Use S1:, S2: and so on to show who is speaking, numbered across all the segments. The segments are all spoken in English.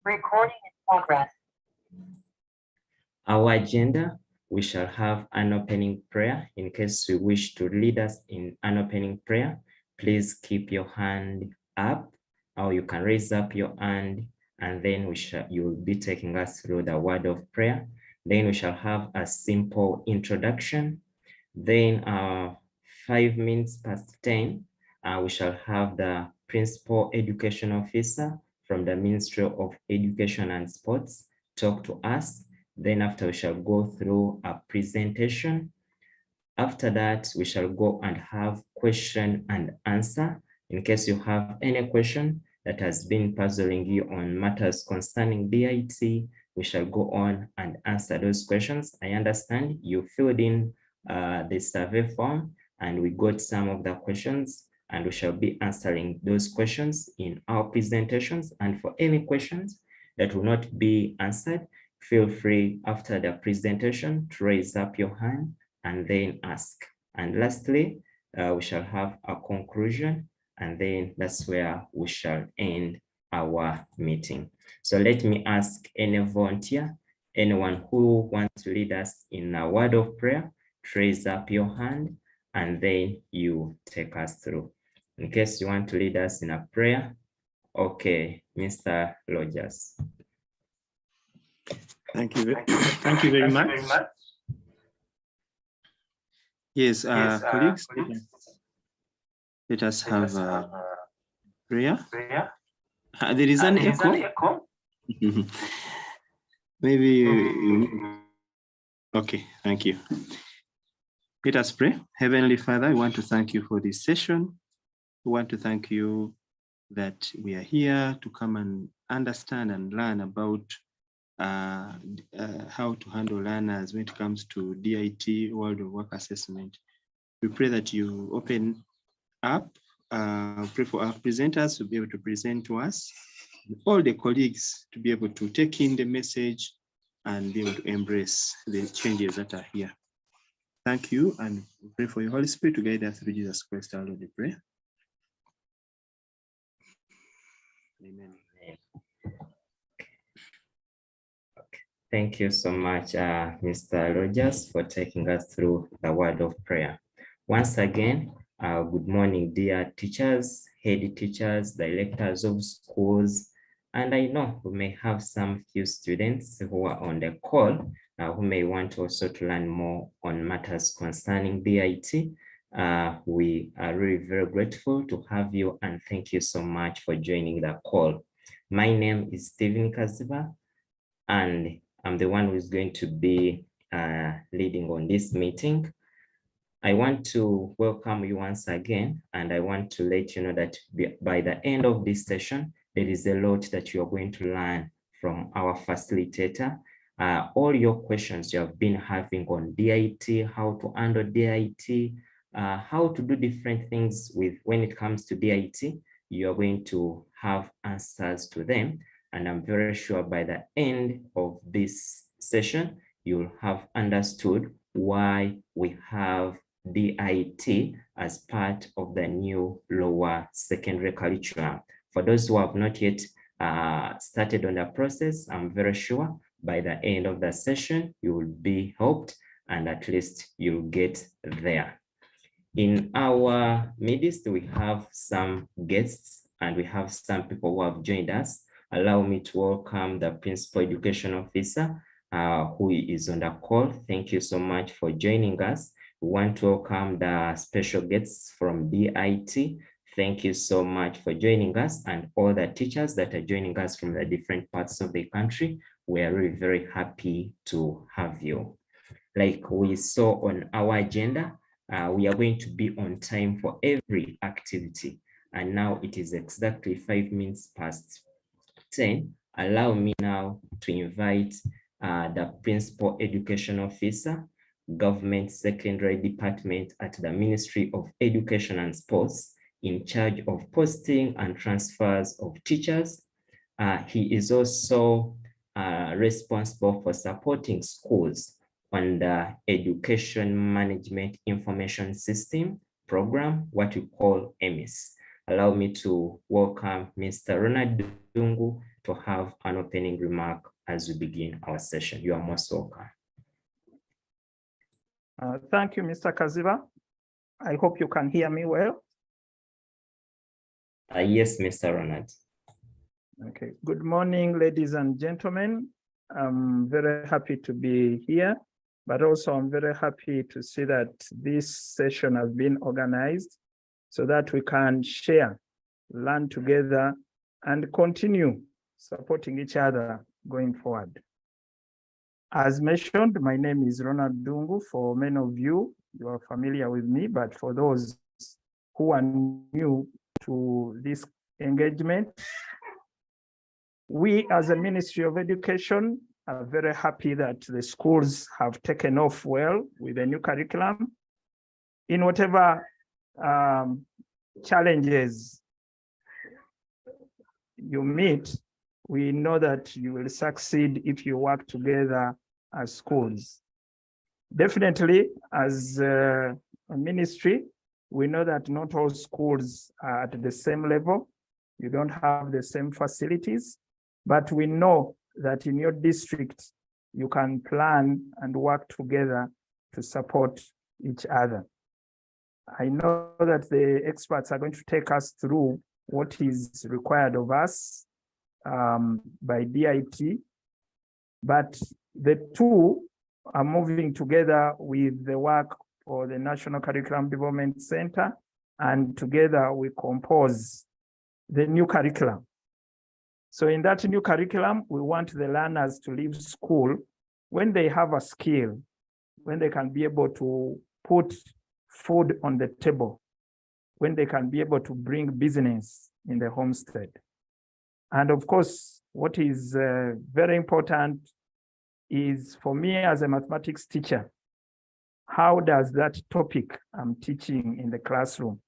S1: Recording in progress.
S2: Our agenda, we shall have an opening prayer. In case you wish to lead us in an opening prayer, please keep your hand up, or you can raise up your hand, and then you will be taking us through the word of prayer. Then we shall have a simple introduction. Then 5 minutes past 10, we shall have the Principal Education Officer from the Ministry of Education and Sports talk to us. Then after, we shall go through a presentation. After that, we shall go and have question and answer. In case you have any question that has been puzzling you on matters concerning DIT, we shall go on and answer those questions. I understand you filled in the survey form, and we got some of the questions, and we shall be answering those questions in our presentations. And for any questions that will not be answered, feel free after the presentation to raise up your hand and then ask. And lastly, we shall have a conclusion, and then that's where we shall end our meeting. So let me ask any volunteer, anyone who wants to lead us in a word of prayer, to raise up your hand, and then you take us through. In case you want to lead us in a prayer, okay, Mr. Rogers.
S3: Thank you very much. Yes, colleagues, let us have a prayer. There is an echo. Maybe. Okay, thank you. Let us pray. Heavenly Father, I want to thank you for this session. We want to thank you that we are here to come and understand and learn about how to handle learners when it comes to DIT, World of Work Assessment. We pray that you open up, pray for our presenters to be able to present to us, all the colleagues to be able to take in the message and be able to embrace the changes that are here. Thank you, and we pray for your Holy Spirit to guide us through Jesus Christ, our Lord, we pray. Amen.
S2: Thank you so much, Mr. Rogers, for taking us through the word of prayer. Once again, good morning, dear teachers, head teachers, directors of schools, and I know we may have some few students who are on the call who may want also to learn more on matters concerning DIT. We are really very grateful to have you, and thank you so much for joining the call. My name is Stephen Kaziba, and I'm the one who is going to be leading on this meeting. I want to welcome you once again, and I want to let you know that by the end of this session, there is a lot that you are going to learn from our facilitator. All your questions you have been having on DIT, how to handle DIT, how to do different things with when it comes to DIT, you are going to have answers to them. And I'm very sure by the end of this session, you'll have understood why we have DIT as part of the new lower secondary curriculum. For those who have not yet started on the process, I'm very sure by the end of the session, you will be helped, and at least you'll get there. In our midst, we have some guests, and we have some people who have joined us. Allow me to welcome the Principal Education Officer who is on the call. Thank you so much for joining us. We want to welcome the special guests from DIT. Thank you so much for joining us, and all the teachers that are joining us from the different parts of the country. We are really very happy to have you. Like we saw on our agenda, we are going to be on time for every activity. And now it is exactly 5 minutes past 10. Allow me now to invite the Principal Education Officer, Government Secondary Department at the Ministry of Education and Sports, in charge of posting and transfers of teachers. He is also responsible for supporting schools on the Education Management Information System program, what we call EMIS. Allow me to welcome Mr. Ronald Ddungu, to have an opening remark as we begin our session. You are most welcome.
S1: Thank you, Mr. Kaziba. I hope you can hear me well.
S2: Yes, Mr. Ronald.
S1: Okay. Good morning, ladies and gentlemen. I'm very happy to be here, but also I'm very happy to see that this session has been organized so that we can share, learn together, and continue supporting each other going forward. As mentioned, my name is Ronald Ddungu. For many of you, you are familiar with me, but for those who are new to this engagement, we as a Ministry of Education are very happy that the schools have taken off well with the new curriculum. In whatever challenges you meet, we know that you will succeed if you work together as schools. Definitely, as a ministry, we know that not all schools are at the same level. You don't have the same facilities, but we know that in your district, you can plan and work together to support each other. I know that the experts are going to take us through what is required of us by DIT, but the two are moving together with the work for the National Curriculum Development Center, and together we compose the new curriculum. So in that new curriculum, we want the learners to leave school when they have a skill, when they can be able to put food on the table, when they can be able to bring business in the homestead. And of course, what is very important is for me as a mathematics teacher, how does that topic I'm teaching in the classroom,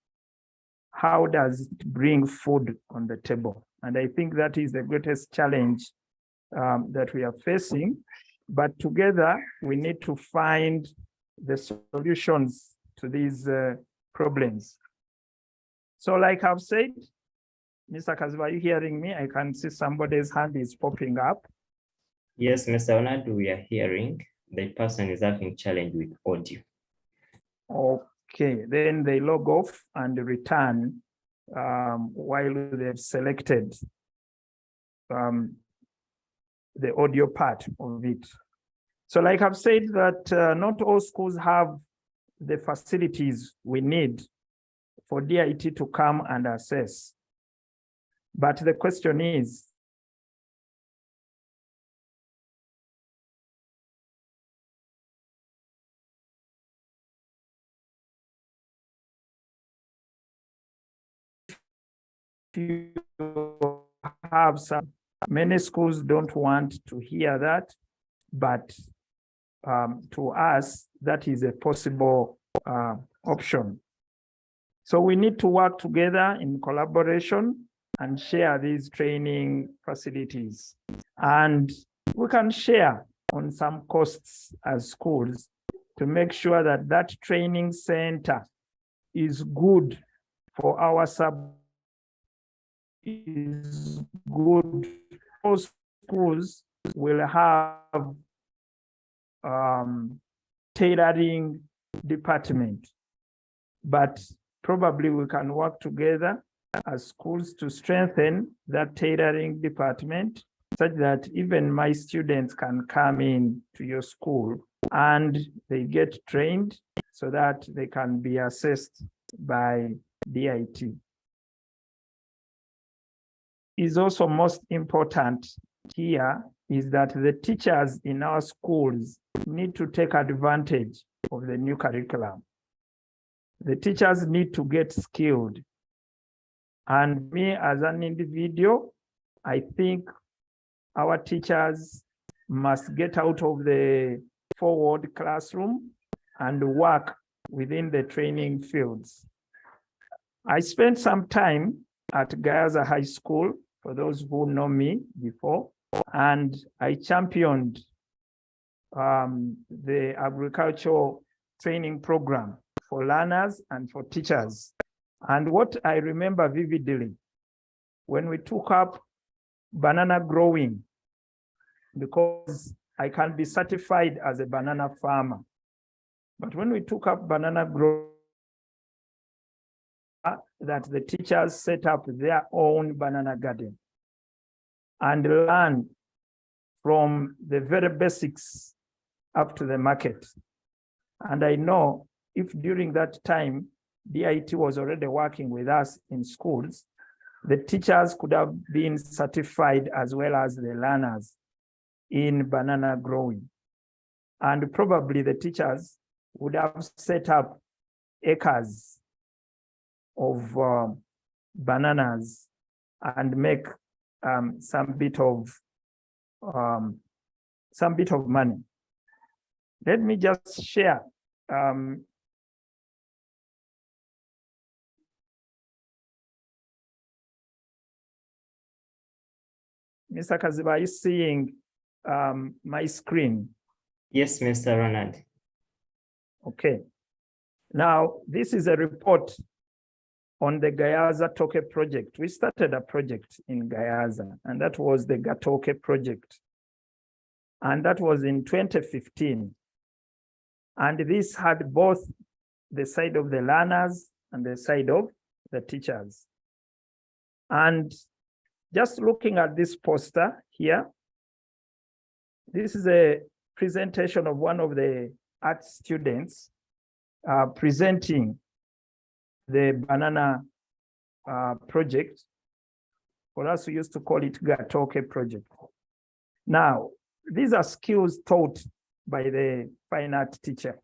S1: how does it bring food on the table? And I think that is the greatest challenge that we are facing. But together, we need to find the solutions to these problems. So like I've said, Mr. Kaziba, are you hearing me? I can see somebody's hand is popping up.
S2: Yes, Mr. Ronald, we are hearing. The person is having challenge with audio.
S1: Okay, then they log off and return while they've selected the audio part of it. So like I've said that not all schools have the facilities we need for DIT to come and assess. But the question is, you have some, many schools don't want to hear that, but to us, that is a possible option. So we need to work together in collaboration and share these training facilities. And we can share on some costs as schools to make sure that that training center is good for our is good. Most schools will have tailoring department, but probably we can work together as schools to strengthen that tailoring department such that even my students can come in to your school and they get trained so that they can be assessed by DIT. Is also most important here is that the teachers in our schools need to take advantage of the new curriculum. The teachers need to get skilled. And me as an individual, I think our teachers must get out of the forward classroom and work within the training fields. I spent some time at Gayaza High School, for those who know me before, and I championed the agricultural training program for learners and for teachers. And what I remember vividly, when we took up banana growing because I can be certified as a banana farmer. But when we took up banana growing, that the teachers set up their own banana garden and learn from the very basics up to the market. And I know if during that time, DIT was already working with us in schools, the teachers could have been certified as well as the learners in banana growing. And probably the teachers would have set up acres of bananas and make some bit of money. Let me just share Mr. Kaziba, are you seeing my screen?
S2: Yes, Mr. Ronald.
S1: Okay. Now, this is a report on the Gayaza Toke project. We started a project in Gayaza, and that was the Gatoke project. And that was in 2015. And this had both the side of the learners and the side of the teachers. And just looking at this poster here, this is a presentation of one of the art students presenting the banana project. For us, we used to call it Gatoke project. Now, these are skills taught by the fine art teacher.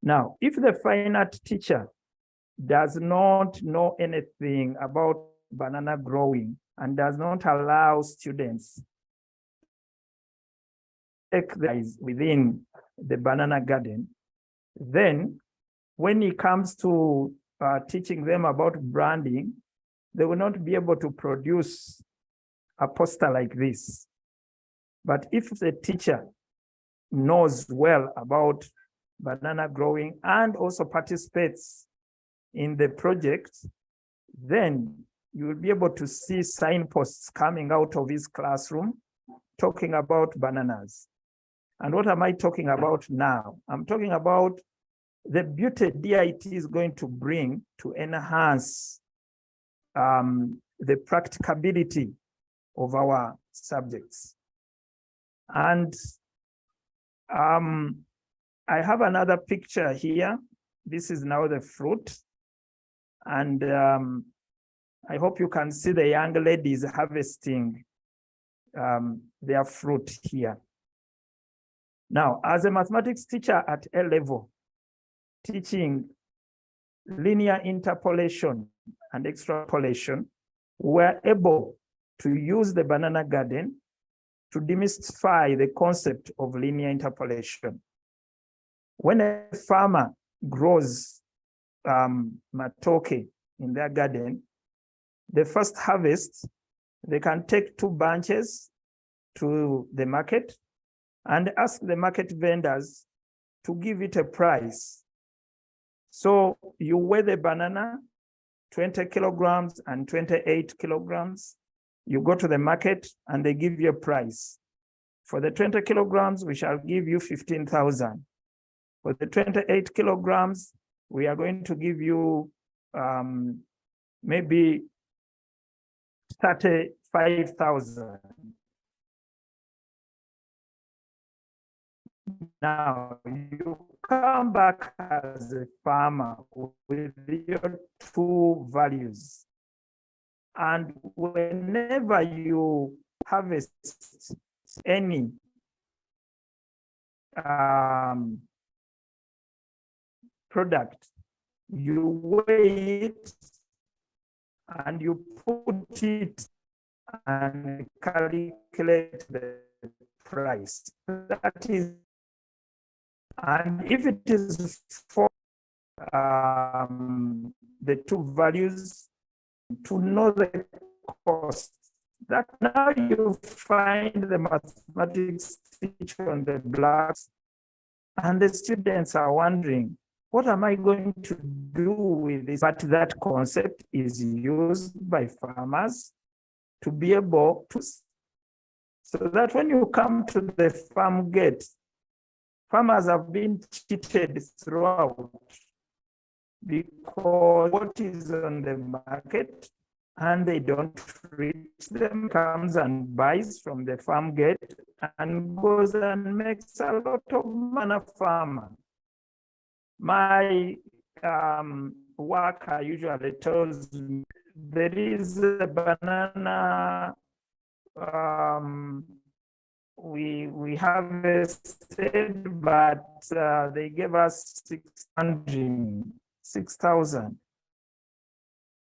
S1: Now, if the fine art teacher does not know anything about banana growing and does not allow students exercise within the banana garden, then when it comes to teaching them about branding, they will not be able to produce a poster like this. But if the teacher knows well about banana growing and also participates in the project, then you will be able to see signposts coming out of his classroom talking about bananas. And what am I talking about now? I'm talking about the beauty DIT is going to bring to enhance the practicability of our subjects. And I have another picture here. This is now the fruit. And I hope you can see the young ladies harvesting their fruit here. Now, as a mathematics teacher at A level, teaching linear interpolation and extrapolation, we're able to use the banana garden to demystify the concept of linear interpolation. When a farmer grows matoke in their garden, the first harvest, they can take 2 bunches to the market and ask the market vendors to give it a price. So you weigh the banana, 20 kilograms and 28 kilograms. You go to the market and they give you a price. For the 20 kilograms, we shall give you 15,000. For the 28 kilograms, we are going to give you maybe 35,000. Now, you come back as a farmer with your 2 values. And whenever you harvest any product, you weigh it and you put it and calculate the price. That is, and if it is for the 2 values, to know the cost, that now you find the mathematics teacher on the blocks, and the students are wondering, what am I going to do with this? But that concept is used by farmers to be able to, so that when you come to the farm gate, farmers have been cheated throughout because what is on the market and they don't reach them, comes and buys from the farm gate and goes and makes a lot of money. Farmer. My worker usually tells me there is a banana we harvested, but they gave us 6,000.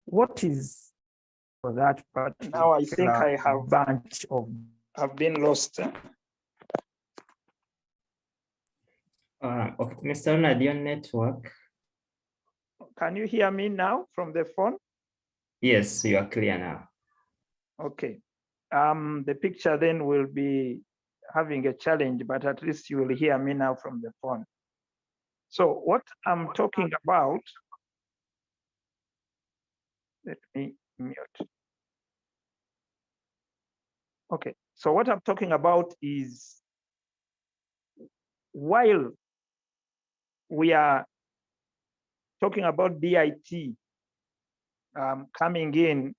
S1: What is for that? But now I think I have a bunch of, I've been lost.
S2: Okay, Mr. Ronald, your network.
S1: Can you hear me now from the phone?
S2: Yes, you are clear now.
S1: Okay. The picture then will be having a challenge, but at least you will hear me now from the phone. So what I'm talking about, let me mute. Okay, so what I'm talking about is while we are talking about DIT coming in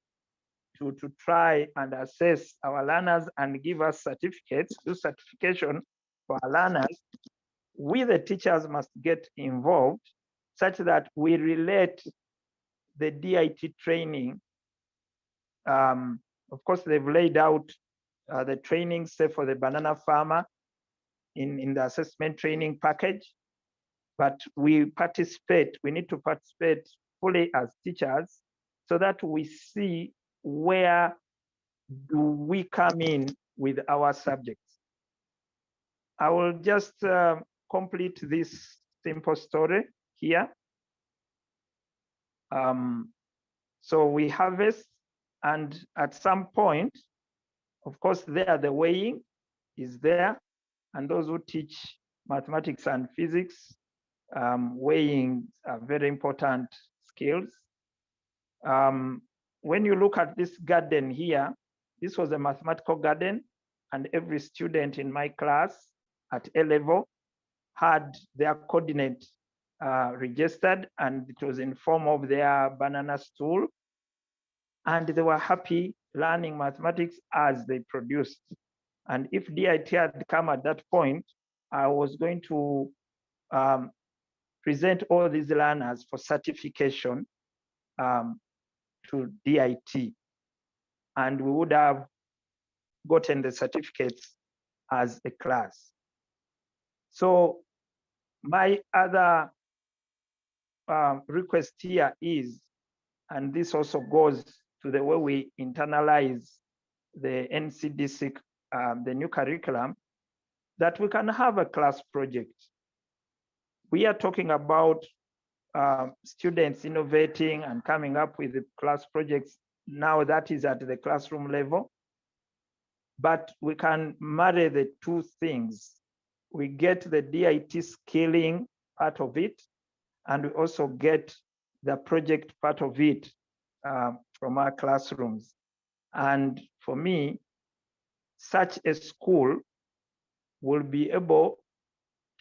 S1: to try and assess our learners and give us certificates, do certification for our learners, we the teachers must get involved such that we relate the DIT training. Of course, they've laid out the training, say for the banana farmer in the assessment training package, but we participate, we need to participate fully as teachers so that we see where do we come in with our subjects. I will just complete this simple story here. So we harvest, and at some point, of course, there the weighing is there, and those who teach mathematics and physics, weighing are very important skills. When you look at this garden here, this was a mathematical garden, and every student in my class at A level had their coordinate registered, and it was in form of their banana stool. And they were happy learning mathematics as they produced. And if DIT had come at that point, I was going to present all these learners for certification to DIT. And we would have gotten the certificates as a class. So my other request here is, and this also goes to the way we internalize the NCDC, the new curriculum, that we can have a class project. We are talking about students innovating and coming up with the class projects. Now that is at the classroom level, but we can marry the two things. We get the DIT skilling part of it, and we also get the project part of it from our classrooms. And for me, such a school will be able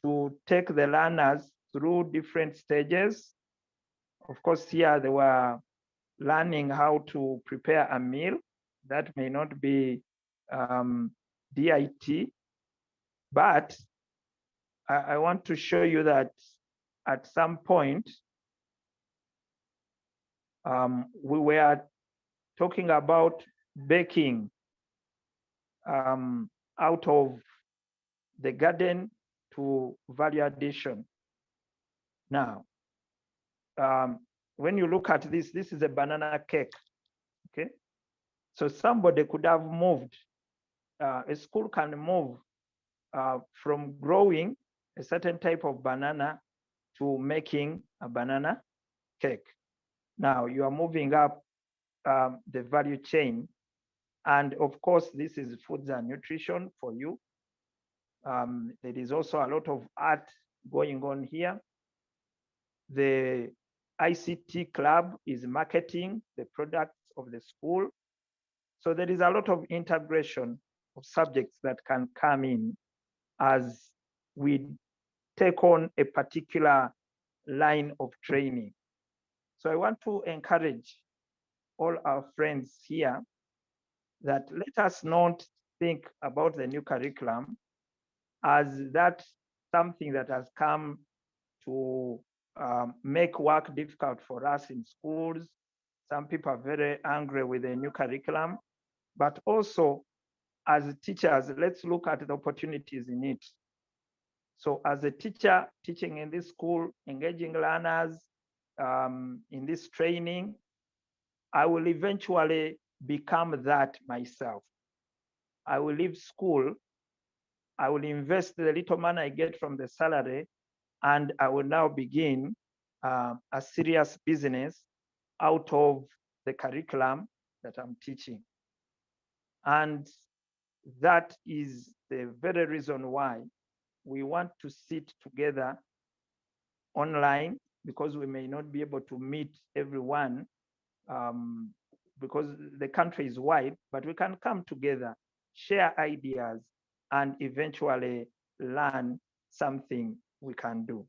S1: to take the learners through different stages. Of course, here they were learning how to prepare a meal. That may not be DIT, but I want to show you that at some point, we were talking about baking out of the garden to value addition. Now, when you look at this, this is a banana cake, okay? So somebody could have moved, a school can move from growing a certain type of banana to making a banana cake. Now you are moving up the value chain. And of course, this is foods and nutrition for you. There is also a lot of art going on here. The ICT club is marketing the products of the school. So there is a lot of integration of subjects that can come in as we take on a particular line of training. So I want to encourage all our friends here that let us not think about the new curriculum as that something that has come to make work difficult for us in schools. Some people are very angry with the new curriculum, but also as teachers, let's look at the opportunities in it. So as a teacher teaching in this school, engaging learners in this training, I will eventually become that myself. I will leave school, I will invest the little money I get from the salary, and I will now begin a serious business out of the curriculum that I'm teaching. And that is the very reason why we want to sit together online, because we may not be able to meet everyone because the country is wide, but we can come together, share ideas, and eventually learn something we can do.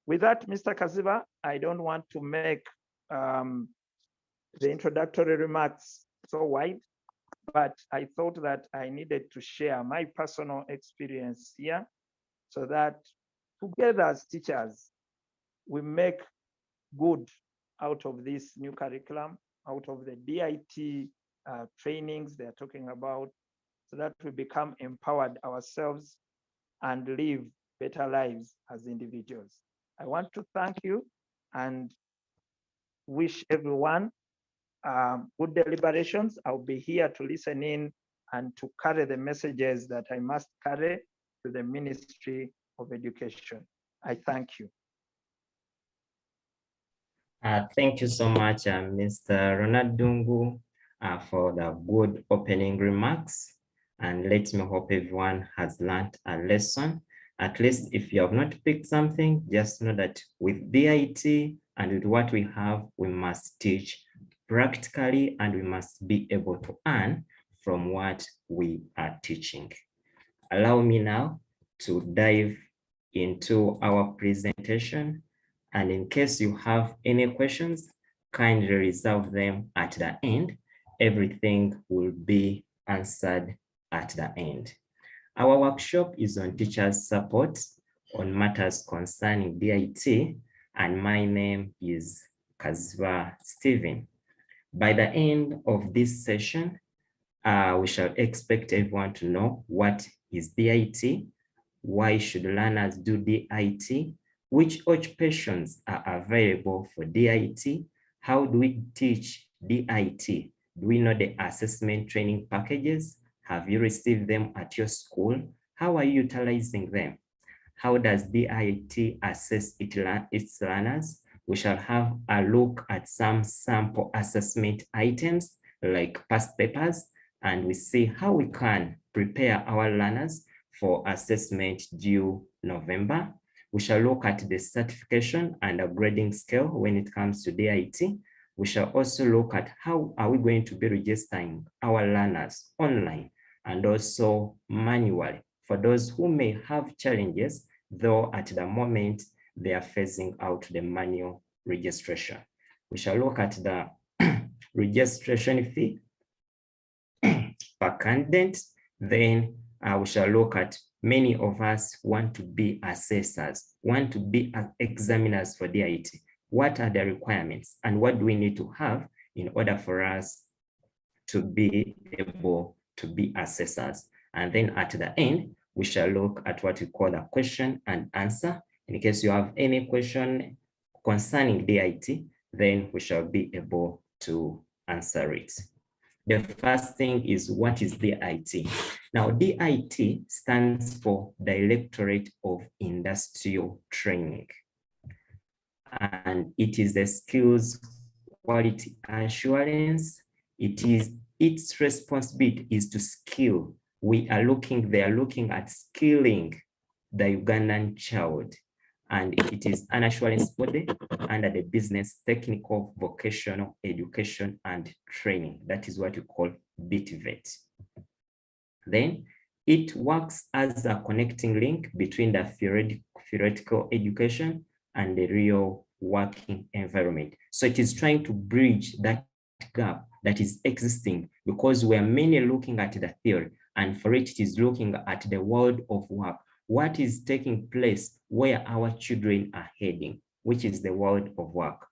S1: With that, Mr. Kaziba, I don't want to make the introductory remarks so wide, but I thought that I needed to share my personal experience here so that together as teachers, we make good out of this new curriculum, out of the DIT trainings they're talking about, so that we become empowered ourselves and live better lives as individuals. I want to thank you and wish everyone good deliberations. I'll be here to listen in and to carry the messages that I must carry to the Ministry of Education. I thank you.
S2: Thank you so much, Mr. Ronald Ddungu, for the good opening remarks. And let me hope everyone has learned a lesson. At least if you have not picked something, just know that with DIT and with what we have, we must teach practically and we must be able to earn from what we are teaching. Allow me now to dive into our presentation. And in case you have any questions, kindly reserve them at the end. Everything will be answered at the end. Our workshop is on teachers' support on matters concerning DIT, and my name is Kaziba Stephen. By the end of this session, we shall expect everyone to know what is DIT, why should learners do DIT, which occupations are available for DIT, how do we teach DIT, do we know the assessment training packages, have you received them at your school, how are you utilizing them, how does DIT assess its learners. We shall have a look at some sample assessment items like past papers, and we see how we can prepare our learners for assessment due November. We shall look at the certification and a grading scale when it comes to DIT. We shall also look at how are we going to be registering our learners online and also manually for those who may have challenges, though at the moment they are phasing out the manual registration. We shall look at the registration fee per candidate. Then we shall look at many of us want to be assessors, want to be examiners for DIT. What are the requirements and what do we need to have in order for us to be able to be assessors? And then at the end, we shall look at what we call the question and answer. In case you have any question concerning DIT, then we shall be able to answer it. The first thing is, what is DIT? Now, DIT stands for Directorate of Industrial Training. And it is the skills quality assurance. Its responsibility is to skill. They are looking at skilling the Ugandan child. and it is an assurance body under the business, technical, vocational, education, and training. That is what we call BTVET. Then it works as a connecting link between the theoretical education and the real working environment. So it is trying to bridge that gap that is existing, because we are mainly looking at the theory, and for it is looking at the world of work. What is taking place where our children are heading, which is the world of work.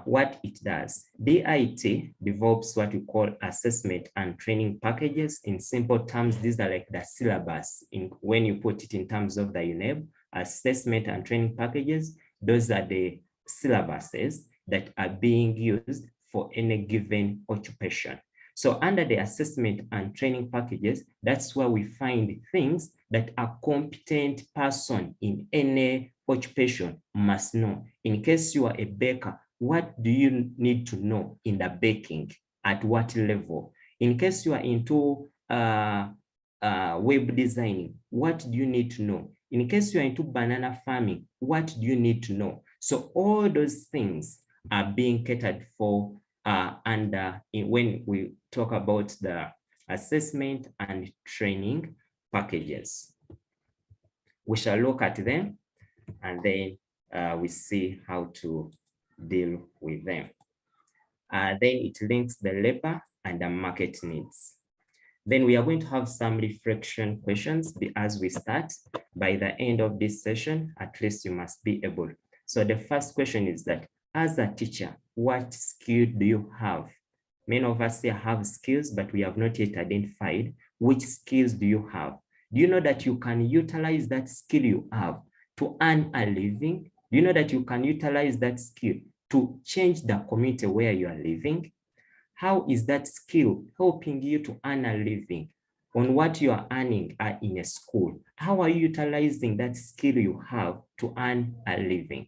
S2: What it does, DIT develops what we call assessment and training packages. In simple terms, these are like the syllabus. When you put it in terms of the UNEB, assessment and training packages, those are the syllabuses that are being used for any given occupation. So under the assessment and training packages, that's where we find things that a competent person in any occupation must know. In case you are a baker, what do you need to know in the baking? At what level? In case you are into web designing, what do you need to know? In case you are into banana farming, what do you need to know? So all those things are being catered for when we talk about the assessment and training packages. We shall look at them, and then we see how to deal with them. Then it links the labor and the market needs. Then we are going to have some reflection questions as we start. By the end of this session, at least you must be able. So the first question is that, as a teacher, what skill do you have? Many of us here have skills, but we have not yet identified which skills do you have. Do you know that you can utilize that skill you have to earn a living? Do you know that you can utilize that skill to change the community where you are living? How is that skill helping you to earn a living on what you are earning in a school? How are you utilizing that skill you have to earn a living?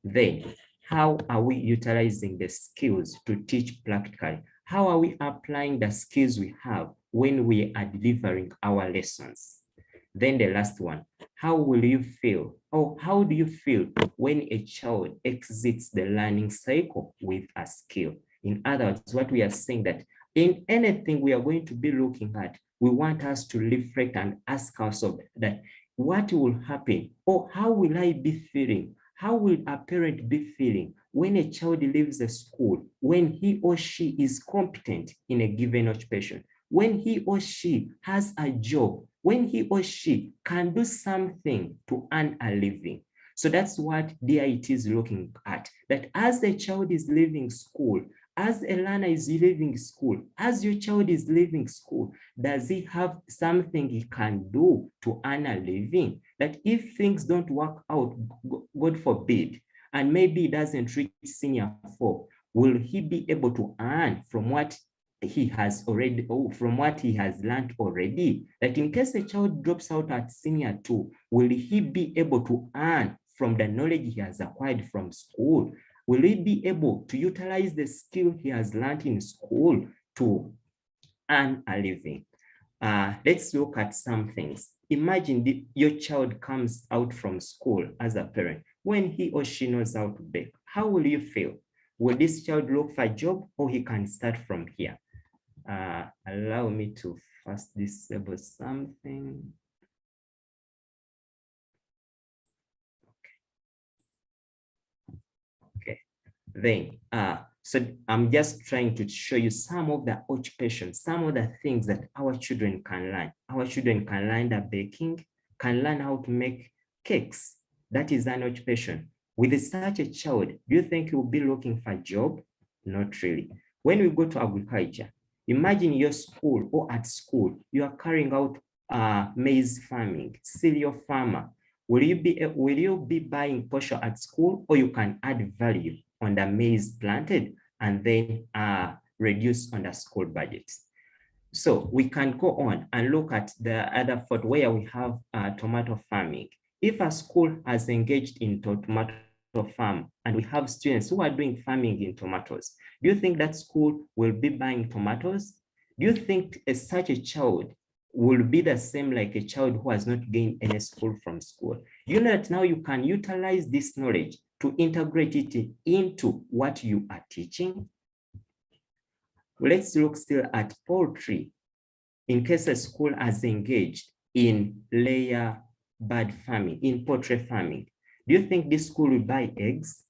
S2: Then, how are we utilizing the skills to teach practically? How are we applying the skills we have when we are delivering our lessons? Then the last one, how will you feel, or how do you feel when a child exits the learning cycle with a skill? In other words, what we are saying that in anything we are going to be looking at, we want us to reflect and ask ourselves that what will happen, or how will I be feeling? How will a parent be feeling when a child leaves the school, when he or she is competent in a given occupation, when he or she has a job, when he or she can do something to earn a living? So that's what DIT is looking at, that as the child is leaving school, as a learner is leaving school, as your child is leaving school, does he have something he can do to earn a living? That if things don't work out, God forbid, and maybe he doesn't reach senior 4, will he be able to earn from what he has already, from what he has learned already? That in case a child drops out at senior 2, will he be able to earn from the knowledge he has acquired from school? Will he be able to utilize the skill he has learned in school to earn a living? Let's look at some things. Imagine your child comes out from school as a parent. When he or she knows how to bake, how will you feel? Will this child look for a job, or he can start from here? Allow me to first disable something. Okay. Then, so I'm just trying to show you some of the occupations, some of the things that our children can learn. Our children can learn the baking, can learn how to make cakes. That is an occupation. With such a child, do you think he will be looking for a job? Not really. When we go to agriculture, imagine your school, or at school, you are carrying out maize farming, cereal farmer. Will you be buying posho at school, or you can add value on the maize planted and then reduce on the school budget? So we can go on and look at the other thought where we have tomato farming. If a school has engaged in tomato farm and we have students who are doing farming in tomatoes, do you think that school will be buying tomatoes? Do you think such a child will be the same like a child who has not gained any school from school. You know that now you can utilize this knowledge to integrate it into what you are teaching. Let's look still at poultry. In case a school has engaged in layer bird farming, in poultry farming, do you think this school will buy eggs?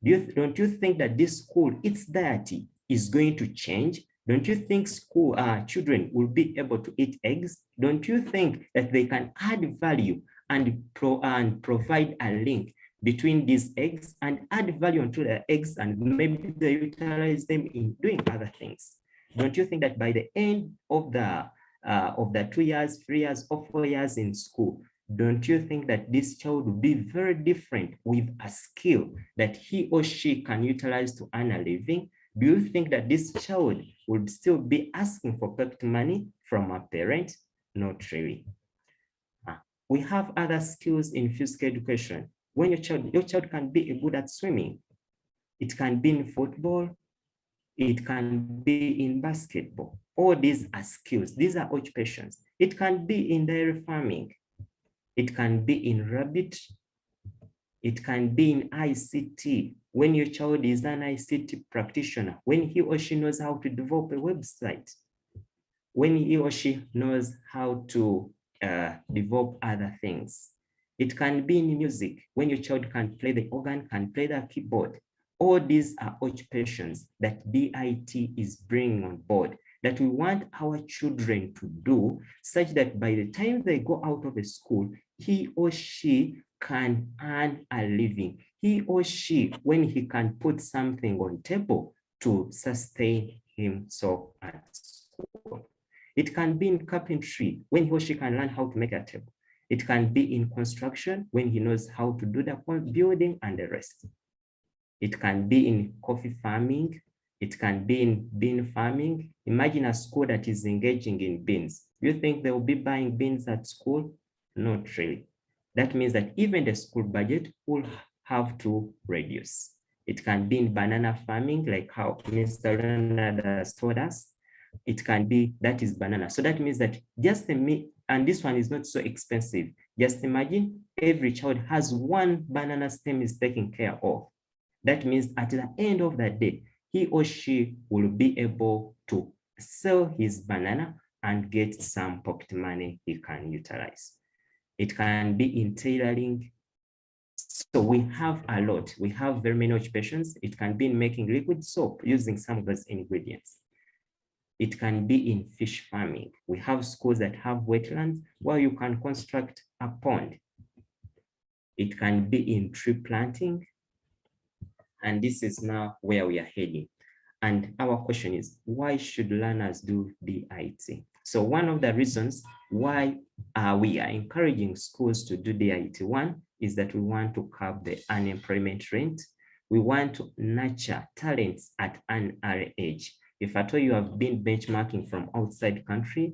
S2: Don't you think that this school, its diet is going to change? Don't you think school children will be able to eat eggs? Don't you think that they can add value and provide a link between these eggs and add value onto the eggs, and maybe they utilize them in doing other things? Don't you think that by the end of the 2 years, 3 years, or 4 years in school, don't you think that this child will be very different with a skill that he or she can utilize to earn a living? Do you think that this child would still be asking for pocket money from a parent? Not really. We have other skills in physical education. When your child can be good at swimming, it can be in football, it can be in basketball. All these are skills. These are occupations. It can be in dairy farming. It can be in rabbit. It can be in ICT. When your child is an ICT practitioner, when he or she knows how to develop a website, when he or she knows how to develop other things. It can be in music, when your child can play the organ, can play the keyboard. All these are occupations that DIT is bringing on board, that we want our children to do, such that by the time they go out of the school, he or she can earn a living. He or she, when he can put something on table to sustain himself at school. It can be in carpentry, when he or she can learn how to make a table. It can be in construction, when he knows how to do the building and the rest. It can be in coffee farming. It can be in bean farming. Imagine a school that is engaging in beans. Do you think they will be buying beans at school? Not really. That means that even the school budget will have to reduce. It can be in banana farming, like how Mr. Ronald has told us. It can be, that is banana. So that means that just the meat, and this one is not so expensive. Just imagine every child has one banana stem is taken care of. That means at the end of the day, he or she will be able to sell his banana and get some pocket money he can utilize. It can be in tailoring. So we have a lot. We have very many occupations. It can be in making liquid soap using some of those ingredients. It can be in fish farming. We have schools that have wetlands where you can construct a pond. It can be in tree planting. And this is now where we are heading. And our question is, why should learners do DIT? So one of the reasons why we are encouraging schools to do DIT, one is that we want to curb the unemployment rate. We want to nurture talents at an early age. If at all you have been benchmarking from outside country,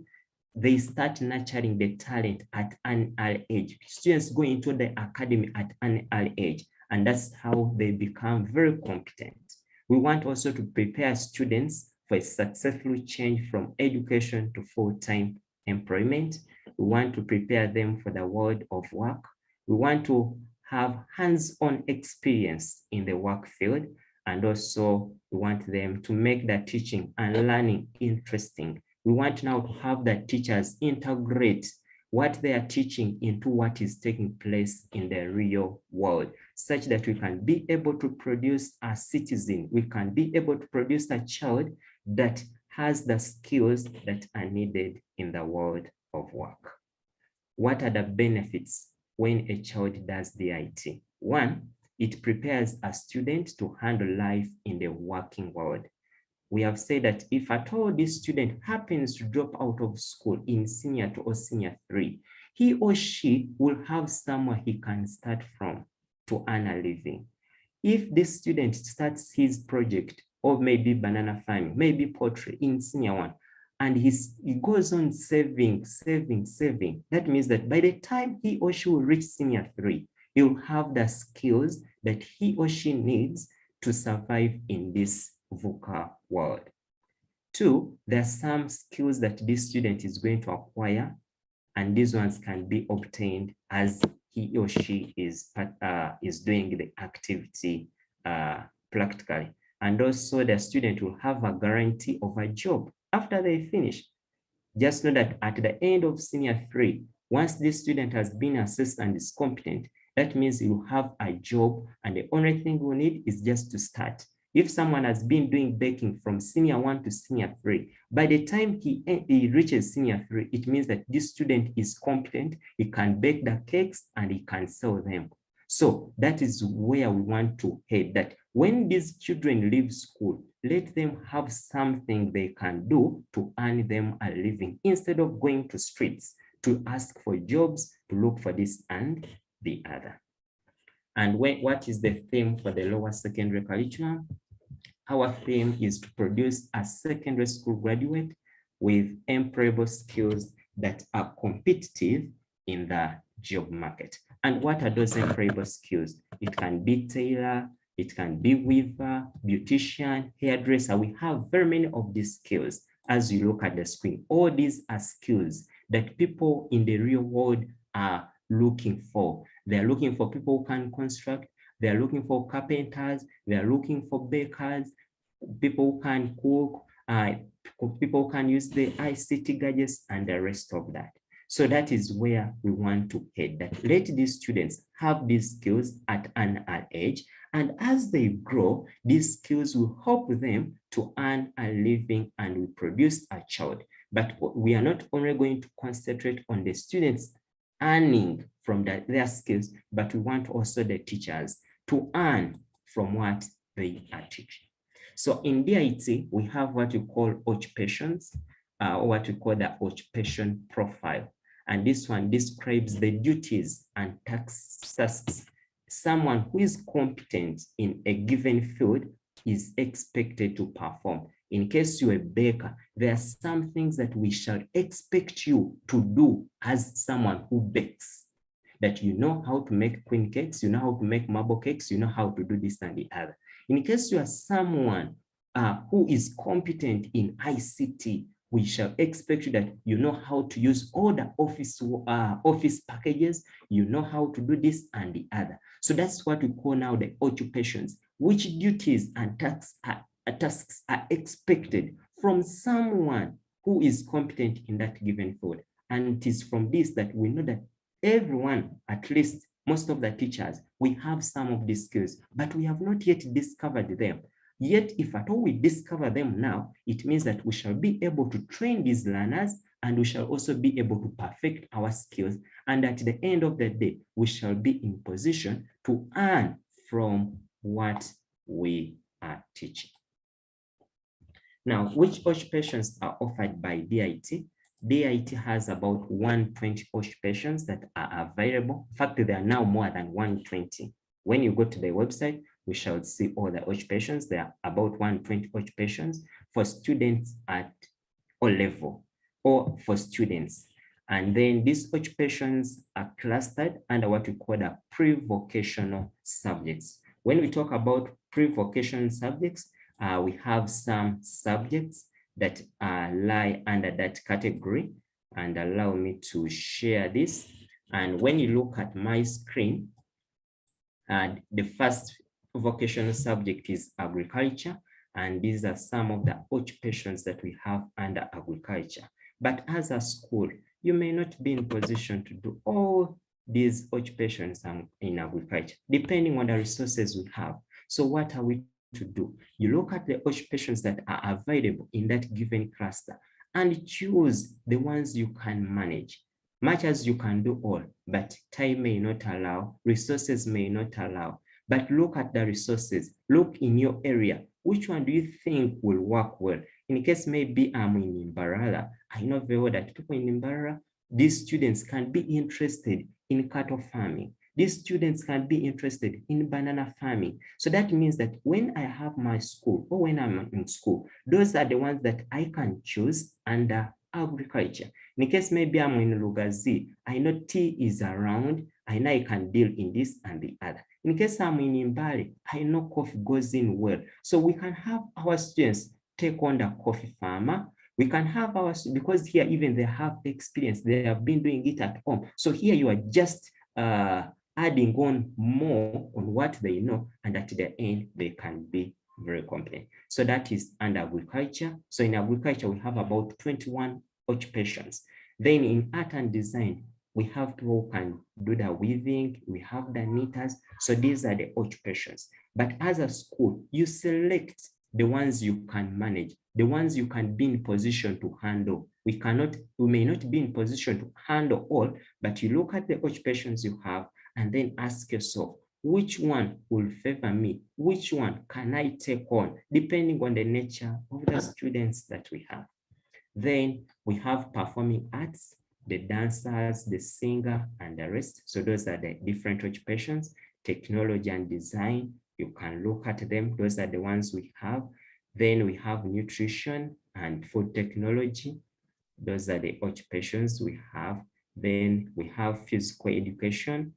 S2: they start nurturing the talent at an early age. Students go into the academy at an early age, and that's how they become very competent. We want also to prepare students for a successful change from education to full-time employment. We want to prepare them for the world of work. We want to have hands-on experience in the work field, and also we want them to make the teaching and learning interesting. We want now to have the teachers integrate what they are teaching into what is taking place in the real world, such that we can be able to produce a citizen. We can be able to produce a child that has the skills that are needed in the world of work. What are the benefits when a child does DIT? One, it prepares a student to handle life in the working world. We have said that if at all this student happens to drop out of school in senior 2 or senior 3, he or she will have somewhere he can start from to earn a living. If this student starts his project, or maybe banana farming, maybe poultry in senior 1, and he goes on saving, that means that by the time he or she will reach senior 3, he will have the skills that he or she needs to survive in this VUCA world. Two, there are some skills that this student is going to acquire, and these ones can be obtained as he or she is doing the activity practically. And also the student will have a guarantee of a job after they finish. Just know that at the end of senior 3, once this student has been assessed and is competent, that means he will have a job, and the only thing we need is just to start. If someone has been doing baking from senior 1 to senior 3, by the time he reaches senior 3, it means that this student is competent, he can bake the cakes and he can sell them. So that is where we want to head, that when these children leave school, let them have something they can do to earn them a living instead of going to streets to ask for jobs, to look for this and the other. And what is the theme for the lower secondary curriculum? Our theme is to produce a secondary school graduate with employable skills that are competitive in the job market. And what are those employable skills? It can be tailor, it can be weaver, beautician, hairdresser. We have very many of these skills as you look at the screen. All these are skills that people in the real world are looking for. They're looking for people who can construct, they're looking for carpenters, they're looking for bakers, people who can cook, people who can use the ICT gadgets and the rest of that. So that is where we want to head, that let these students have these skills at an early age, and as they grow, these skills will help them to earn a living and will produce a child. But we are not only going to concentrate on the students earning from their skills, but we want also the teachers to earn from what they are teaching. So in DIT, we have what we call occupations, or what we call the occupation profile. And this one describes the duties and tasks someone who is competent in a given field is expected to perform. In case you're a baker, there are some things that we shall expect you to do as someone who bakes. That you know how to make queen cakes, you know how to make marble cakes, you know how to do this and the other. In case you are someone who is competent in ICT, we shall expect you that you know how to use all the office packages, you know how to do this and the other. So that's what we call now the occupations. Which duties and tasks are expected from someone who is competent in that given field. And it is from this that we know that everyone, at least most of the teachers, we have some of these skills, but we have not yet discovered them. Yet, if at all we discover them now, it means that we shall be able to train these learners, and we shall also be able to perfect our skills. And at the end of the day, we shall be in position to earn from what we are teaching. Now, which occupations are offered by DIT? DIT has about 120 occupations that are available. In fact, there are now more than 120. When you go to the website, we shall see all the occupations. There are about 120 occupations for students at O level or for students. And then these occupations are clustered under what we call the pre-vocational subjects. When we talk about pre-vocational subjects, we have some subjects that lie under that category, and allow me to share this. And when you look at my screen, the first vocational subject is agriculture, and these are some of the occupations that we have under agriculture. But as a school, you may not be in position to do all these occupations in agriculture, depending on the resources we have. So what are we to do? You look at the occupations that are available in that given cluster and choose the ones you can manage. Much as you can do all, but time may not allow, resources may not allow. But look at the resources, look in your area. Which one do you think will work well? In case maybe I'm in Imbarara, I know very well that people in Imbarara, these students can be interested in cattle farming. These students can be interested in banana farming. So that means that when I have my school or when I'm in school, those are the ones that I can choose under agriculture. In case maybe I'm in Lugazi, I know tea is around, I know I can deal in this and the other. In case I'm in Imbali, I know coffee goes in well. So we can have our students take on the coffee farmer. We can have ours, because here even they have experience, they have been doing it at home. So here you are just adding on more on what they know, and at the end they can be very competent. So that is under agriculture. So in agriculture, we have about 21 occupations. Then in art and design, we have people who can do the weaving, we have the knitters. So these are the occupations. But as a school, you select the ones you can manage, the ones you can be in position to handle. We may not be in position to handle all, but you look at the occupations you have and then ask yourself, which one will favor me? Which one can I take on, depending on the nature of the students that we have? Then we have performing arts, the dancers, the singer, and the rest. So those are the different occupations. Technology and design, you can look at them. Those are the ones we have. Then we have nutrition and food technology. Those are the occupations we have. Then we have physical education.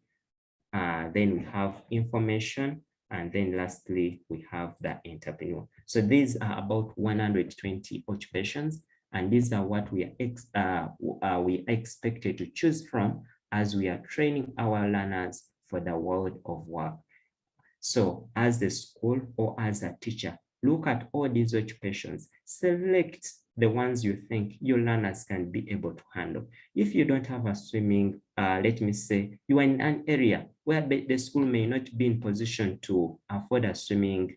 S2: Then we have information. And then lastly, we have the entrepreneur. So these are about 120 occupations. And these are what we are expected to choose from as we are training our learners for the world of work. So as the school or as a teacher, look at all these occupations, select the ones you think your learners can be able to handle. If you don't have a swimming, let me say you are in an area where the school may not be in position to afford a swimming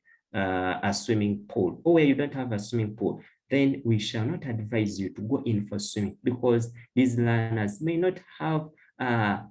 S2: pool, or where you don't have a swimming pool, then we shall not advise you to go in for swimming, because these learners may not have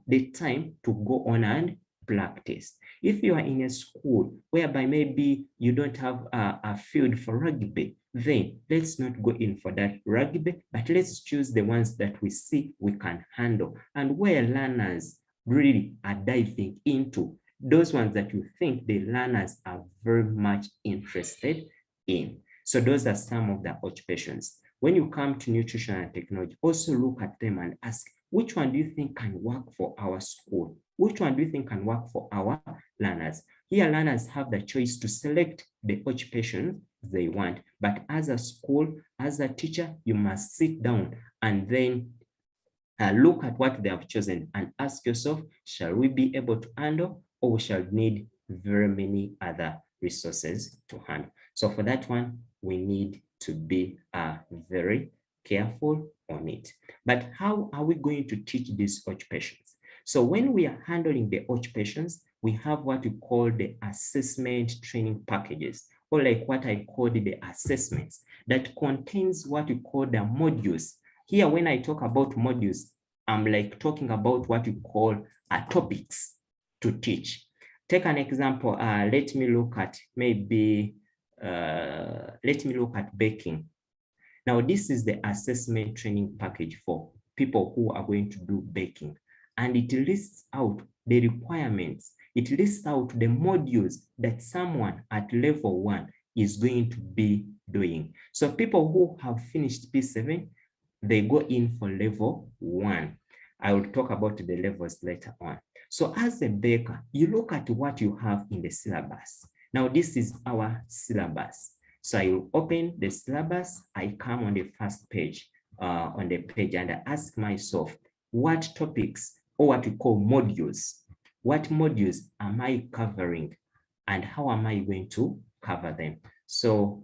S2: the time to go on and practice. If you are in a school whereby maybe you don't have a field for rugby, then let's not go in for that rugby, but let's choose the ones that we see we can handle, and where learners really are diving into, those ones that you think the learners are very much interested in. So those are some of the occupations. When you come to nutrition and technology, also look at them and ask, which one do you think can work for our school? Which one do you think can work for our learners? Here, learners have the choice to select the occupation they want. But as a school, as a teacher, you must sit down and then look at what they have chosen and ask yourself, shall we be able to handle, or we shall need very many other resources to handle? So for that one, we need to be very careful on it. But how are we going to teach these occupations? So when we are handling the occupations, we have what we call the assessment training packages, or like what I call the assessments, that contains what we call the modules. Here, when I talk about modules, I'm like talking about what we call topics to teach. Take an example. Let me look at baking. Now, this is the assessment training package for people who are going to do baking. And it lists out the requirements. It lists out the modules that someone at level 1 is going to be doing. So people who have finished P7, they go in for level 1. I will talk about the levels later on. So as a baker, you look at what you have in the syllabus. Now, this is our syllabus. So I will open the syllabus. I come on the first page, and I ask myself, what topics, or what we call modules, what modules am I covering, and how am I going to cover them? So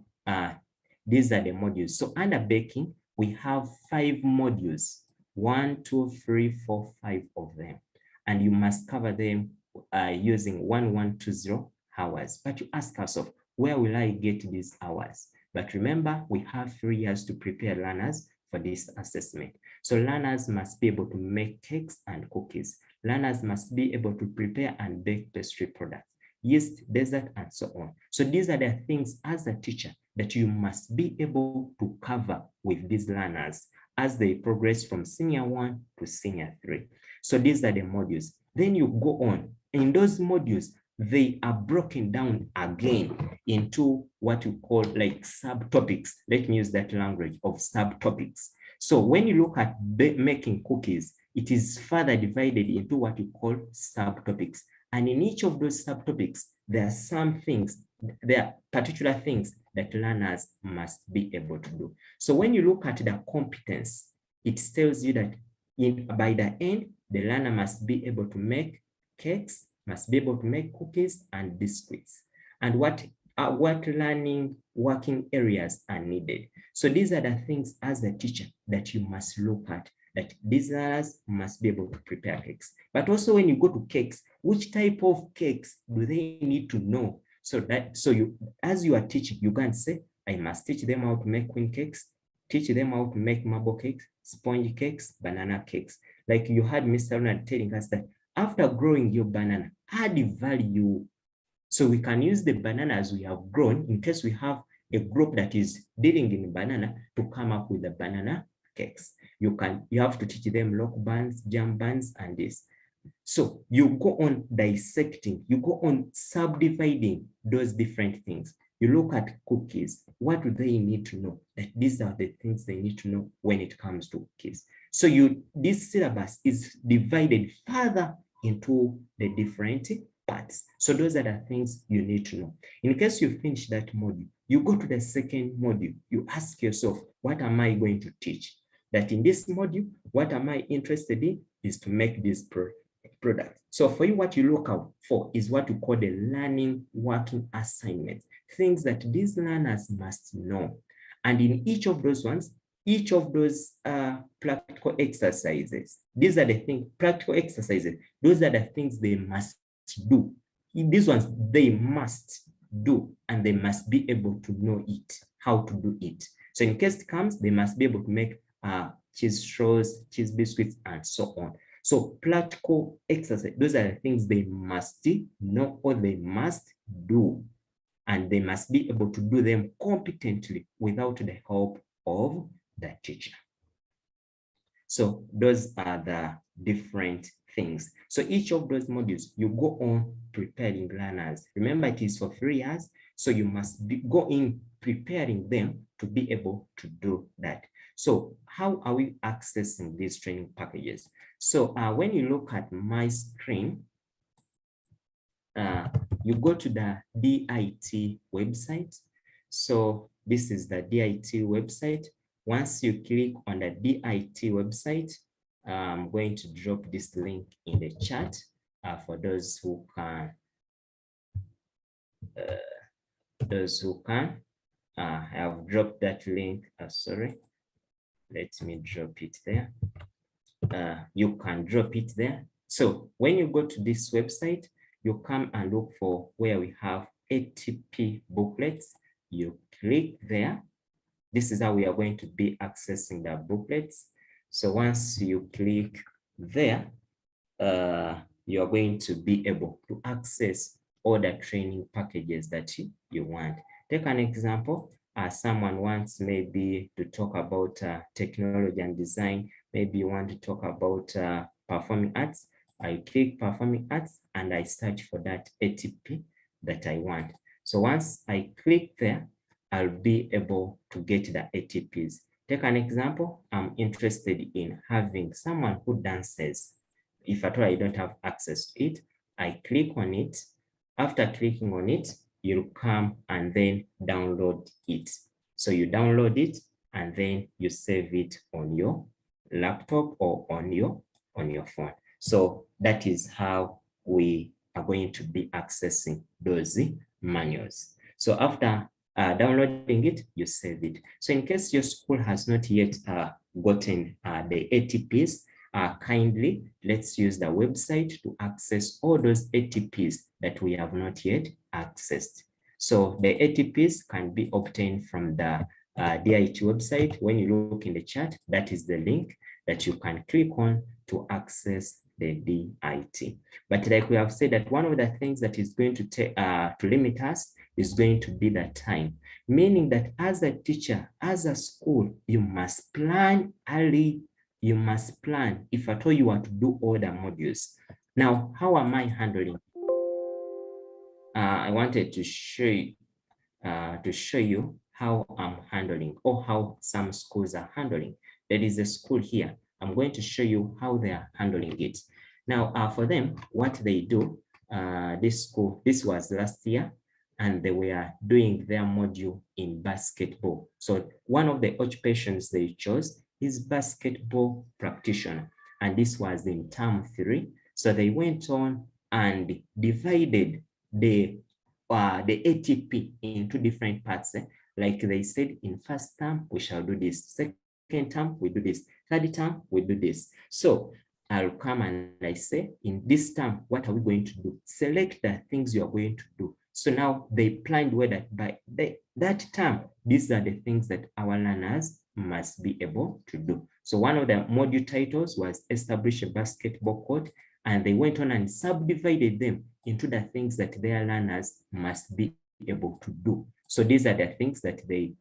S2: these are the modules. So under baking, we have 5 modules, 1, 2, 3, 4, 5 of them. And you must cover them using 1120 hours. But you ask yourself, where will I get these hours? But remember, we have 3 years to prepare learners for this assessment. So learners must be able to make cakes and cookies. Learners must be able to prepare and bake pastry products, yeast, dessert, and so on. So these are the things as a teacher that you must be able to cover with these learners as they progress from senior 1 to senior 3. So these are the modules. Then you go on. In those modules, they are broken down again into what you call like subtopics. Let me use that language of subtopics. So when you look at making cookies, it is further divided into what you call subtopics. And in each of those subtopics, there are some things, there are particular things that learners must be able to do. So when you look at the competence, it tells you that by the end, the learner must be able to make cakes, must be able to make cookies and biscuits. And what learning working areas are needed. So these are the things as a teacher that you must look at, that these learners must be able to prepare cakes. But also when you go to cakes, which type of cakes do they need to know? So you, as you are teaching, you can say, I must teach them how to make queen cakes, teach them how to make marble cakes, sponge cakes, banana cakes. Like you had Mr. Ronald telling us that after growing your banana, add value. So we can use the banana as we have grown in case we have a group that is dealing in banana to come up with the banana cakes. You have to teach them lock bands, jam bands, and this. So you go on dissecting, you go on subdividing those different things. You look at cookies. What do they need to know? That these are the things they need to know when it comes to cookies. So this syllabus is divided further into the different parts. So those are the things you need to know. In case you finish that module, you go to the second module, you ask yourself, what am I going to teach? That in this module, what am I interested in is to make this product. So for you, what you look out for is what you call the learning working assignment, things that these learners must know. And in each of those ones, each of those practical exercises, these are the things, practical exercises, those are the things they must do. These ones they must do, and they must be able to know it, how to do it. So in case it comes, they must be able to make cheese straws, cheese biscuits, and so on. So practical exercise, those are the things they must know or they must do. And they must be able to do them competently without the help of the teacher. So those are the different things. So each of those modules, you go on preparing learners. Remember, it is for 3 years. So you must go in preparing them to be able to do that. So how are we accessing these training packages? So when you look at my screen, you go to the DIT website. So this is the DIT website. Once you click on the DIT website, I'm going to drop this link in the chat for those who can. I have dropped that link. Sorry, let me drop it there. You can drop it there. So when you go to this website, you come and look for where we have ATP booklets. You click there. This is how we are going to be accessing the booklets. So once you click there, you are going to be able to access all the training packages that you want. Take an example. Someone wants maybe to talk about technology and design. Maybe you want to talk about performing arts. I click performing arts and I search for that ATP that I want. So once I click there, I'll be able to get the ATPs. Take an example. I'm interested in having someone who dances. If at all I don't have access to it, I click on it. After clicking on it, you'll come and then download it. So you download it and then you save it on your laptop or on your phone. So that is how we are going to be accessing those manuals. So after downloading it, you save it. So in case your school has not yet gotten the ATPs, kindly let's use the website to access all those ATPs that we have not yet accessed. So the ATPs can be obtained from the DIT website. When you look in the chat, that is the link that you can click on to access the DIT. But like we have said, that one of the things that is going to take to limit us is going to be the time, meaning that as a teacher, as a school, you must plan early. You must plan if at all you want to do all the modules. Now, how am I handling? I wanted to show you how I'm handling, or how some schools are handling. There is a school here. I'm going to show you how they are handling it. Now, for them, what they do, this school, this was last year. and they were doing their module in basketball. So one of the occupations they chose is basketball practitioner, and this was in term 3. So they went on and divided the ATP into different parts. Like they said, in first term, we shall do this. Second term, we do this. Third term, we do this. So I'll come and I say, in this term, what are we going to do? Select the things you are going to do. So now they planned whether by that term, these are the things that our learners must be able to do. So one of the module titles was Establish a Basketball Court, and they went on and subdivided them into the things that their learners must be able to do. So these are the things that they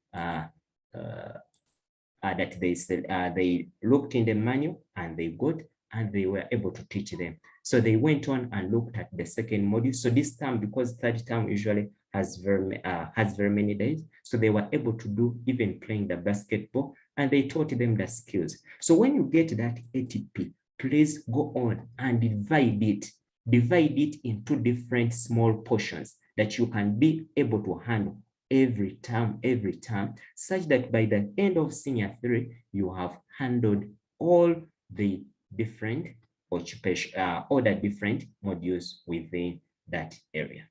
S2: said they looked in the manual and they got, and they were able to teach them. So they went on and looked at the second module. So this term, because third term usually has very many days, so they were able to do even playing the basketball, and they taught them the skills. So when you get that ATP, please go on and divide it into different small portions that you can be able to handle every term, such that by the end of senior 3, you have handled all the different occupation, all the different modules within that area.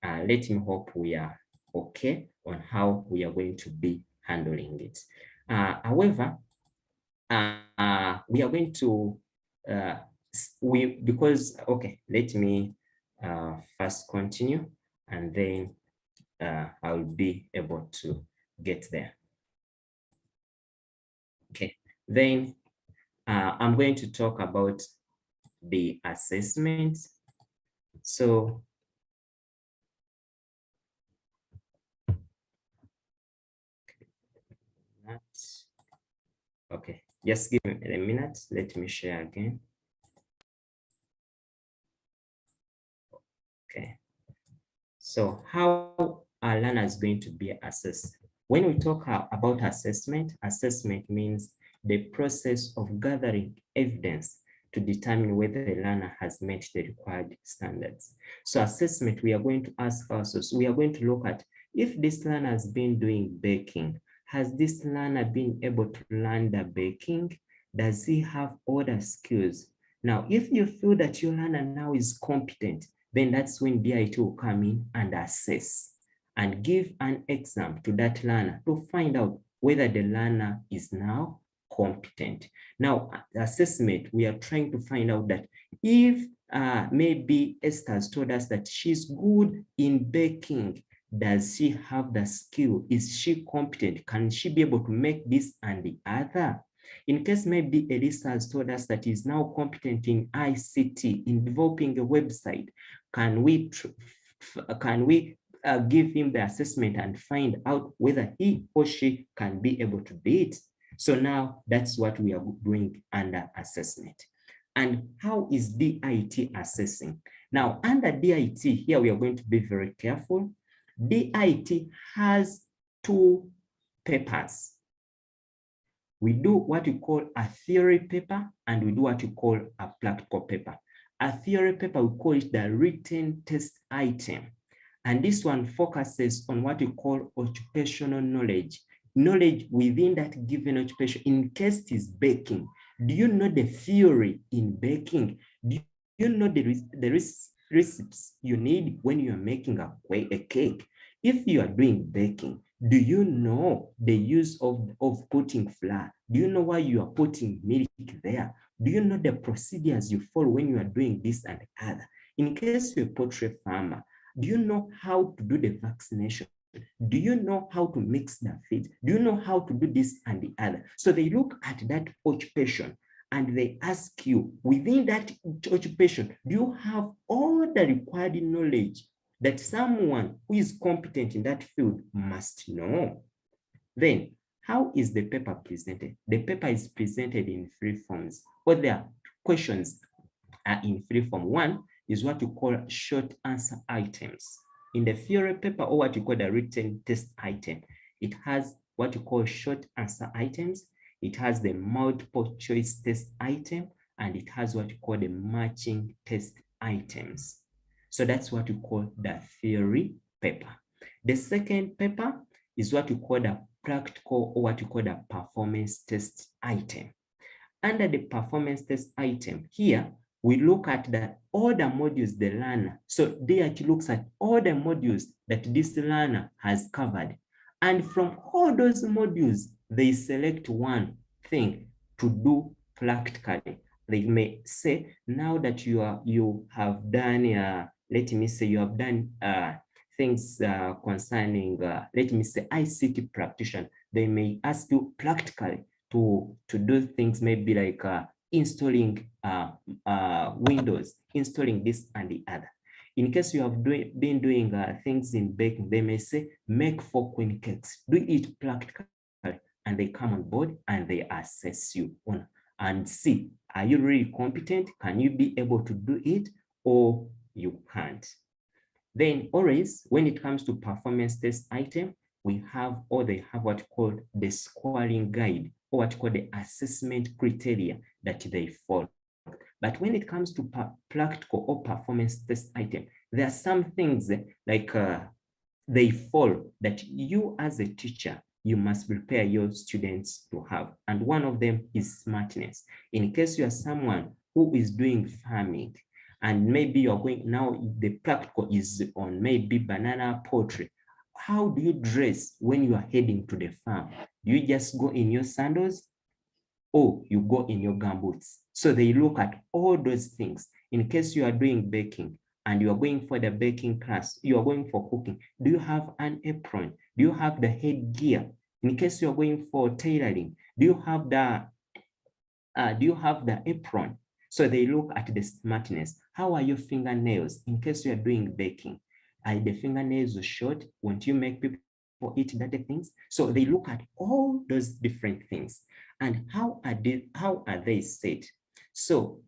S2: Let me hope we are okay on how we are going to be handling it. However, we are going to let me first continue, and then I'll be able to get there. Okay, then I'm going to talk about the assessment. So okay, just give me a minute. Let me share again. Okay, so how are learners going to be assessed? When we talk about assessment means the process of gathering evidence to determine whether the learner has met the required standards. So assessment, we are going to ask ourselves, we are going to look at if this learner has been doing baking. Has this learner been able to learn the baking? Does he have other skills? Now, if you feel that your learner now is competent, then that's when DIT will come in and assess and give an exam to that learner to find out whether the learner is now competent. Now, assessment, we are trying to find out that if maybe Esther has told us that she's good in baking, does she have the skill? Is she competent? Can she be able to make this and the other? In case maybe Elisa has told us that he's now competent in ICT, in developing a website, can we give him the assessment and find out whether he or she can be able to do it? So now that's what we are doing under assessment. And how is DIT assessing? Now, under DIT, here we are going to be very careful. DIT has 2 papers. We do what we call a theory paper, and we do what we call a practical paper. A theory paper, we call it the written test item. And this one focuses on what we call occupational knowledge. Knowledge within that given occupation. In case it is baking, do you know the theory in baking? Do you know the recipes you need when you are making a cake? If you are doing baking, do you know the use of putting flour? Do you know why you are putting milk there? Do you know the procedures you follow when you are doing this and the other? In case you're a poultry farmer, do you know how to do the vaccination? Do you know how to mix the feed? Do you know how to do this and the other? So they look at that occupation and they ask you, within that occupation, do you have all the required knowledge that someone who is competent in that field must know? Then, how is the paper presented? The paper is presented in 3 forms, or their questions are in 3 forms. One is what you call short answer items. In the theory paper, or what you call the written test item, it has what you call short answer items, it has the multiple choice test item, and it has what you call the matching test items. So that's what you call the theory paper. The second paper is what we call the practical, or what we call the performance test item. Under the performance test item here, we look at all the modules the learner. So DIT looks at all the modules that this learner has covered. And from all those modules, they select one thing to do practically. They may say, now that you have done, let me say you have done things concerning, let me say ICT practitioner, they may ask you practically to do things maybe like installing Windows, installing this and the other. In case you have been doing things in baking, they may say, make 4 queen cakes, do it practically, and they come on board and they assess you on and see, are you really competent? Can you be able to do it, or you can't? Then always, when it comes to performance test item, we have, or they have what called the scoring guide, or what called the assessment criteria that they follow. But when it comes to practical or performance test item, there are some things like they follow that you as a teacher, you must prepare your students to have. And one of them is smartness. In case you are someone who is doing farming, and maybe you're going, now the practical is on maybe banana poultry. How do you dress when you are heading to the farm? Do you just go in your sandals, or you go in your gumboots? So they look at all those things. In case you are doing baking and you are going for the baking class, you are going for cooking, do you have an apron? Do you have the headgear? In case you are going for tailoring, do you have the apron? So they look at the smartness. How are your fingernails? In case you are doing baking, are the fingernails short? Won't you make people eat dirty things? So they look at all those different things. And how are they set? So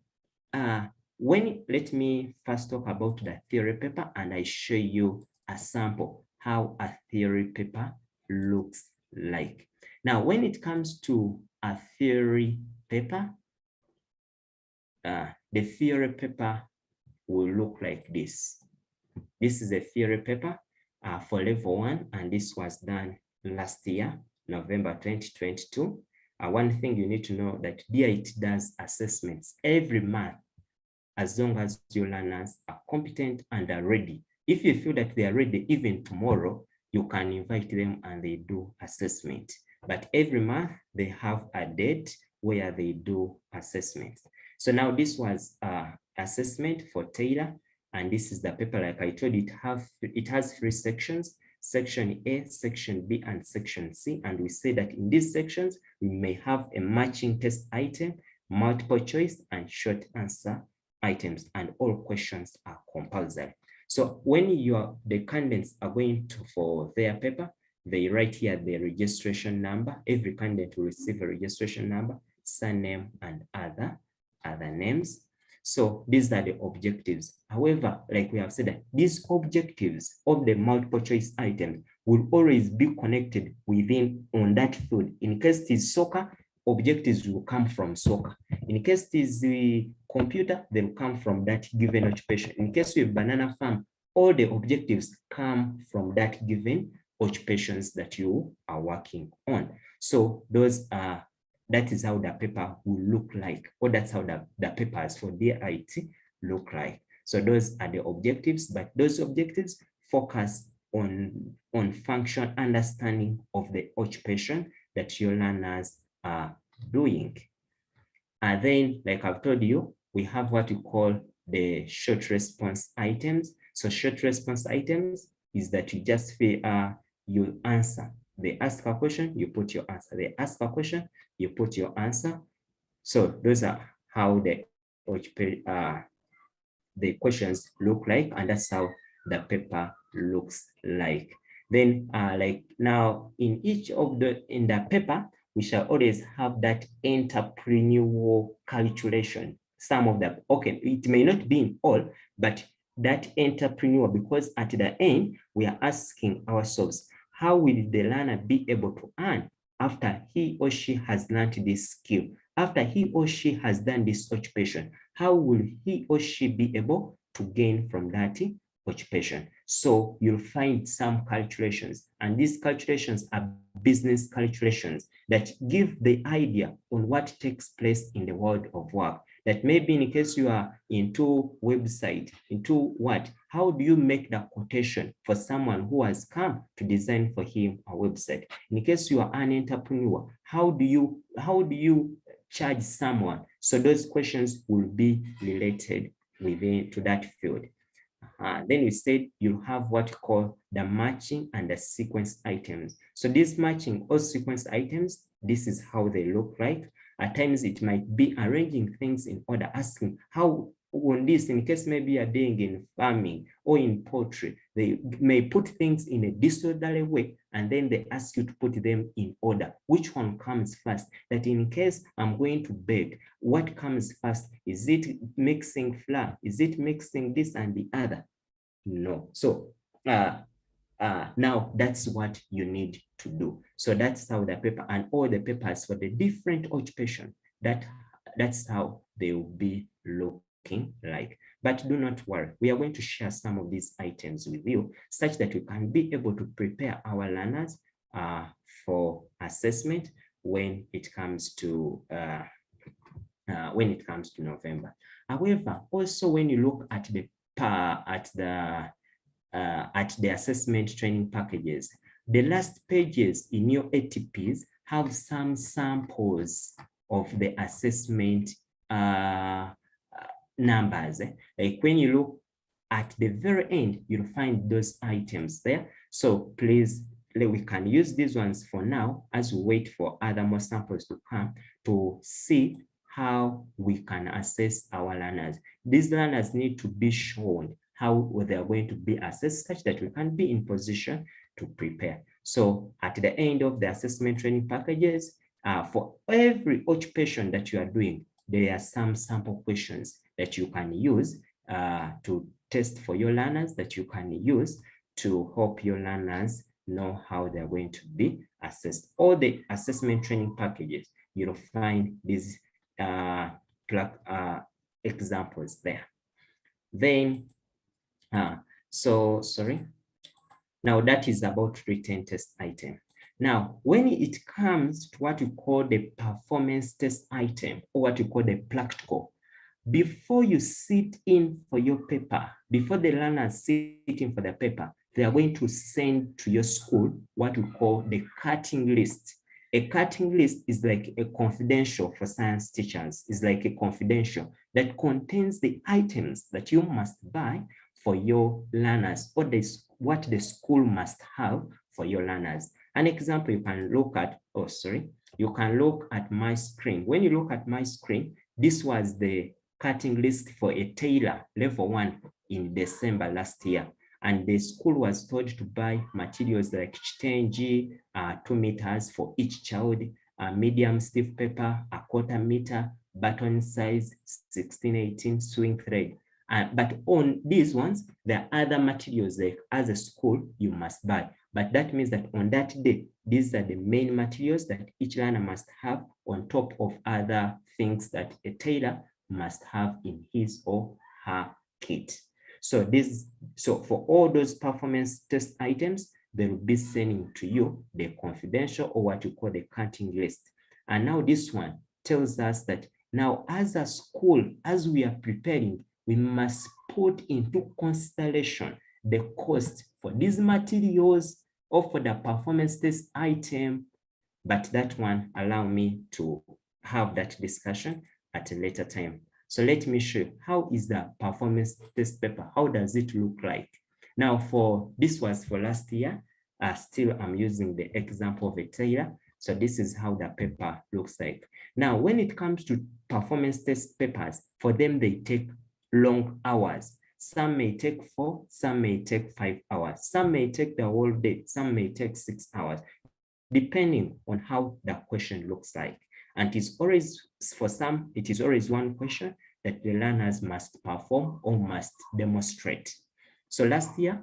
S2: let me first talk about the theory paper, and I show you a sample how a theory paper looks like. Now, when it comes to a theory paper, the theory paper will look like this. This is a theory paper for level 1, and this was done last year, November 2022. One thing you need to know that DIT does assessments every month, as long as your learners are competent and are ready. If you feel that they are ready even tomorrow, you can invite them and they do assessment. But every month they have a date where they do assessments. So now this was assessment for Taylor, and this is the paper. Like I told you, it has 3 sections: section A, section B, and section C. And we say that in these sections, we may have a matching test item, multiple choice, and short answer items, and all questions are compulsory. So when the candidates are going for their paper, they write here the registration number. Every candidate will receive a registration number, surname, and other names. So these are the objectives. However, like we have said, these objectives of the multiple choice items will always be connected on that field. In case it is soccer, objectives will come from soccer. In case it is the computer, they will come from that given occupation. In case you have banana farm, all the objectives come from that given occupations that you are working on. So those are, that is how the paper will look like, or that's how the papers for DIT look like. So those are the objectives, but those objectives focus on function understanding of the occupation that your learners are doing. And then, like I've told you, we have what we call the short response items. So short response items is that you just you answer. They ask a question, you put your answer. They ask a question, you put your answer. So those are how the questions look like, and that's how the paper looks like. Then like now in the paper, we shall always have that entrepreneurial calculation. Some of them, okay, it may not be in all, but that entrepreneur, because at the end, we are asking ourselves, how will the learner be able to earn after he or she has learned this skill? After he or she has done this occupation, how will he or she be able to gain from that occupation. So you'll find some calculations, and these calculations are business calculations that give the idea on what takes place in the world of work. That maybe in case you are into website, into what, how do you make the quotation for someone who has come to design for him a website? In case you are an entrepreneur, how do you charge someone? So those questions will be related within to that field. Then we said you have what you call the matching and the sequence items. So these matching or sequence items, this is how they look like. At times it might be arranging things in order, asking how on this, in case maybe you're doing in farming or in poultry, they may put things in a disorderly way, and then they ask you to put them in order. Which one comes first? That in case I'm going to bake, what comes first? Is it mixing flour? Is it mixing this and the other? No. So now that's what you need to do. So that's how the paper and all the papers for the different occupation, that's how they will be looking like. But do not worry, we are going to share some of these items with you such that we can be able to prepare our learners for assessment when it comes to November. However, also when you look at the assessment training packages, the last pages in your ATPs have some samples of the assessment numbers. Like when you look at the very end, you'll find those items there. So please, we can use these ones for now as we wait for other more samples to come to see how we can assess our learners. These learners need to be shown how they are going to be assessed such that we can be in position to prepare. So at the end of the assessment training packages, for every occupation that you are doing, there are some sample questions that you can use to test for your learners, that you can use to help your learners know how they're going to be assessed. All the assessment training packages, you'll find these examples there. Then, now that is about written test item. Now, when it comes to what we call the performance test item, or what we call the practical, before you sit in for your paper, before the learners sit in for the paper, they are going to send to your school what we call the cutting list. A cutting list is like a confidential for science teachers, is like a confidential that contains the items that you must buy for your learners, or what the school must have for your learners. An example you can look at, you can look at my screen. When you look at my screen, this was the cutting list for a tailor level 1 in December last year. And the school was told to buy materials like chitenji, 2 meters for each child, medium stiff paper, a 1/4 meter, button size, 16-18 swing thread. But on these ones, there are other materials that as a school you must buy. But that means that on that day, these are the main materials that each learner must have on top of other things that a tailor must have in his or her kit. So for all those performance test items, they will be sending to you the confidential, or what you call the cutting list. And now this one tells us that now as a school, as we are preparing, we must put into consideration the cost for these materials or for the performance test item. But that one, allow me to have that discussion at a later time. So let me show you how is the performance test paper. How does it look like? Now this was for last year. Still I'm using the example of a tailor. So this is how the paper looks like. Now, when it comes to performance test papers, for them, they take long hours. Some may take 4, some may take 5 hours. Some may take the whole day, some may take 6 hours, depending on how the question looks like. And it's always, for some, it is always one question that the learners must perform or must demonstrate. So last year,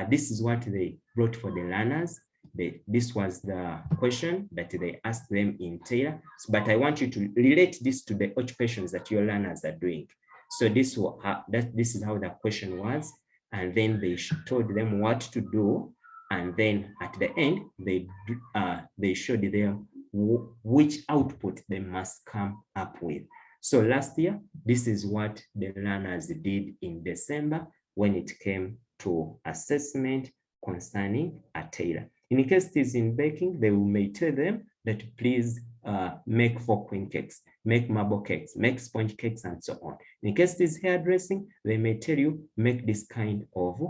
S2: this is what they wrote for the learners. This was the question that they asked them in Taylor. But I want you to relate this to the occupations that your learners are doing. So this is how the question was. and then they told them what to do. And then at the end, they showed them which output they must come up with. So last year, this is what the learners did in December when it came to assessment concerning a tailor. In case it is in baking, they may tell them that please make 4 queen cakes, make marble cakes, make sponge cakes, and so on. In case it is hairdressing, they may tell you make this kind of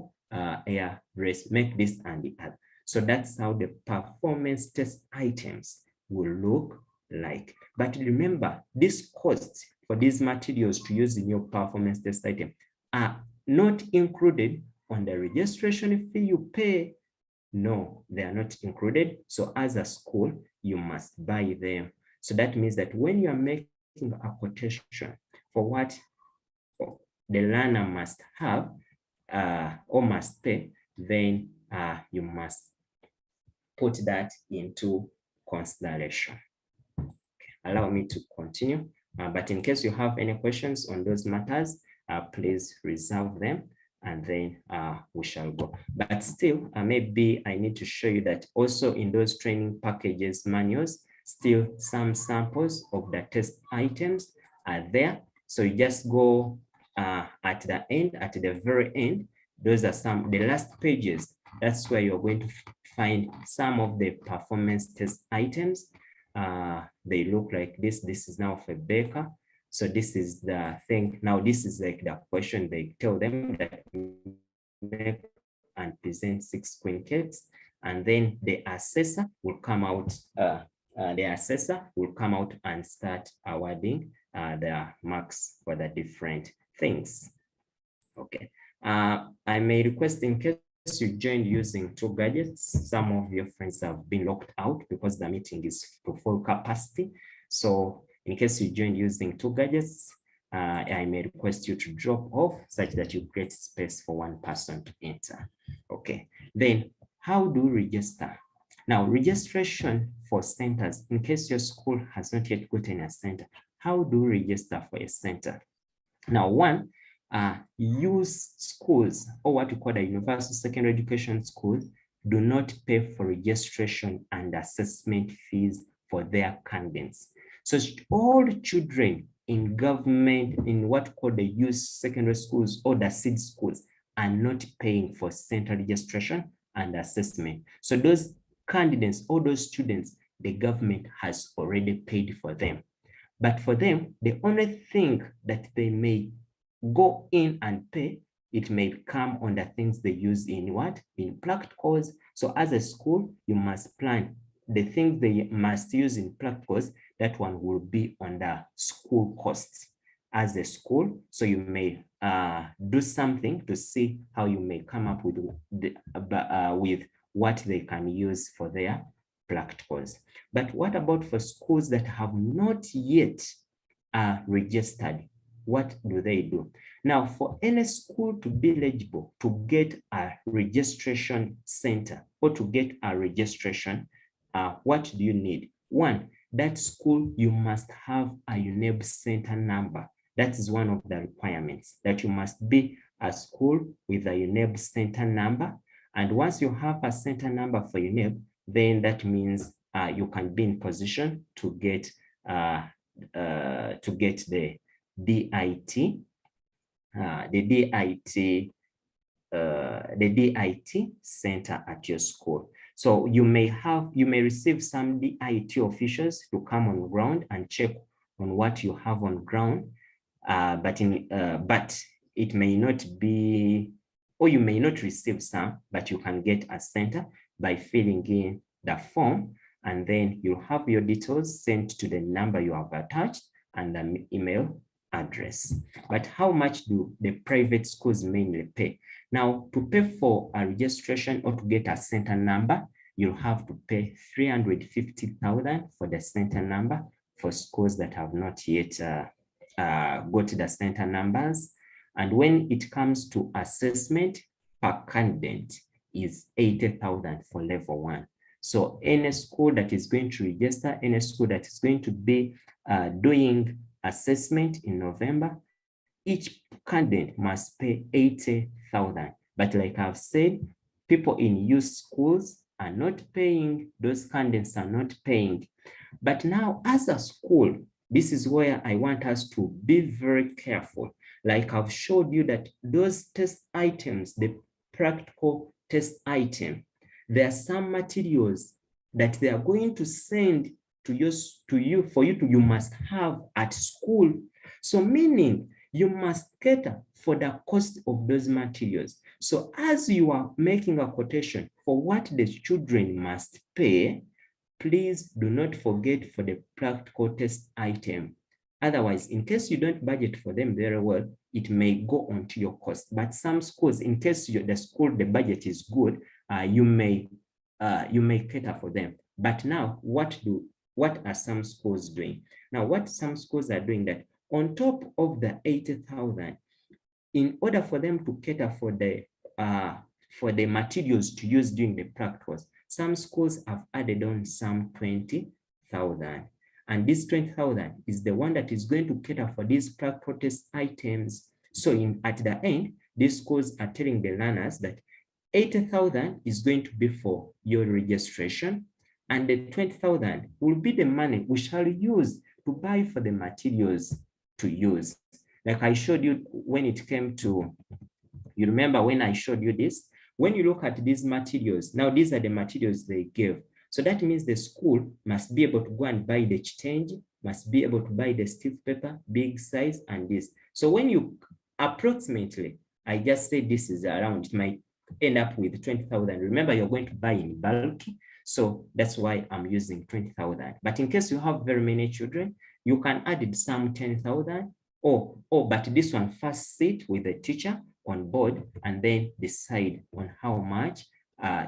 S2: hairdress, make this and the other. So that's how the performance test items will look like. But remember, these costs for these materials to use in your performance test item are not included on the registration fee you pay. No, they are not included. So as a school, you must buy them. So that means that when you are making a quotation for what the learner must have or must pay, then you must put that into consideration. Okay. Allow me to continue. But in case you have any questions on those matters, please reserve them, and then we shall go. But still, maybe I need to show you that also in those training packages manuals, still some samples of the test items are there. So you just go at the end, at the very end, those are the last pages. That's where you're going to find some of the performance test items. They look like this. This is now for baker. So this is the thing. Now this is like the question. They tell them that make and present 6 queen cakes, and then the assessor will come out. And start awarding the marks for the different things. Okay. I may request, in case you joined using 2 gadgets, some of your friends have been locked out because the meeting is to full capacity. So in case you joined using 2 gadgets, I may request you to drop off such that you create space for 1 person to enter. Okay. Then how do you register? Now, registration for centers, in case your school has not yet gotten a center, how do you register for a center? Now, one, use schools, or what we call the universal secondary education schools, do not pay for registration and assessment fees for their candidates. So all children in government, in what we call the youth secondary schools or the seed schools, are not paying for center registration and assessment. So those candidates or those students, the government has already paid for them. But for them, the only thing that they may go in and pay, it may come on the things they use in what? In practicals. So as a school, you must plan the things they must use in practicals. That one will be on the school costs as a school. So you may do something to see how you may come up with what they can use for their practicals. But what about for schools that have not yet registered? What do they do? Now, for any school to be eligible to get a registration center or to get a registration, what do you need? One, that school, you must have a UNEB center number. That is one of the requirements, that you must be a school with a UNEB center number. And once you have a center number for UNEB, then that means you can be in position to get the DIT center at your school. So you may receive some DIT officials to come on ground and check on what you have on ground, but it may not be, or you may not receive some, but you can get a center by filling in the form, and then you have your details sent to the number you have attached and an email address. But how much do the private schools mainly pay? Now, to pay for a registration or to get a center number, you'll have to pay 350,000 for the center number for schools that have not yet got the center numbers. And when it comes to assessment, per candidate is 80,000 for level 1. So any school that is going to register, any school that is going to be doing assessment in November, each candidate must pay 80,000 But like I've said, people in youth schools are not paying, those candidates are not paying. But now as a school, this is where I want us to be very careful. Like I've showed you that those test items, the practical test item, there are some materials that they are going to send to you for you must have at school. So meaning you must cater for the cost of those materials. So as you are making a quotation for what the children must pay, please do not forget for the practical test item. Otherwise, in case you don't budget for them very well, it may go onto your cost. But some schools, in case the budget is good, you may cater for them. But now, what are some schools doing? Now, what some schools are doing that on top of the 80,000, in order for them to cater for the materials to use during the practicals, some schools have added on some 20,000. And this 20,000 is the one that is going to cater for these practical test items. So at the end, these schools are telling the learners that 80,000 is going to be for your registration, and the 20,000 will be the money we shall use to buy for the materials to use. Like I showed you when it came to, you remember when I showed you this? When you look at these materials, now these are the materials they give. So that means the school must be able to go and buy the change, must be able to buy the stiff paper, big size, and this. So when you approximately, I just say this is around, it might end up with 20,000. Remember, you're going to buy in bulk. So that's why I'm using 20,000. But in case you have very many children, you can add some 10,000. But this one first sit with the teacher on board and then decide on how much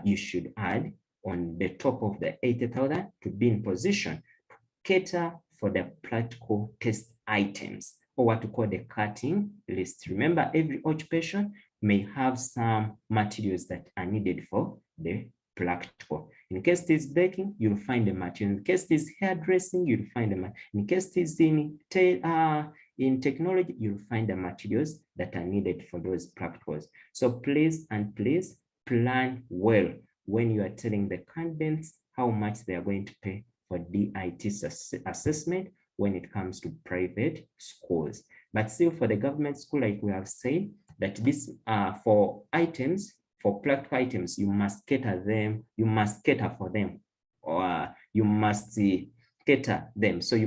S2: you should add on the top of the 80,000 to be in position to cater for the practical test items, or what we call the cutting list. Remember, every occupation may have some materials that are needed for the practical. In case it is baking, you'll find the material. In case it is hairdressing, you'll find the material. In case it is in technology, you'll find the materials that are needed for those practicals. So please plan well when you are telling the candidates how much they are going to pay for DIT assessment when it comes to private schools. But still, for the government school, like we have said, that this for items, for practical items, you must cater for them, or you must cater them. So you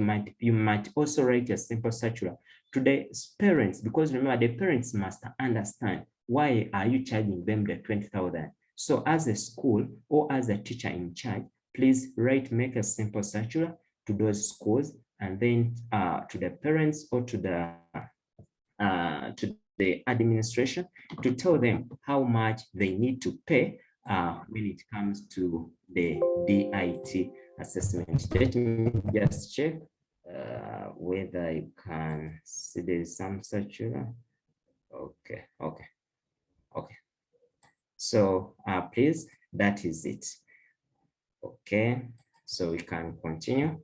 S2: might also write a simple circular to the parents, because remember, the parents must understand why are you charging them the 20,000. So as a school or as a teacher in charge, please make a simple circular to those schools, and then to the parents or to the administration to tell them how much they need to pay when it comes to the DIT assessment. Let me just check whether I can see there's some circular. Okay. So please, that is it. Okay, so we can continue.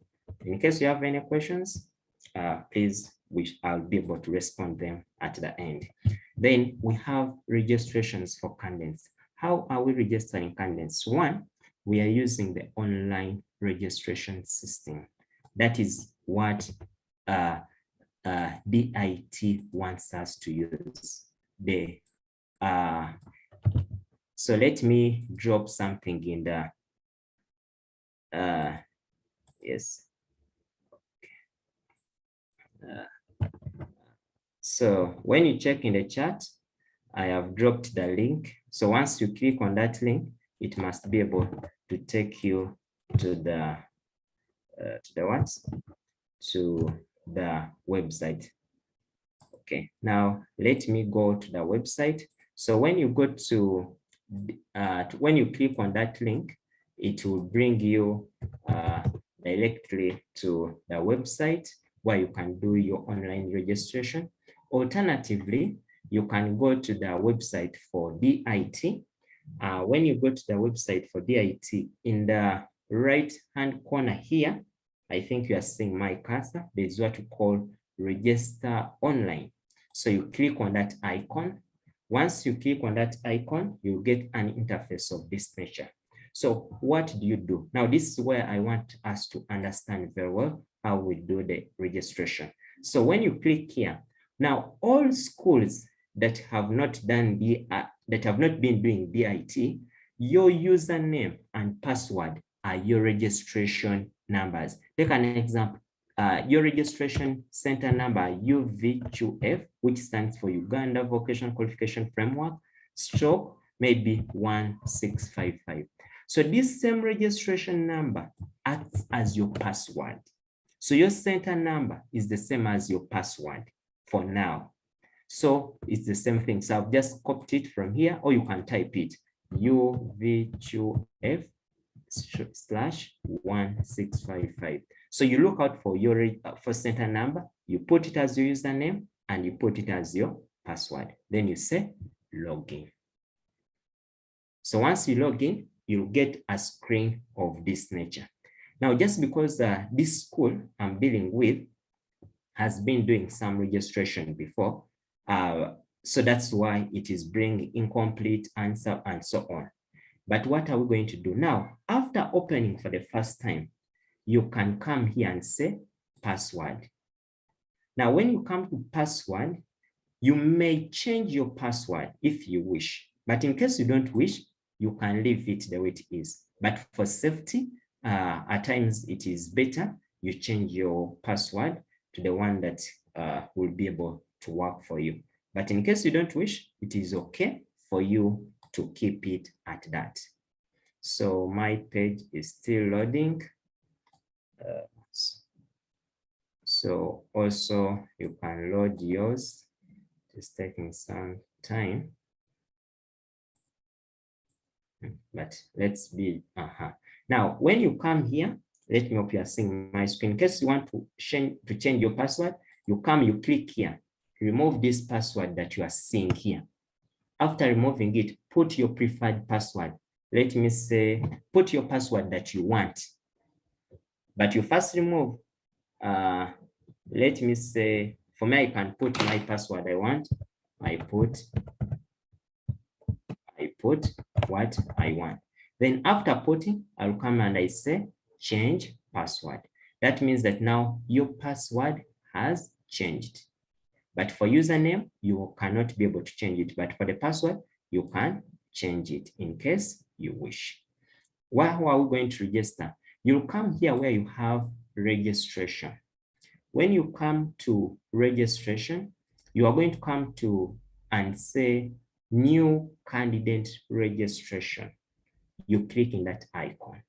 S2: In case you have any questions, please, I'll be able to respond them at the end. Then we have registrations for candidates. How are we registering candidates? One, we are using the online registration system. That is what DIT wants us to use. So let me drop something in the yes. So when you check in the chat, I have dropped the link. So once you click on that link, it must be able to take you to the website. Okay, now let me go to the website. So when you go to when you click on that link, it will bring you directly to the website where you can do your online registration. Alternatively, you can go to the website for DIT. When you go to the website for DIT, in the right-hand corner here, I think you are seeing my cursor. There's what we call register online. So you click on that icon. Once you click on that icon, you'll get an interface of this nature. So what do you do? Now, this is where I want us to understand very well how we do the registration. So when you click here, now all schools that have not done that have not been doing DIT, your username and password are your registration numbers. Take an example. Your registration center number UVQF, which stands for Uganda Vocational Qualification Framework, stroke maybe 1655. So this same registration number acts as your password. So your center number is the same as your password for now. So it's the same thing. So I've just copied it from here, or you can type it UVQF /1655. So you look out for your center number, you put it as your username, and you put it as your password. Then you say login. So once you log in, you'll get a screen of this nature. Now, just because this school I'm dealing with has been doing some registration before, so that's why it is bringing incomplete answer and so on. But what are we going to do now? After opening for the first time, you can come here and say password. Now, when you come to password, you may change your password if you wish. But in case you don't wish, you can leave it the way it is. But for safety, at times it is better you change your password to the one that will be able to work for you. But in case you don't wish, it is okay for you to keep it at that. So my page is still loading. So also you can load yours. It's taking some time. But let's be, Now, when you come here, let me hope you are seeing my screen. In case you want to change your password, you come, you click here, remove this password that you are seeing here. After removing it, put your preferred password. Let me say, put your password that you want. But you first remove, let me say, for me, I can put my password I want. I put what I want. Then after putting, I'll come and I say change password. That means that now your password has changed. But for username, you cannot be able to change it. But for the password, you can change it in case you wish. How are we going to register? You'll come here where you have registration. When you come to registration, you are going to come to and say new candidate registration. You click in that icon.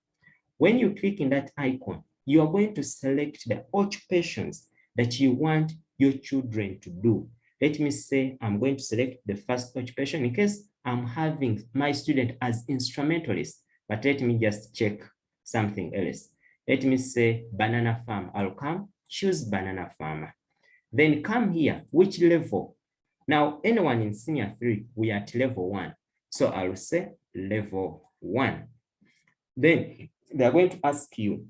S2: When you click in that icon, you are going to select the occupations that you want your children to do. Let me say I'm going to select the first occupation in case I'm having my student as instrumentalist, but let me just check something else. Let me say banana farm. I'll come, choose banana farmer. Then come here, which level? Now, anyone in senior 3, we are at level 1. So I'll say level 1. Then they're going to ask you,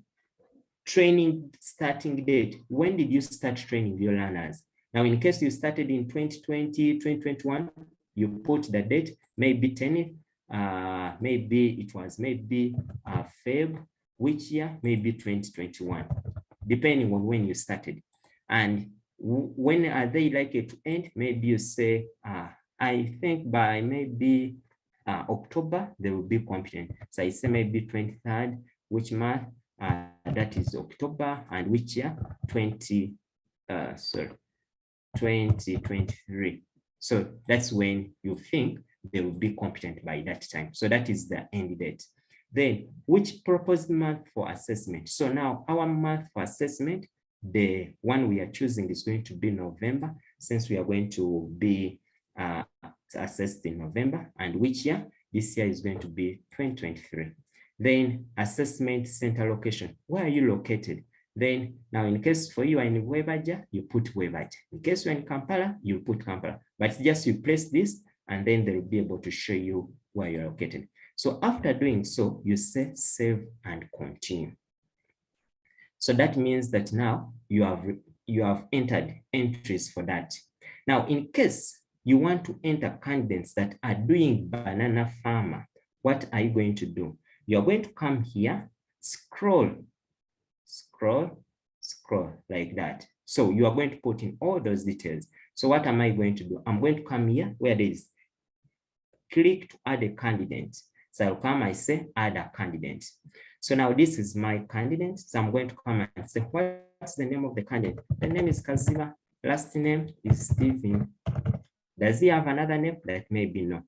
S2: training starting date. When did you start training your learners? Now, in case you started in 2020, 2021, you put the date, maybe 10th, maybe it was Feb, which year? Maybe 2021, depending on when you started. And when are they likely to end? Maybe you say, I think by maybe October, they will be competent. So I say maybe 23rd, which month? That is October, and which year? 2023. So that's when you think they will be competent by that time. So that is the end date. Then which proposed month for assessment? So now our month for assessment, the one we are choosing is going to be November, since we are going to be assessed in November. And which year? This year is going to be 2023. Then assessment center location. Where are you located? Then now in case for you are in Webaja, you put Webaja. In case you're in Kampala, you put Kampala. But just you place this and then they will be able to show you where you're located. So after doing so, you say save and continue. So that means that now you have entered entries for that. Now, in case you want to enter candidates that are doing banana farmer, what are you going to do? You're going to come here, scroll like that. So you are going to put in all those details. So what am I going to do? I'm going to come here where there is click to add a candidate. So I'll come, I say add a candidate. So now this is my candidate. So I'm going to come and say, what's the name of the candidate? The name is Kaziba. Last name is Stephen. Does he have another name? That maybe no.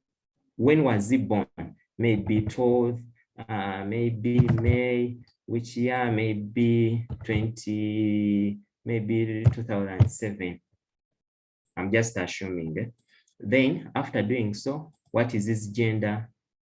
S2: When was he born? Maybe 12, maybe May, which year? Maybe 2007. I'm just assuming. Then after doing so, what is his gender?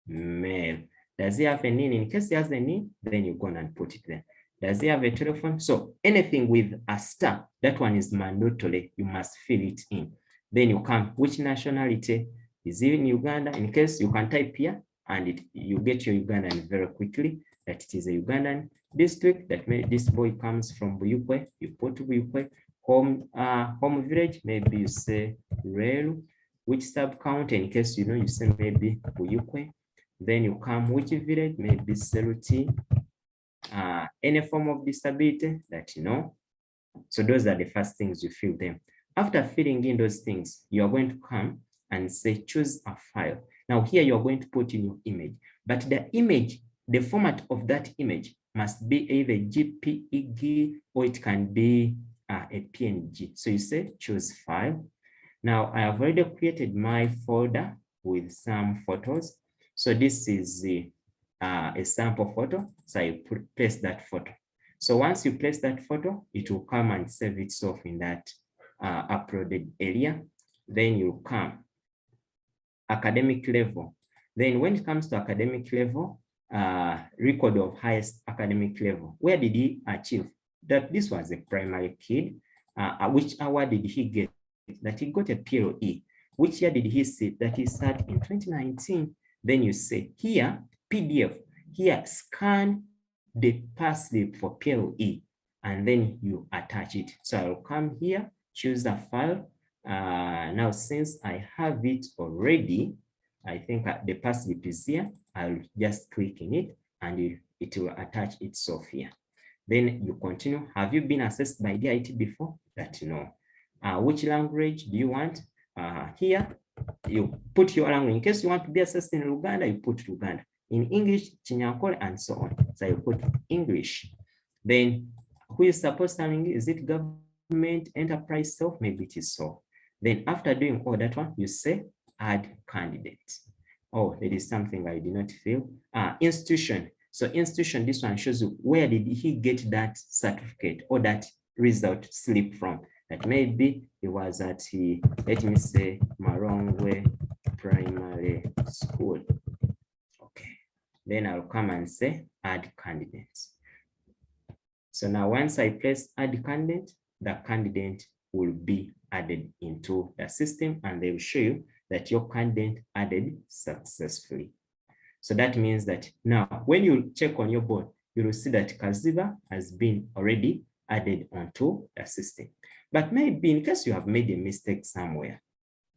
S2: Male. Does he have a name? In case he has a name, then you go and put it there. Does he have a telephone? So anything with a star, that one is mandatory. You must fill it in. Then you come, which nationality? Is he in Uganda? In case you can type here and you get your Ugandan very quickly, that it is a Ugandan district, that this boy comes from Buyukwe, you put Buyukwe. Home village, maybe you say Relu. Which sub-county, in case you know, you say maybe Buyukwe. Then you come, which village, maybe Seruti. Any form of disability that you know. So those are the first things you fill them. After filling in those things, you are going to come and say, choose a file. Now here you are going to put in your image, but the image, the format of that image must be either JPEG or it can be a PNG. So you say, choose file. Now I have already created my folder with some photos. So this is a sample photo. So I place that photo. So once you place that photo, it will come and save itself in that uploaded area. Then you come academic level. Then when it comes to academic level, record of highest academic level, where did he achieve? That this was a primary kid. Which award did he get? That he got a PLE. Which year did he sit? That he sat in 2019. Then you say here, PDF, here, scan the pass slip for PLE, and then you attach it. So I'll come here, choose the file. Now, since I have it already, I think the pass slip is here. I'll just click in it and it will attach itself here. Then you continue. Have you been assessed by DIT before? That you know. Which language do you want? Here, you put your language. In case you want to be assessed in Uganda, you put Uganda. In English, Chinyankole, and so on. So you put English. Then, who is supposed to be? Is it government, enterprise, self? Maybe it is so. Then after doing all that one, you say add candidate. Oh, there is something I did not fill. Institution. So institution, this one shows you where did he get that certificate or that result slip from. That maybe it was at, let me say, Marongwe Primary School. Okay. Then I'll come and say add candidates. So now once I press add candidate, the candidate will be added into the system and they will show you that your candidate added successfully. So that means that now when you check on your board, you will see that Kaziba has been already added onto the system. But maybe in case you have made a mistake somewhere,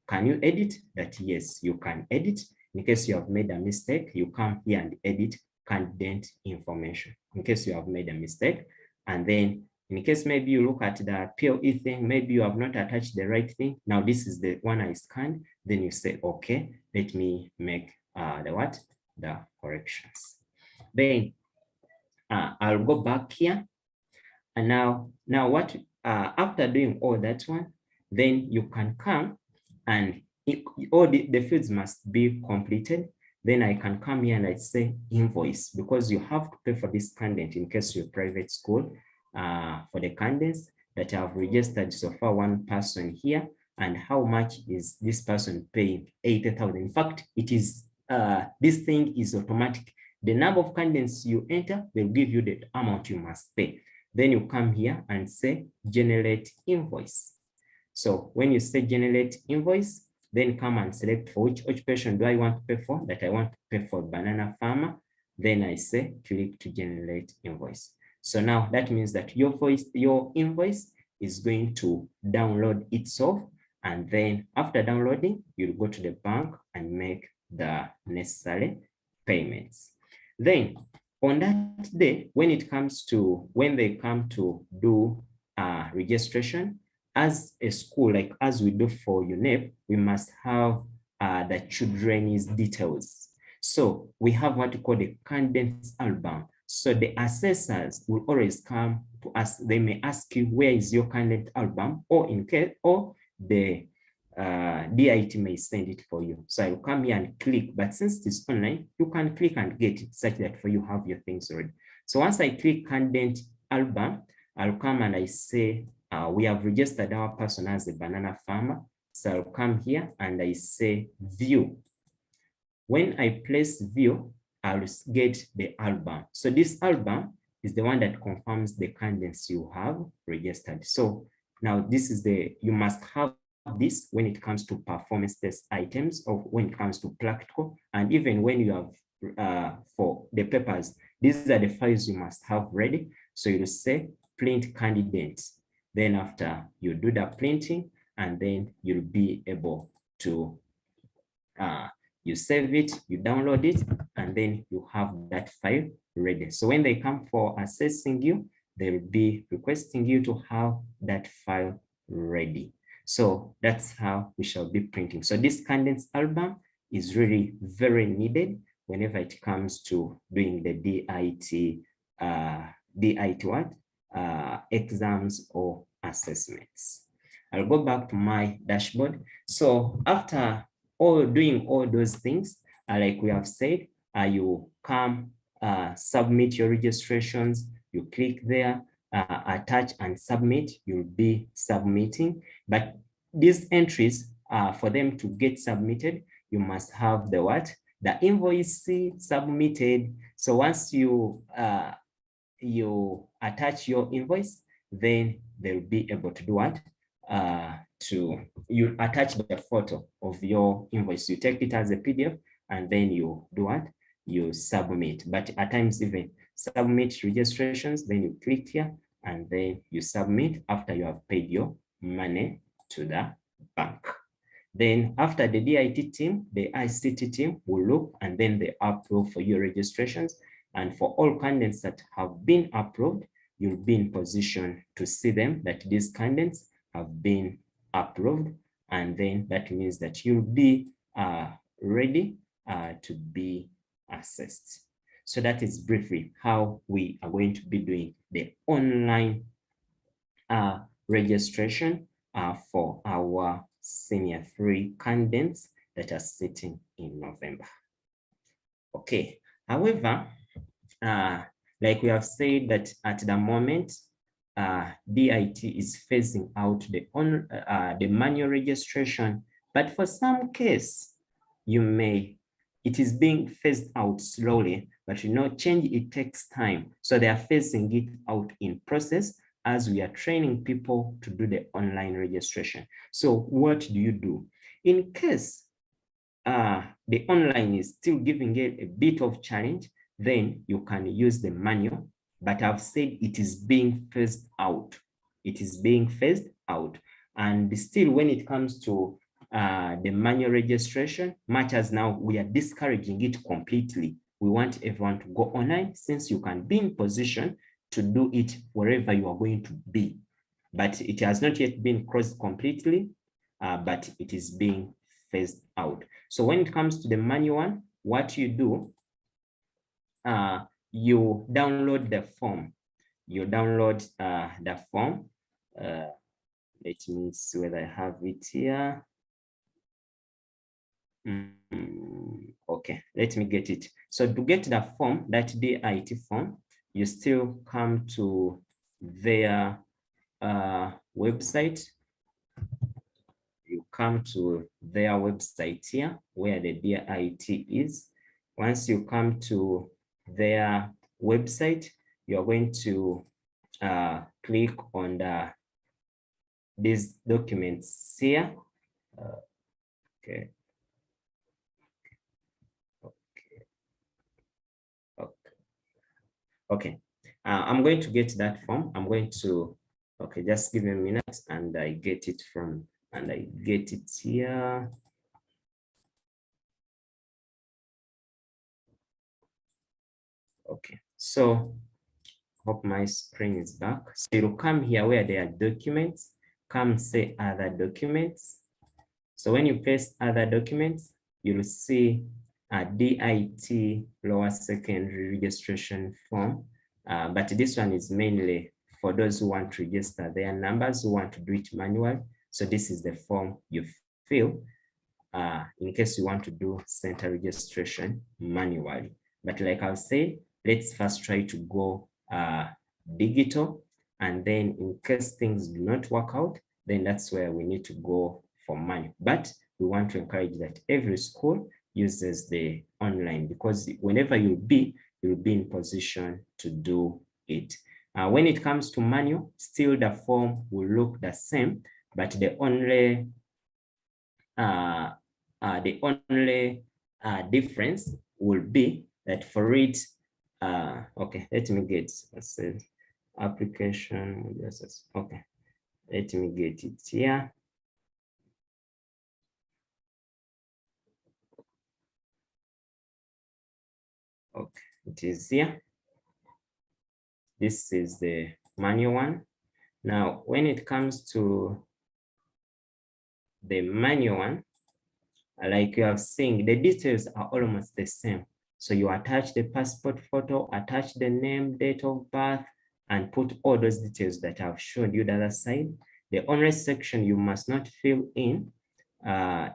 S2: can you edit that? Yes, you can edit. In case you have made a mistake, you come here and edit candidate information. In case you have made a mistake, and then in case maybe you look at the PLE thing, maybe you have not attached the right thing. Now this is the one I scanned. Then you say, okay, let me make the corrections. Then I'll go back here. And now what, after doing all that one, then you can come and all the fields must be completed. Then I can come here and I say invoice, because you have to pay for this candidate in case you're a private school, for the candidates that have registered so far, one person here, and how much is this person paying? 80,000. In fact, it is, this thing is automatic. The number of candidates you enter, they'll give you the amount you must pay. Then you come here and say generate invoice. So when you say generate invoice, then come and select for which occupation do I want to pay for? That I want to pay for banana farmer. Then I say click to generate invoice. So now that means that your invoice is going to download itself And then after downloading, you'll go to the bank and make the necessary payments. Then on that day, when they come to do registration, as a school, like as we do for UNEP, we must have the children's details. So we have what we call the candidates album. So the assessors will always come to us. They may ask you, where is your candidate album? Or in case, or the DIT may send it for you. So I'll come here and click, but since it's online, you can click and get it such that for you have your things ready. So once I click candidate album, I'll come and I say, we have registered our person as a banana farmer. So I'll come here and I say view. When I place view, I'll get the album. So this album is the one that confirms the candidates you have registered. So now this is you must have this when it comes to performance test items, or when it comes to practical, and even when you have for the papers, these are the files you must have ready. So you'll say print candidates. Then after you do the printing, and then you'll be able to you save it, you download it, and then you have that file ready. So when they come for assessing you, they'll be requesting you to have that file ready. So that's how we shall be printing. So this candidates album is really very needed whenever it comes to doing the DIT exams or assessments. I'll go back to my dashboard. So after doing all those things, like we have said, you come submit your registrations, you click there, attach and submit, you'll be submitting. But these entries, for them to get submitted, you must have the invoice submitted. So once you attach your invoice, then they'll be able to do what? You attach the photo of your invoice. You take it as a PDF and then you do what? You submit. But at times even submit registrations, then you click here and then you submit after you have paid your money to the bank. Then after the DIT team, the ICT team will look and then they approve for your registrations. And for all candidates that have been approved, you'll be in position to see them, that these candidates have been approved, and then that means that you'll be ready to be assessed. So that is briefly how we are going to be doing the online registration for our senior 3 candidates that are sitting in November. Okay, however, like we have said that at the moment, DIT is phasing out the manual registration, but for some case, it is being phased out slowly, but change, it takes time. So they are phasing it out in process as we are training people to do the online registration. So what do you do? In case the online is still giving it a bit of challenge, then you can use the manual. But I've said it is being phased out. It is being phased out. And still, when it comes to the manual registration, much as now we are discouraging it completely, we want everyone to go online, since you can be in position to do it wherever you are going to be. But it has not yet been crossed completely, but it is being phased out. So when it comes to the manual one, what you do, you download the form. You download the form. Let me see whether I have it here. Okay, let me get it. So to get the form, that DIT form, you still come to their website. You come to their website here where the DIT is. Once you come to their website, you're going to click on these documents here. Okay. Okay. I'm going to get that form. I'm going to, okay, just give me a minute and I get it from and I get it here. Okay, so hope my screen is back. So you'll come here where there are documents, come say other documents. So when you press other documents, you'll see a DIT lower secondary registration form. But this one is mainly for those who want to register their numbers, who want to do it manually. So this is the form you fill in case you want to do center registration manually. But like I'll say, let's first try to go digital. And then in case things do not work out, then that's where we need to go for manual. But we want to encourage that every school uses the online, because whenever you'll be in position to do it. When it comes to manual, still the form will look the same, but the only difference will be that for it, okay, let me get application. Okay, let me get it here. Okay, it is here. This is the manual one. Now, when it comes to the manual one, like you have seen, the details are almost the same. So you attach the passport photo, attach the name, date of birth, and put all those details that I've shown you the other side. The only section you must not fill in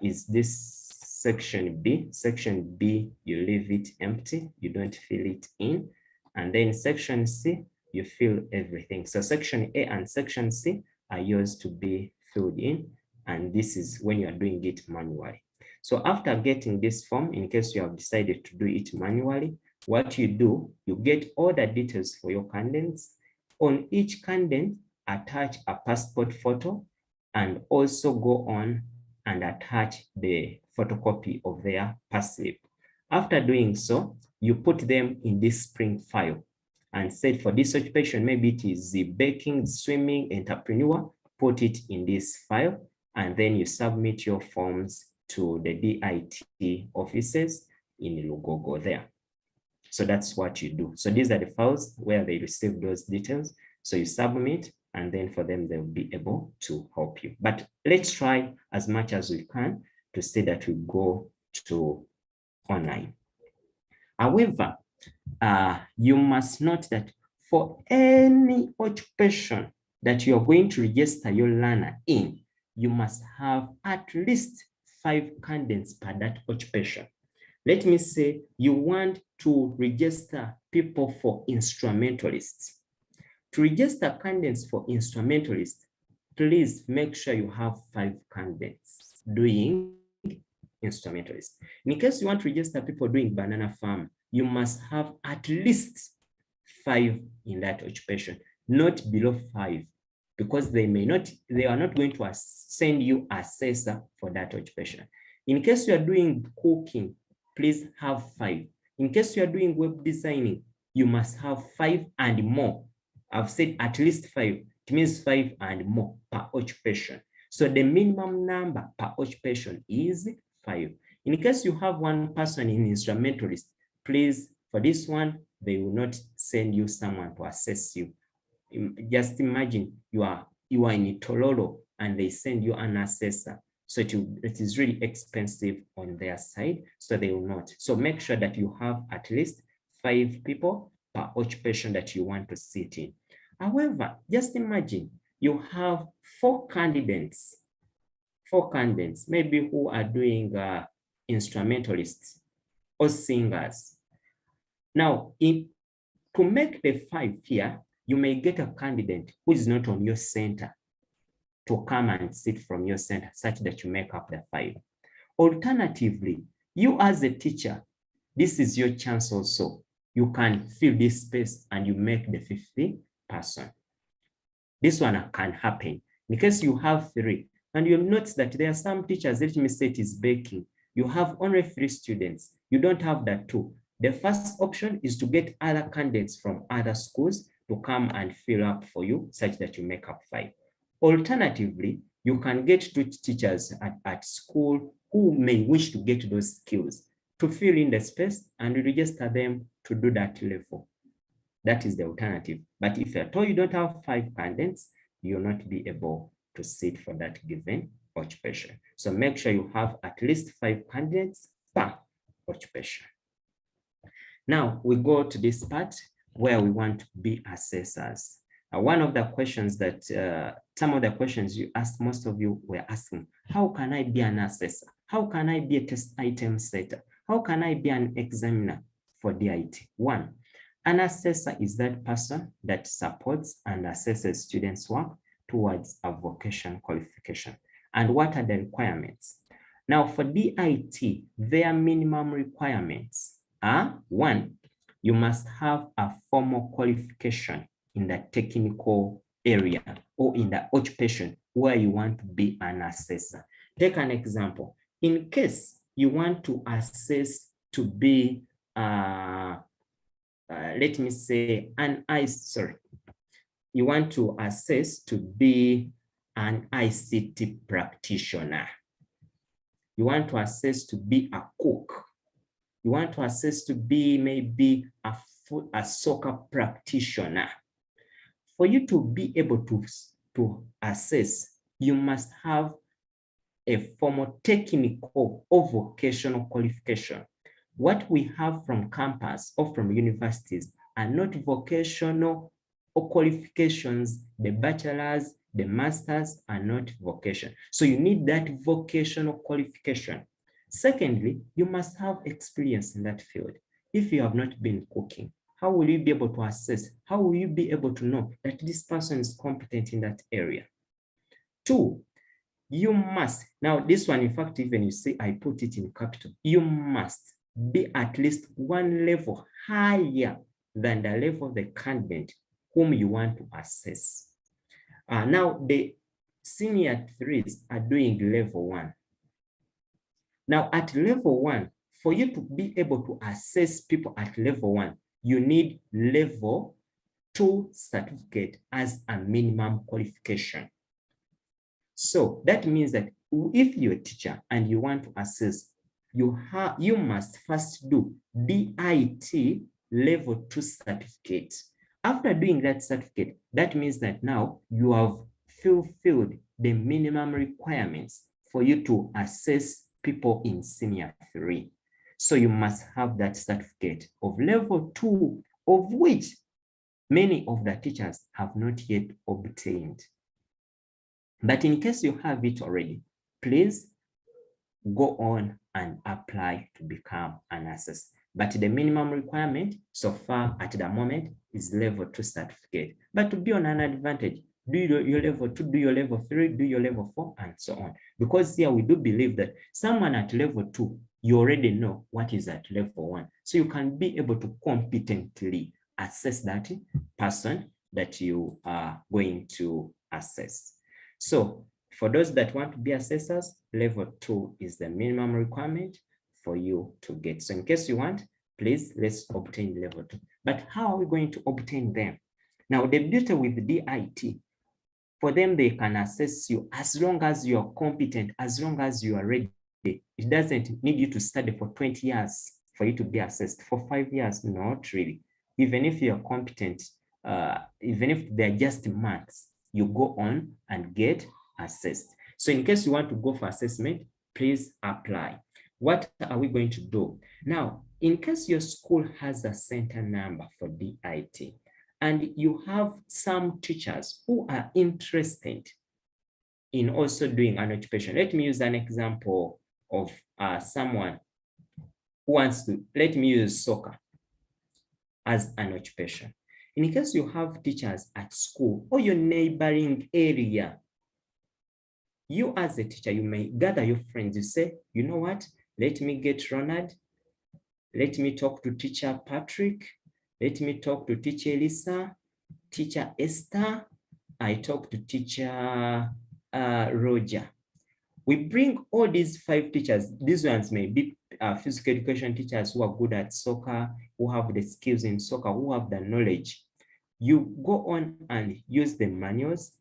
S2: is this section B. Section B, you leave it empty, you don't fill it in. And then section C, you fill everything. So section A and section C are yours to be filled in. And this is when you are doing it manually. So after getting this form, in case you have decided to do it manually, what you do, you get all the details for your candidates. On each candidate, attach a passport photo and also go on and attach the photocopy of their pass slip. After doing so, you put them in this Spring file and say for this occupation, maybe it is the baking, swimming, entrepreneur, put it in this file, and then you submit your forms to the DIT offices in Lugogo there. So that's what you do. So these are the files where they receive those details. So you submit, and then for them, they'll be able to help you. But let's try as much as we can to say that we go to online. However, you must note that for any occupation that you're going to register your learner in, you must have at least 5 candidates per that occupation. Let me say you want to register people for instrumentalists. To register candidates for instrumentalists, please make sure you have 5 candidates doing instrumentalists. In case you want to register people doing banana farm, you must have at least 5 in that occupation, not below 5, because they are not going to send you assessor for that occupation. In case you are doing cooking, please have 5. In case you are doing web designing, you must have 5 and more. I've said at least 5. It means 5 and more per occupation. So the minimum number per occupation is 5. In case you have 1 person in instrumentalist, please, for this one, they will not send you someone to assess you. Just imagine you are in Tororo and they send you an assessor. So it is really expensive on their side, so they will not. So make sure that you have at least 5 people per occupation that you want to sit in. However, just imagine you have 4 candidates, maybe who are doing instrumentalists or singers. Now, to make the 5 here, you may get a candidate who is not on your center to come and sit from your center such that you make up the 5. Alternatively, you as a teacher, this is your chance also. You can fill this space and you make the 50th person. This one can happen. In case you have 3, and you'll notice that there are some teachers, let me say it is baking, you have only 3 students. You don't have that 2. The first option is to get other candidates from other schools to come and fill up for you such that you make up 5. Alternatively, You can get to teachers at school who may wish to get those skills to fill in the space and register them to do that level. That is the alternative. But if at all you don't have 5 candidates, you'll not be able to sit for that given occupation. So make sure you have at least 5 candidates per occupation. Now we go to this part where we want to be assessors. One of the questions that, some of the questions you asked, most of you were asking, how can I be an assessor? How can I be a test item setter? How can I be an examiner for DIT? 1, an assessor is that person that supports and assesses students' work towards a vocational qualification. And what are the requirements? Now for DIT, their minimum requirements are: 1, you must have a formal qualification in the technical area or in the occupation where you want to be an assessor. Take an example. In case you want to assess to be, let me say, you want to assess to be an ICT practitioner. You want to assess to be a cook. You want to assess to be maybe a soccer practitioner. For you to be able to assess, you must have a formal technical or vocational qualification. What we have from campus or from universities are not vocational or qualifications. The bachelor's, the master's are not vocation. So you need that vocational qualification. Secondly, you must have experience in that field. If you have not been cooking, how will you be able to assess? How will you be able to know that this person is competent in that area? 2, you must, now this one, in fact, even you see, I put it in capital, you must be at least 1 level higher than the level of the candidate whom you want to assess. Now the senior 3s are doing level 1. Now at level 1, for you to be able to assess people at level 1, you need level 2 certificate as a minimum qualification. So that means that if you're a teacher and you want to assess, you must first do DIT level 2 certificate. After doing that certificate, that means that now you have fulfilled the minimum requirements for you to assess people in senior 3. So you must have that certificate of level 2, of which many of the teachers have not yet obtained. But in case you have it already, please go on and apply to become an assessor. But the minimum requirement so far at the moment is level 2 certificate. But to be on an advantage, do your level 2, do your level 3, do your level 4, and so on. Because here we do believe that someone at level 2, you already know what is at level 1. So you can be able to competently assess that person that you are going to assess. So for those that want to be assessors, level 2 is the minimum requirement for you to get. So in case you want, please, let's obtain level 2. But how are we going to obtain them? Now, the beauty with DIT, for them, they can assess you as long as you are competent, as long as you are ready. It doesn't need you to study for 20 years for you to be assessed. For 5 years, not really. Even if you are competent, even if they're just months, you go on and get assessed. So in case you want to go for assessment, please apply. What are we going to do? Now, in case your school has a center number for DIT, and you have some teachers who are interested in also doing an occupation. Let me use an example of someone who wants to, let me use soccer as an occupation. In case you have teachers at school or your neighboring area, you as a teacher, you may gather your friends. You say, you know what? Let me get Ronald. Let me talk to teacher Patrick. Let me talk to teacher Elisa, teacher Esther. I talk to teacher Roger. We bring all these 5 teachers. These ones may be physical education teachers who are good at soccer, who have the skills in soccer, who have the knowledge. You go on and use the manuals,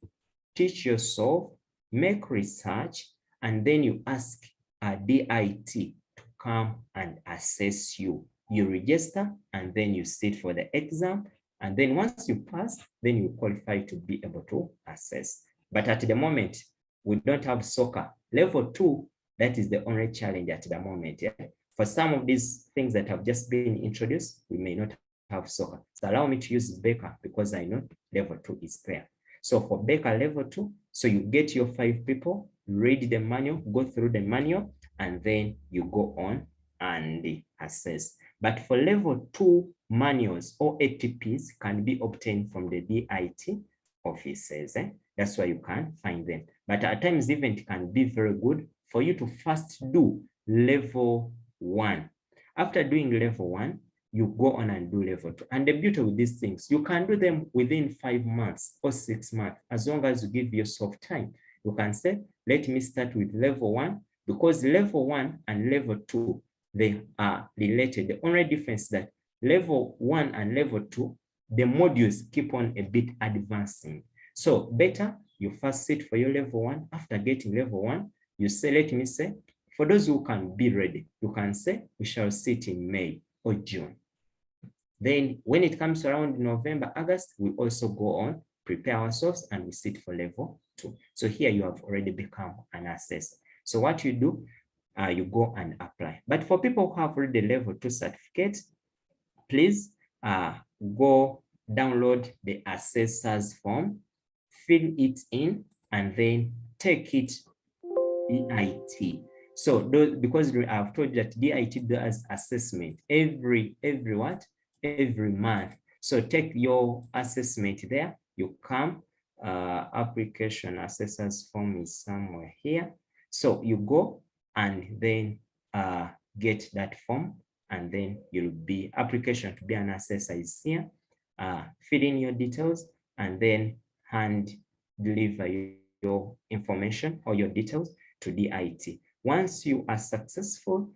S2: teach yourself, make research, and then you ask a DIT to come and assess you. You register, and then you sit for the exam. And then once you pass, then you qualify to be able to assess. But at the moment, we don't have soccer. Level 2, that is the only challenge at the moment. Yeah? For some of these things that have just been introduced, we may not have soccer. So allow me to use Baker because I know level 2 is there. So for Baker level 2, so you get your 5 people, read the manual, go through the manual, and then you go on and assess. But for level 2 manuals or ATPs can be obtained from the DIT offices. That's why you can find them. But at times even it can be very good for you to first do level 1. After doing level 1, you go on and do level 2. And the beauty with these things, you can do them within 5 months or 6 months, as long as you give yourself time. You can say, let me start with level 1, because level 1 and level 2, they are related. The only difference is that level 1 and level 2, the modules keep on a bit advancing. So better you first sit for your level 1. After getting level 1, you say, let me say, for those who can be ready, you can say, we shall sit in May or June. Then when it comes around November, August, we also go on, prepare ourselves, and we sit for level 2. So here you have already become an assessor. So what you do, you go and apply. But for people who have already level 2 certificates, please go download the assessor's form, fill it in, and then take it DIT. So because I've told you that DIT does assessment every month. So take your assessment there. You come, application assessor's form is somewhere here. So you go and then get that form, and then you'll be application to be an assessor is here. Fill in your details, and then hand deliver your information or your details to DIT. Once you are successful,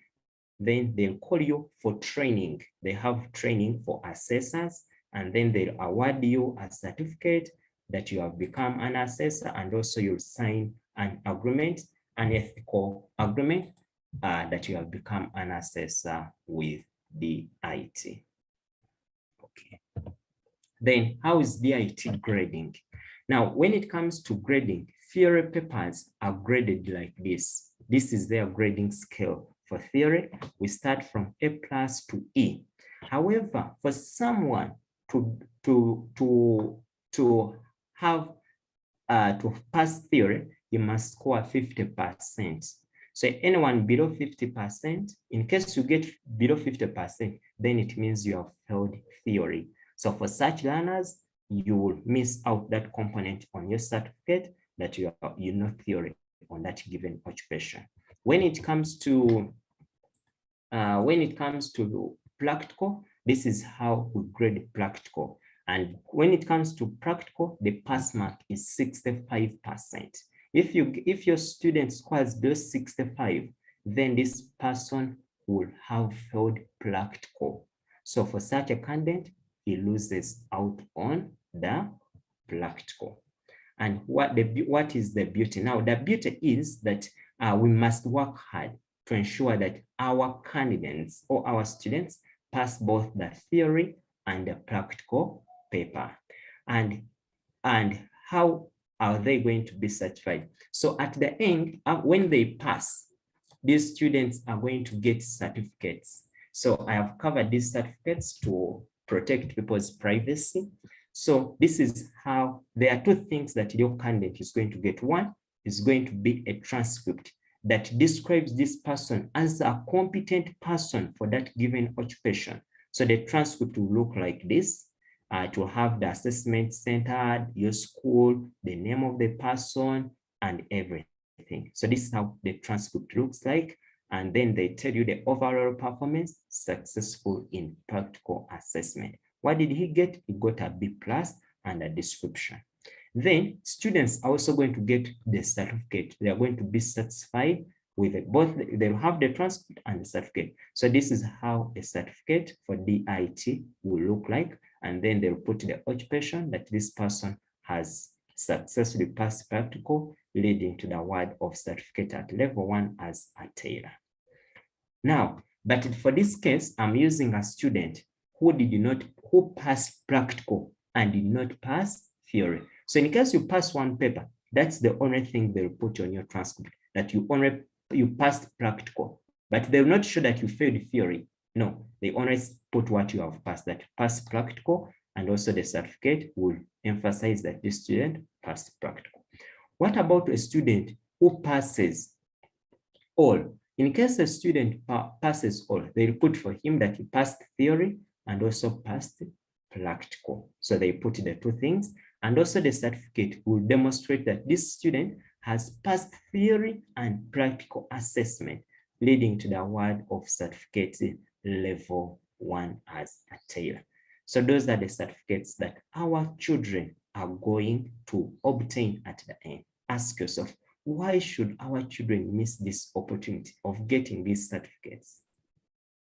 S2: then they'll call you for training. They have training for assessors, and then they'll award you a certificate that you have become an assessor, and also you'll sign an agreement, an ethical agreement that you have become an assessor with DIT. Okay. Then how is DIT grading? Now, when it comes to grading, theory papers are graded like this. This is their grading scale. For theory, we start from A+ to E. However, for someone to pass theory, you must score 50%. So anyone below 50%, in case you get below 50%, then it means you have failed theory. So for such learners, you will miss out that component on your certificate that you know theory on that given occupation. When it comes to practical, this is how we grade practical. And when it comes to practical, the pass mark is 65%. If your student scores below 65, then this person will have failed practical. So for such a candidate, he loses out on the practical. And what is the beauty? Now, the beauty is that we must work hard to ensure that our candidates or our students pass both the theory and the practical paper. And how are they going to be certified? So at the end, when they pass, these students are going to get certificates. So I have covered these certificates to protect people's privacy. So this is how there are two things that your candidate is going to get. One is going to be a transcript that describes this person as a competent person for that given occupation. So the transcript will look like this. To have the assessment centered, your school, the name of the person, and everything. So this is how the transcript looks like. And then they tell you the overall performance, successful in practical assessment. What did he get? He got a B+ and a description. Then students are also going to get the certificate. They are going to be satisfied with it. Both, they'll have the transcript and the certificate. So this is how a certificate for DIT will look like. And then they'll put the occupation that this person has successfully passed practical leading to the award of certificate at level 1 as a tailor. Now, but for this case, I'm using a student who passed practical and did not pass theory. So in case you pass one paper, that's the only thing they'll put on your transcript, that you passed practical, but they'll not show that you failed theory. No, they only put what you have passed, that you passed practical, and also the certificate will emphasize that this student passed practical. What about a student who passes all? In case a student passes all, they'll put for him that he passed theory and also passed practical. So they put the two things, and also the certificate will demonstrate that this student has passed theory and practical assessment, leading to the award of certificate level 1 as a tailor. So those are the certificates that our children are going to obtain at the end. Ask yourself, why should our children miss this opportunity of getting these certificates?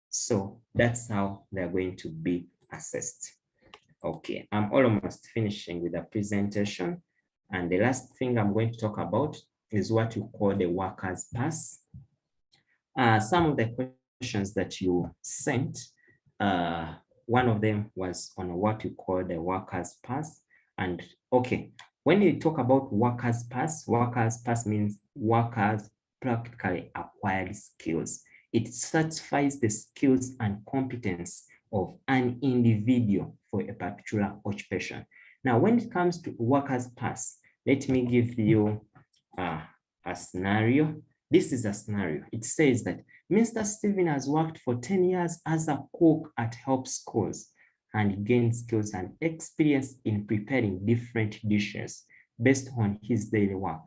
S2: So that's how they're going to be assessed. Okay, I'm almost finishing with the presentation. And the last thing I'm going to talk about is what you call the workers' pass. Some of the questions that you sent, one of them was on what you call the workers' pass. And okay, when you talk about workers' pass means workers practically acquired skills. It certifies the skills and competence of an individual for a particular occupation. Now, when it comes to workers' pass, let me give you a scenario. This is a scenario. It says that Mr. Stephen has worked for 10 years as a cook at Help Schools and gained skills and experience in preparing different dishes based on his daily work.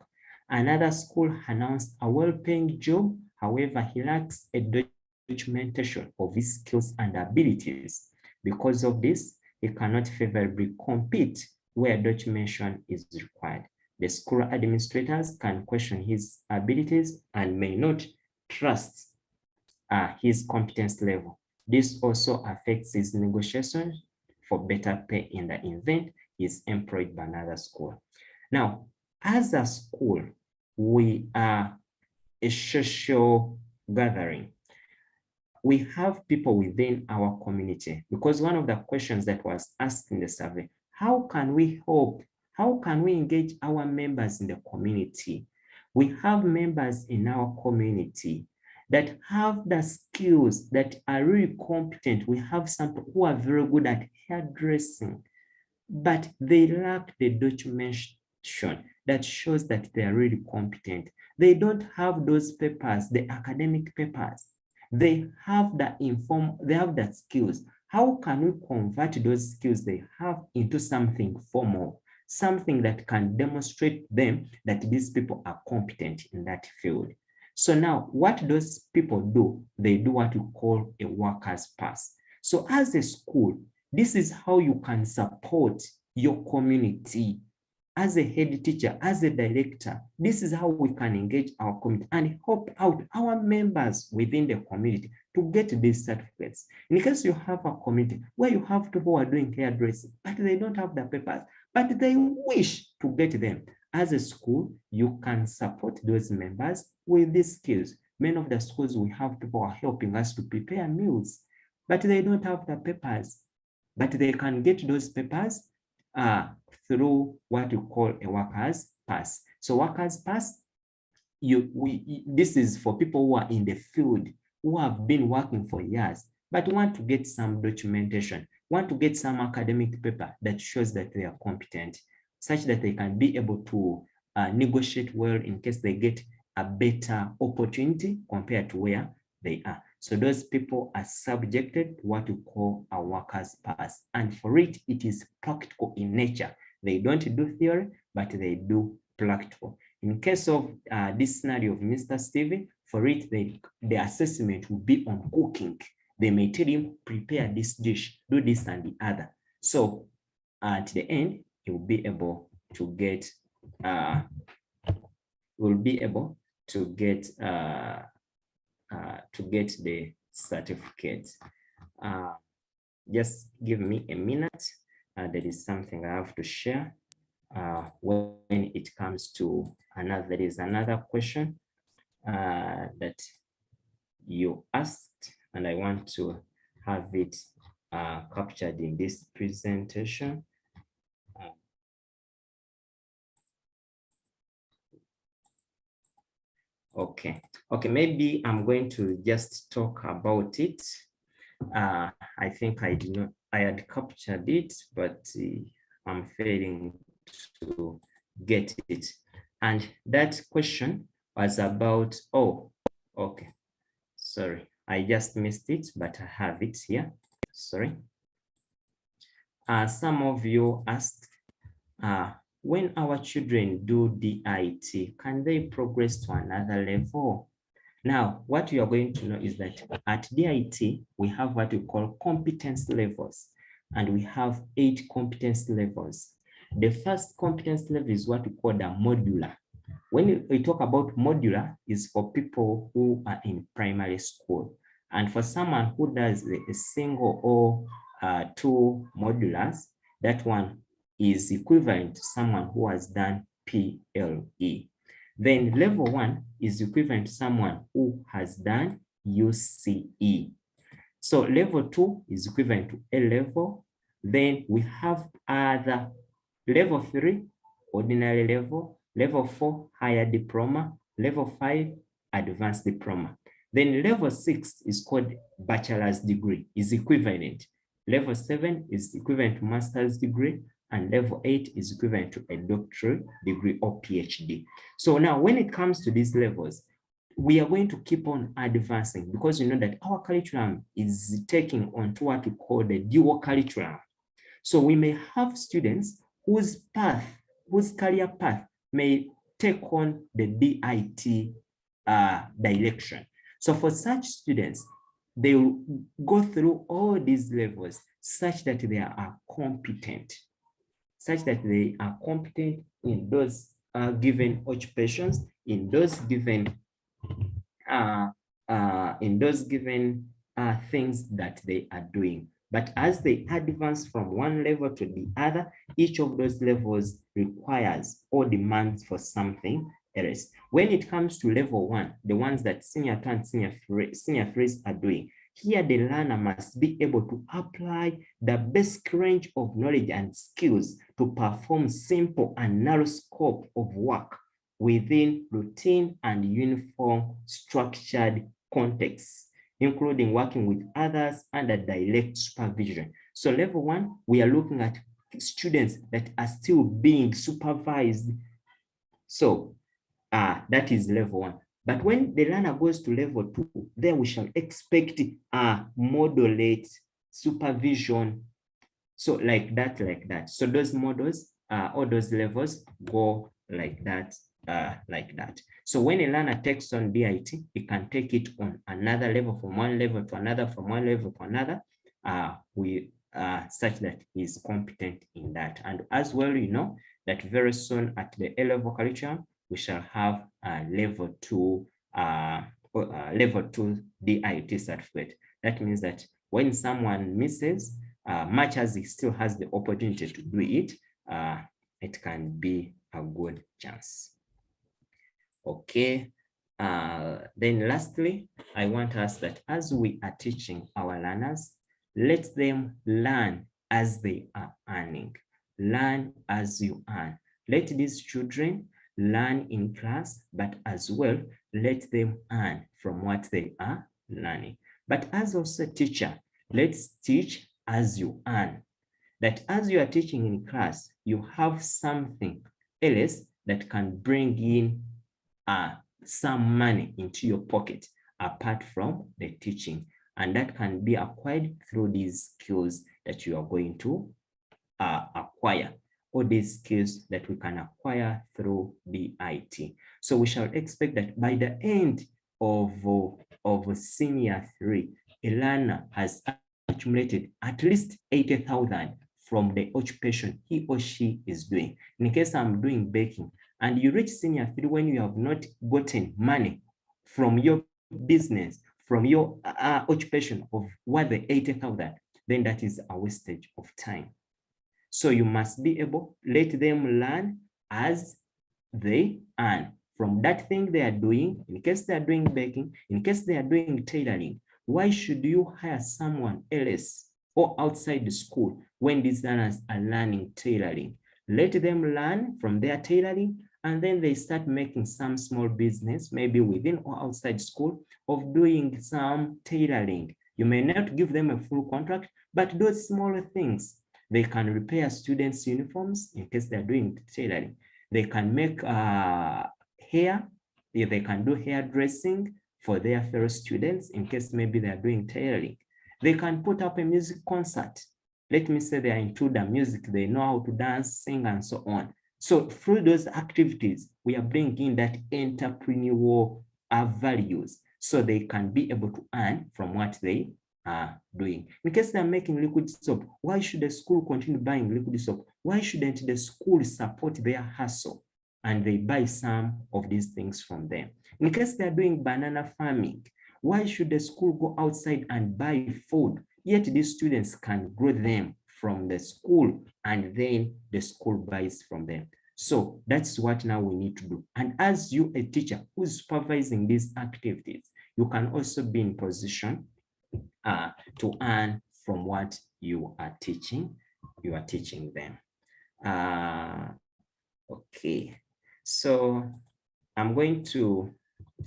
S2: Another school announced a well-paying job. However, he lacks a documentation of his skills and abilities. Because of this, he cannot favorably compete where documentation is required. The school administrators can question his abilities and may not trust his competence level. This also affects his negotiation for better pay in the event he is employed by another school. Now, as a school, we are a social gathering. We have people within our community, because one of the questions that was asked in the survey, how can we help? How can we engage our members in the community? We have members in our community that have the skills, that are really competent. We have some who are very good at hairdressing, but they lack the documentation that shows that they are really competent. They don't have those papers, the academic papers. They have the skills. How can we convert those skills they have into something formal, something that can demonstrate them that these people are competent in that field? So now what those people do, they do what you call a workers' pass. So as a school, this is how you can support your community. As a head teacher, as a director, this is how we can engage our community and help out our members within the community to get these certificates. In case you have a community where you have people who are doing hairdressing, but they don't have the papers, but they wish to get them, as a school, you can support those members with these skills. Many of the schools, we have people who are helping us to prepare meals, but they don't have the papers, but they can get those papers through what you call a workers' pass. So workers' pass, this is for people who are in the field, who have been working for years, but want to get some documentation, want to get some academic paper that shows that they are competent, such that they can be able to negotiate well in case they get a better opportunity compared to where they are. So those people are subjected to what we call a workers' pass. And for it, it is practical in nature. They don't do theory, but they do practical. In case of this scenario of Mr. Stevie, for it, the assessment will be on cooking. They may tell him, prepare this dish, do this and the other. So at the end, he will be able to get, the certificate. Just give me a minute. There is something I have to share. when it comes to another, there is another question that you asked, and I want to have it captured in this presentation. Okay, maybe I'm going to just talk about it. I think I had captured it, but I'm failing to get it. And that question was about, oh, okay, sorry, I just missed it, but I have it here, sorry. Some of you asked, when our children do DIT, can they progress to another level? Now, what you are going to know is that at DIT, we have what we call competence levels, and we have 8 competence levels. The first competence level is what we call the modular. When we talk about modular, is for people who are in primary school. And for someone who does a single or 2 modulars, that one is equivalent to someone who has done PLE. Then level 1 is equivalent to someone who has done UCE. So level 2 is equivalent to A level. Then we have other level 3, ordinary level, level 4, higher diploma, level 5, advanced diploma. Then level 6 is called bachelor's degree, is equivalent. Level 7 is equivalent to master's degree, and level 8 is equivalent to a doctorate degree or PhD. So now when it comes to these levels, we are going to keep on advancing, because you know that our curriculum is taking on to what we call the dual curriculum. So we may have students whose career path may take on the DIT direction. So for such students, they will go through all these levels such that they are competent, in those given occupations, in those given things that they are doing. But as they advance from one level to the other, each of those levels requires or demands for something else. When it comes to level 1, the ones that senior 2 and senior 3s are doing, here the learner must be able to apply the basic range of knowledge and skills to perform simple and narrow scope of work within routine and uniform structured contexts, including working with others under direct supervision. So level 1, we are looking at students that are still being supervised. So that is level 1. But when the learner goes to level 2, then we shall expect moderate supervision. So like that. So those models, all those levels go like that. So when a learner takes on DIT, he can take it on another level, from one level to another, from one level to another, such that he's competent in that. And as well, you know that very soon at the A-level curriculum, we shall have level 2 DIT certificate. That means that when someone misses, much as he still has the opportunity to do it, it can be a good chance. Okay. Then lastly, I want us that as we are teaching our learners, let them learn as they are earning. Learn as you earn. Let these children learn in class, but as well, let them earn from what they are learning. But as also a teacher, let's teach as you earn. That as you are teaching in class, you have something else that can bring in some money into your pocket apart from the teaching. And that can be acquired through these skills that you are going to acquire, or these skills that we can acquire through DIT. So we shall expect that by the end of senior 3, a learner has accumulated at least 80,000 from the occupation he or she is doing. In case I'm doing baking, and you reach senior 3 when you have not gotten money from your business, from your occupation of what the 80,000, then that is a wastage of time. So you must be able, let them learn as they earn from that thing they are doing. In case they are doing baking, in case they are doing tailoring, why should you hire someone else or outside the school when these learners are learning tailoring? Let them learn from their tailoring, and then they start making some small business, maybe within or outside school, of doing some tailoring. You may not give them a full contract, but those smaller things. They can repair students' uniforms in case they're doing tailoring. They can make hair, they can do hairdressing for their fellow students in case maybe they're doing tailoring. They can put up a music concert. Let me say they are into the music, they know how to dance, sing, and so on. So through those activities, we are bringing that entrepreneurial values so they can be able to earn from what they are doing. In case they're making liquid soap, why should the school continue buying liquid soap? Why shouldn't the school support their hustle and they buy some of these things from them? In case they're doing banana farming, why should the school go outside and buy food? Yet these students can grow them from the school and then the school buys from them. So that's what now we need to do. And as you, a teacher who's supervising these activities, you can also be in position to earn from what you are teaching. You are teaching them. Okay, so I'm going to,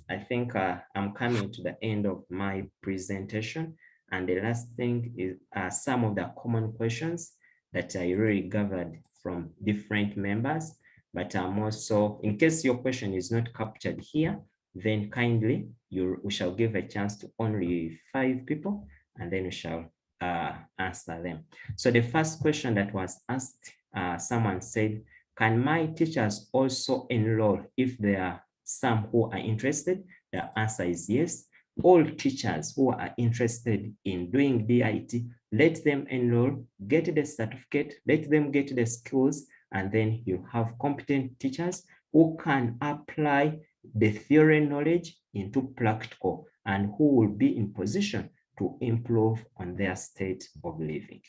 S2: I think I'm coming to the end of my presentation. And the last thing is some of the common questions that I really gathered from different members. But I'm also, in case your question is not captured here, then kindly we shall give a chance to only 5 people, and then we shall answer them. So the first question that was asked, someone said, can my teachers also enroll if there are some who are interested? The answer is yes. All teachers who are interested in doing DIT, let them enroll, get the certificate, let them get the skills, and then you have competent teachers who can apply the theory knowledge into practical and who will be in position to improve on their state of living.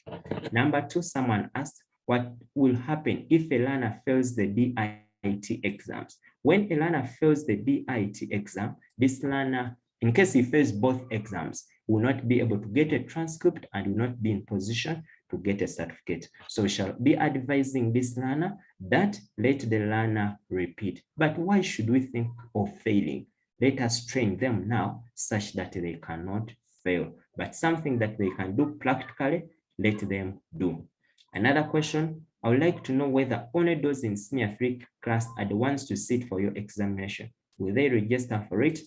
S2: Number 2, someone asked, what will happen if a learner fails the DIT exams? When a learner fails the DIT exam, this learner, in case he fails both exams, will not be able to get a transcript and will not be in position to get a certificate. So we shall be advising this learner that let the learner repeat. But why should we think of failing? Let us train them now such that they cannot fail. But something that they can do practically, let them do. Another question, I would like to know whether only those in senior 3 class are the ones to sit for your examination. Will they register for it?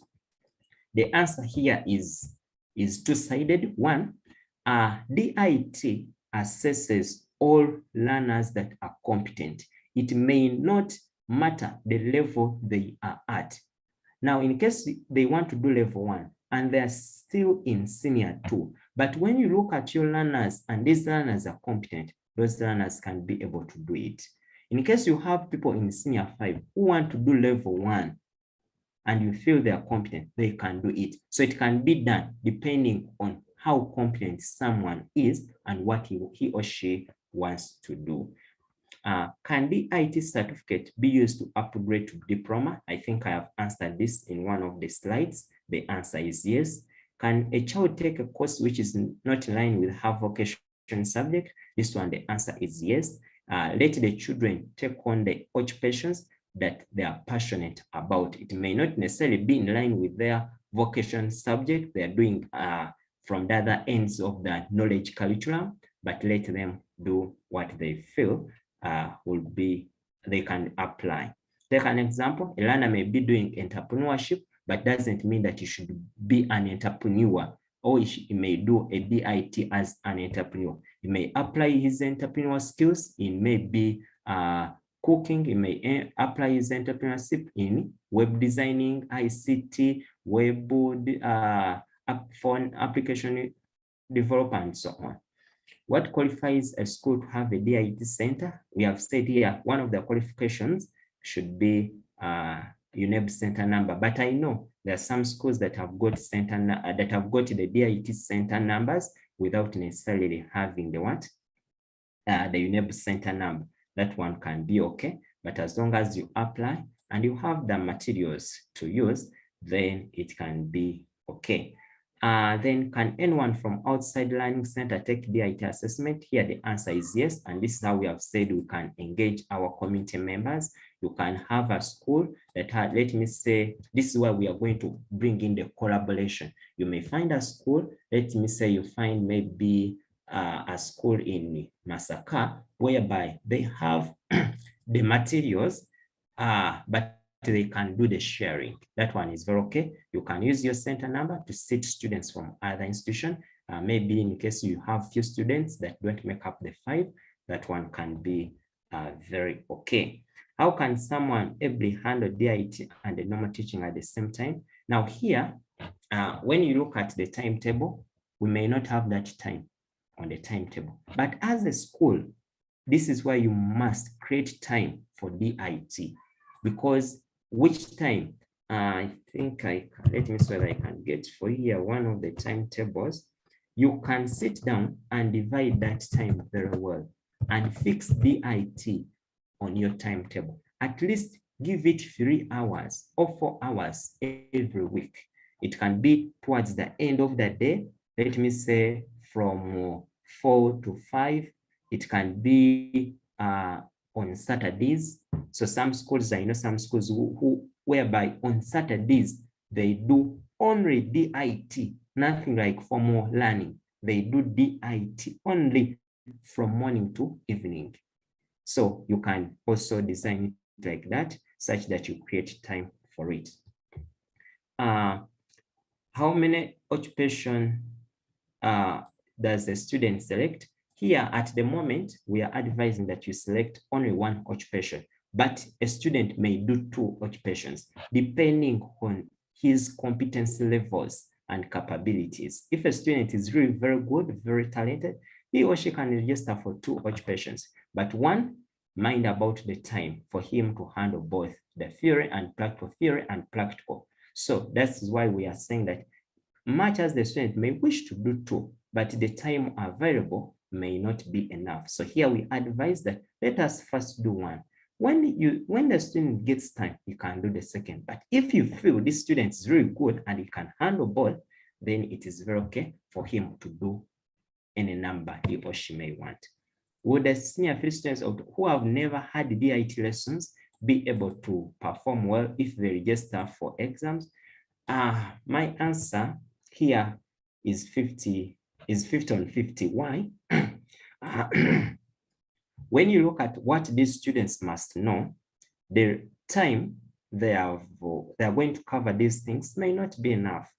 S2: The answer here is two-sided. One, DIT assesses all learners that are competent. It may not matter the level they are at. Now, in case they want to do level 1 and they're still in senior 2, but when you look at your learners and these learners are competent, those learners can be able to do it. In case you have people in senior 5 who want to do level 1 and you feel they are competent, they can do it. So it can be done depending on how competent someone is and what he or she wants to do. Can the IT certificate be used to upgrade to diploma? I think I have answered this in one of the slides. The answer is yes. Can a child take a course which is not in line with her vocation subject? This one, the answer is yes. Let the children take on the occupations that they are passionate about. It may not necessarily be in line with their vocation subject they are doing from the other ends of the knowledge curriculum, but let them do what they feel they can apply. Take an example, a learner may be doing entrepreneurship, but doesn't mean that you should be an entrepreneur, or he may do a DIT as an entrepreneur. He may apply his entrepreneurial skills in maybe cooking. He may apply his entrepreneurship in web designing, ICT, web phone application development, and so on. What qualifies a school to have a DIT center? We have said here, one of the qualifications should be UNEB center number. But I know there are some schools that have got the DIT center numbers without necessarily having the what? the enable center number, that one can be okay. But as long as you apply and you have the materials to use, then it can be okay. Then can anyone from outside learning center take DIT assessment? Here the answer is yes, and this is how we have said we can engage our community members. You can have a school that had, let me say, this is where we are going to bring in the collaboration. You may find a school, let me say you find maybe a school in Masaka, whereby they have the materials, but they can do the sharing. That one is very okay. You can use your center number to seat students from other institution. Maybe in case you have few students that don't make up the 5, that one can be very okay. How can someone able handle DIT and the normal teaching at the same time? Now here, when you look at the timetable, we may not have that time on the timetable, but as a school, this is why you must create time for DIT, because which time, I think let me see whether I can get for here one of the timetables. You can sit down and divide that time very well and fix DIT on your timetable. At least give it 3 hours or 4 hours every week. It can be towards the end of the day. Let me say from 4 to 5. It can be on Saturdays. So some schools, I know some schools whereby on Saturdays, they do only DIT, nothing like formal learning. They do DIT only from morning to evening. So you can also design it like that, such that you create time for it. How many occupation does the student select? Here at the moment, we are advising that you select only 1 occupation, but a student may do 2 occupations depending on his competency levels and capabilities. If a student is really very good, very talented, he or she can register for 2 occupations, but one, mind about the time for him to handle both the theory and practical. So that's why we are saying that much as the student may wish to do 2, but the time available may not be enough. So here we advise that let us first do 1. When the student gets time, you can do the second. But if you feel this student is really good and he can handle both, then it is very okay for him to do any number he or she may want. Would the senior 3 students who have never had DIT lessons be able to perform well if they register for exams? My answer here is 50 on 50. Why? When you look at what these students must know, the time they are going to cover these things may not be enough.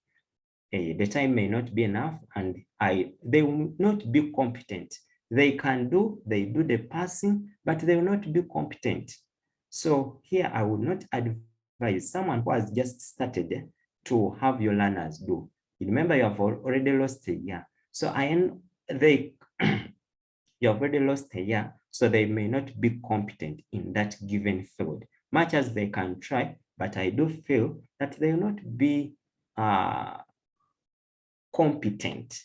S2: The time may not be enough, and they will not be competent. They do the passing, but they will not be competent. So here I would not advise someone who has just started to have your learners do. Remember, you have already lost a year. So you have already lost a year, so they may not be competent in that given field. Much as they can try, but I do feel that they will not be competent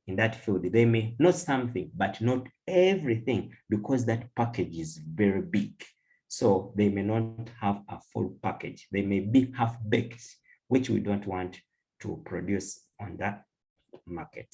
S2: in that field. They may know something, but not everything, because that package is very big. So they may not have a full package. They may be half-baked, which we don't want to produce on that market.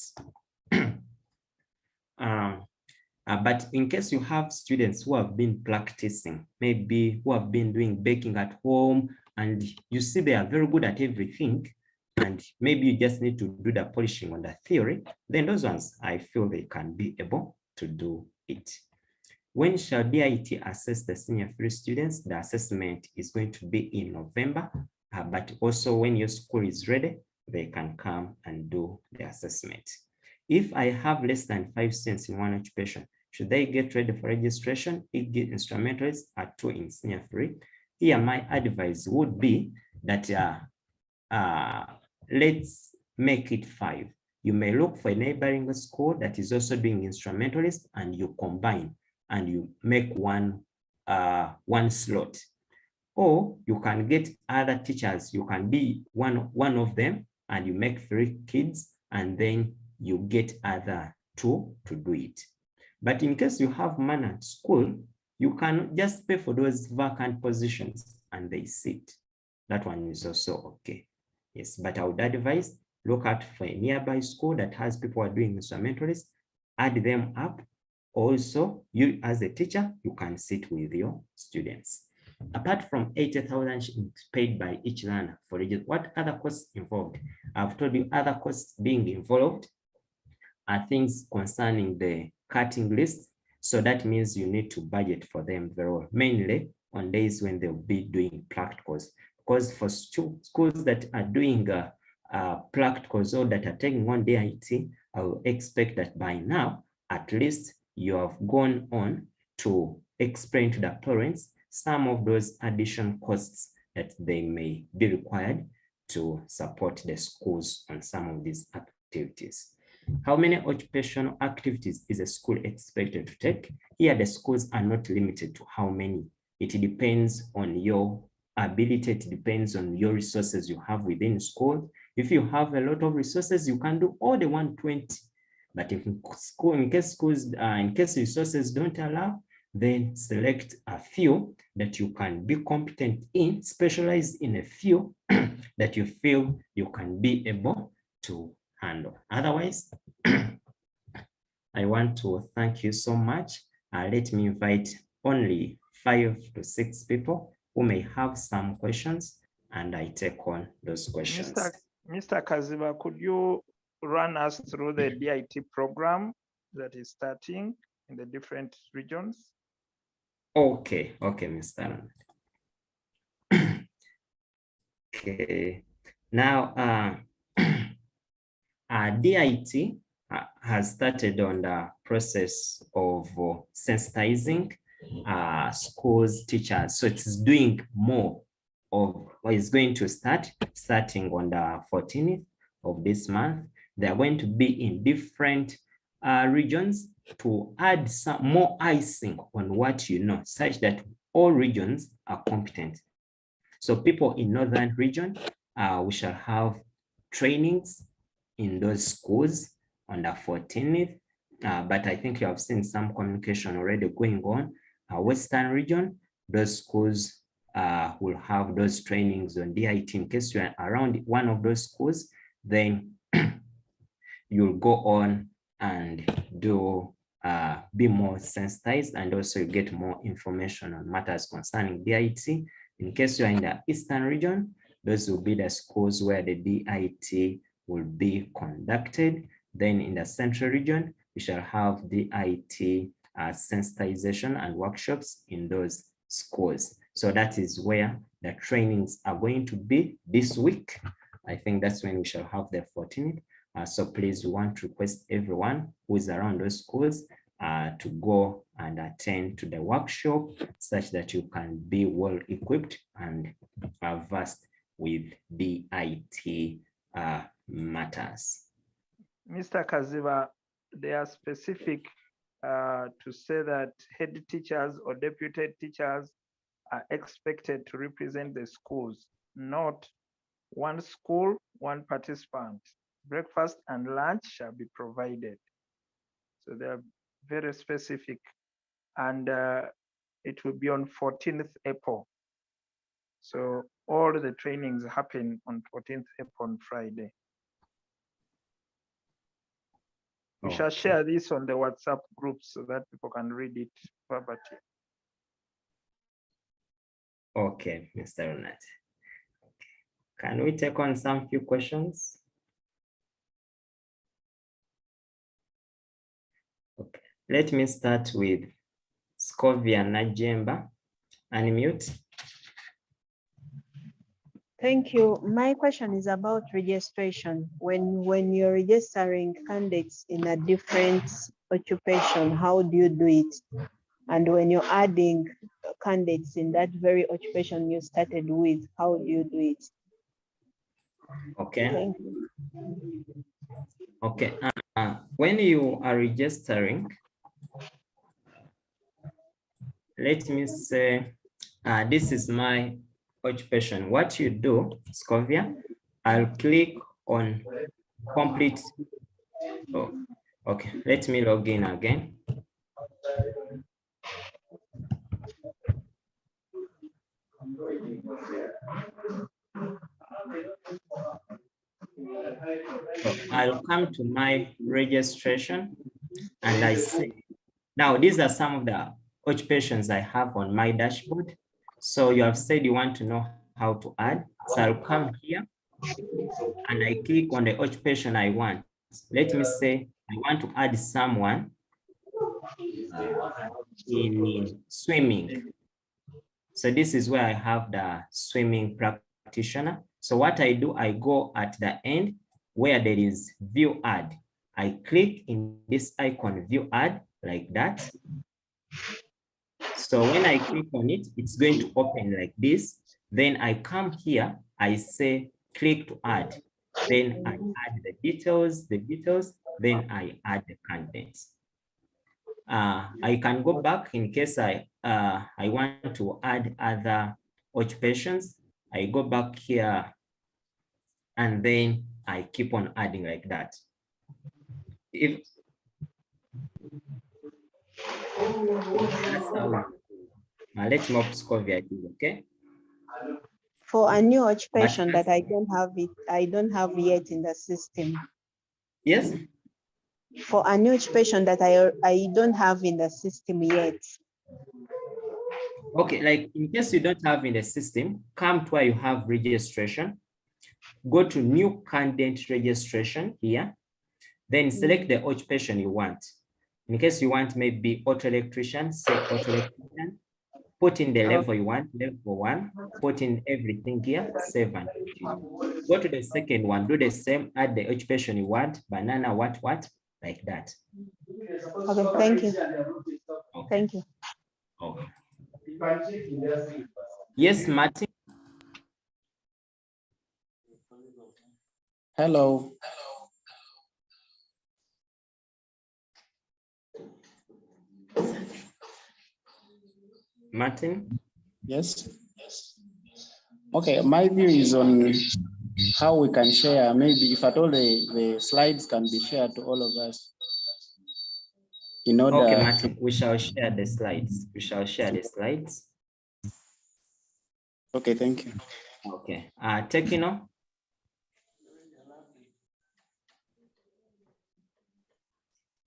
S2: But in case you have students who have been practicing, maybe who have been doing baking at home, and you see they are very good at everything, and maybe you just need to do the polishing on the theory, then those ones, I feel they can be able to do it. When shall DIT assess the senior 3 students? The assessment is going to be in November, but also when your school is ready, they can come and do the assessment. If I have less than 5 students in 1 occupation, should they get ready for registration? If the instrumentalists are 2 in senior 3, here my advice would be that let's make it 5. You may look for a neighboring school that is also doing instrumentalist, and you combine and you make one slot. Or you can get other teachers. You can be one of them, and you make 3 kids, and then you get other 2 to do it. But in case you have managed school, you can just pay for those vacant positions and they sit. That one is also okay. Yes, but I would advise look out for a nearby school that has people who are doing instrumentalists, add them up. Also, you as a teacher, you can sit with your students. Apart from 80,000 paid by each learner for what other costs involved? I've told you other costs being involved are things concerning the cutting list. So that means you need to budget for them very well, mainly on days when they'll be doing practicals. Because for schools that are doing practicals or that are taking on DIT, I will expect that by now, at least you have gone on to explain to the parents some of those additional costs that they may be required to support the schools on some of these activities. How many occupational activities is a school expected to take? Here, the schools are not limited to how many. It depends on your ability. It depends on your resources you have within school. If you have a lot of resources, you can do all the 120. But if in case resources don't allow, then select a few that you can be competent in, specialize in a few that you feel you can be able to handle. Otherwise, I want to thank you so much. Let me invite only 5 to 6 people who may have some questions, and I take on those questions.
S1: Mr. Kaziba, could you run us through the DIT program that is starting in the different regions?
S2: Okay, Mr. Okay, now DIT has started on the process of sensitizing schools, teachers. So it's doing more of what is going to starting on the 14th of this month. They are going to be in different regions to add some more icing on what you know, such that all regions are competent. So people in Northern region, we shall have trainings in those schools on the 14th, but I think you have seen some communication already going on. Western region, those schools will have those trainings on DIT. In case you are around one of those schools, then you'll go on and do be more sensitized, and also you get more information on matters concerning DIT. In case you are in the Eastern region, those will be the schools where the DIT will be conducted. Then in the Central region, we shall have DIT sensitization and workshops in those schools. So that is where the trainings are going to be this week. I think that's when we shall have the 14th. So please, we want to request everyone who is around those schools to go and attend to the workshop, such that you can be well equipped and versed with DIT matters.
S1: Mr. Kaziba, they are specific to say that head teachers or deputy teachers are expected to represent the schools, not one school, one participant. Breakfast and lunch shall be provided. So they are very specific, and it will be on 14th April. So all the trainings happen on 14th April on Friday. We shall share this on the WhatsApp group so that people can read it verbatim.
S2: Okay, Mr. Ronald. Can we take on some few questions? Okay, let me start with Scovia Najemba. Unmute.
S4: Thank you. My question is about registration. When you're registering candidates in a different occupation, how do you do it? And when you're adding candidates in that very occupation you started with, how do you do it?
S2: Okay.
S4: Thank you.
S2: Okay. When you are registering, let me say, this is my occupation. What you do, Scovia, I'll click on complete. Oh, okay, let me log in again. So I'll come to my registration and I say, now these are some of the occupations I have on my dashboard. So you have said you want to know how to add. So I'll come here and I click on the occupation I want. Let me say I want to add someone in swimming. So this is where I have the swimming practitioner. So what I do, I go at the end where there is view add. I click in this icon view add like that. So when I click on it, it's going to open like this. Then I come here, I say click to add. Then I add the details, then I add the contents. I can go back in case I want to add other occupations. I go back here and then I keep on adding like that. If that's how let's move Scovia, okay?
S4: For a new occupation that I don't have yet in the system.
S2: Yes.
S4: For a new occupation that I don't have in the system yet.
S2: Okay, like in case you don't have in the system, come to where you have registration, go to new candidate registration here, then select the occupation you want. In case you want maybe auto electrician, say auto electrician, put in the level you want, level 1, put in everything here, save and continue. Go to the second one, do the same, add the occupation you want, banana, what, like that.
S4: Okay, thank you.
S2: Okay.
S4: Thank you.
S2: Okay. Yes, Martin.
S5: Hello.
S2: Martin?
S5: Yes. Okay, my view is on how we can share, maybe if at all the slides can be shared to all of us. In order.
S2: Okay, Martin, we shall share the slides. We shall share the slides.
S5: Okay, thank you.
S2: Okay, Tekino.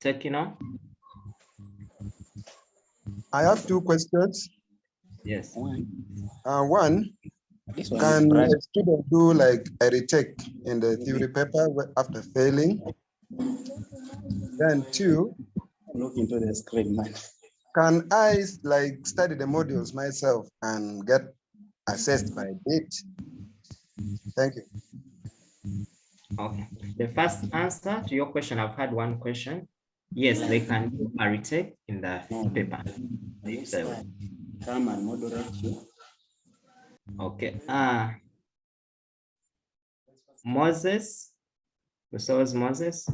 S2: Tekino.
S6: I have 2 questions.
S2: Yes.
S6: One,
S5: This one
S6: can
S5: is
S6: a student do like a retake in the theory paper after failing? Then 2,
S5: look into the screen, man.
S6: can I like study the modules myself and get assessed by DIT? Thank you.
S2: Okay. The first answer to your question, I've had one question. Yes, they can do a retake in the paper.
S5: Come and moderate you.
S2: Okay. Moses. Resource Moses.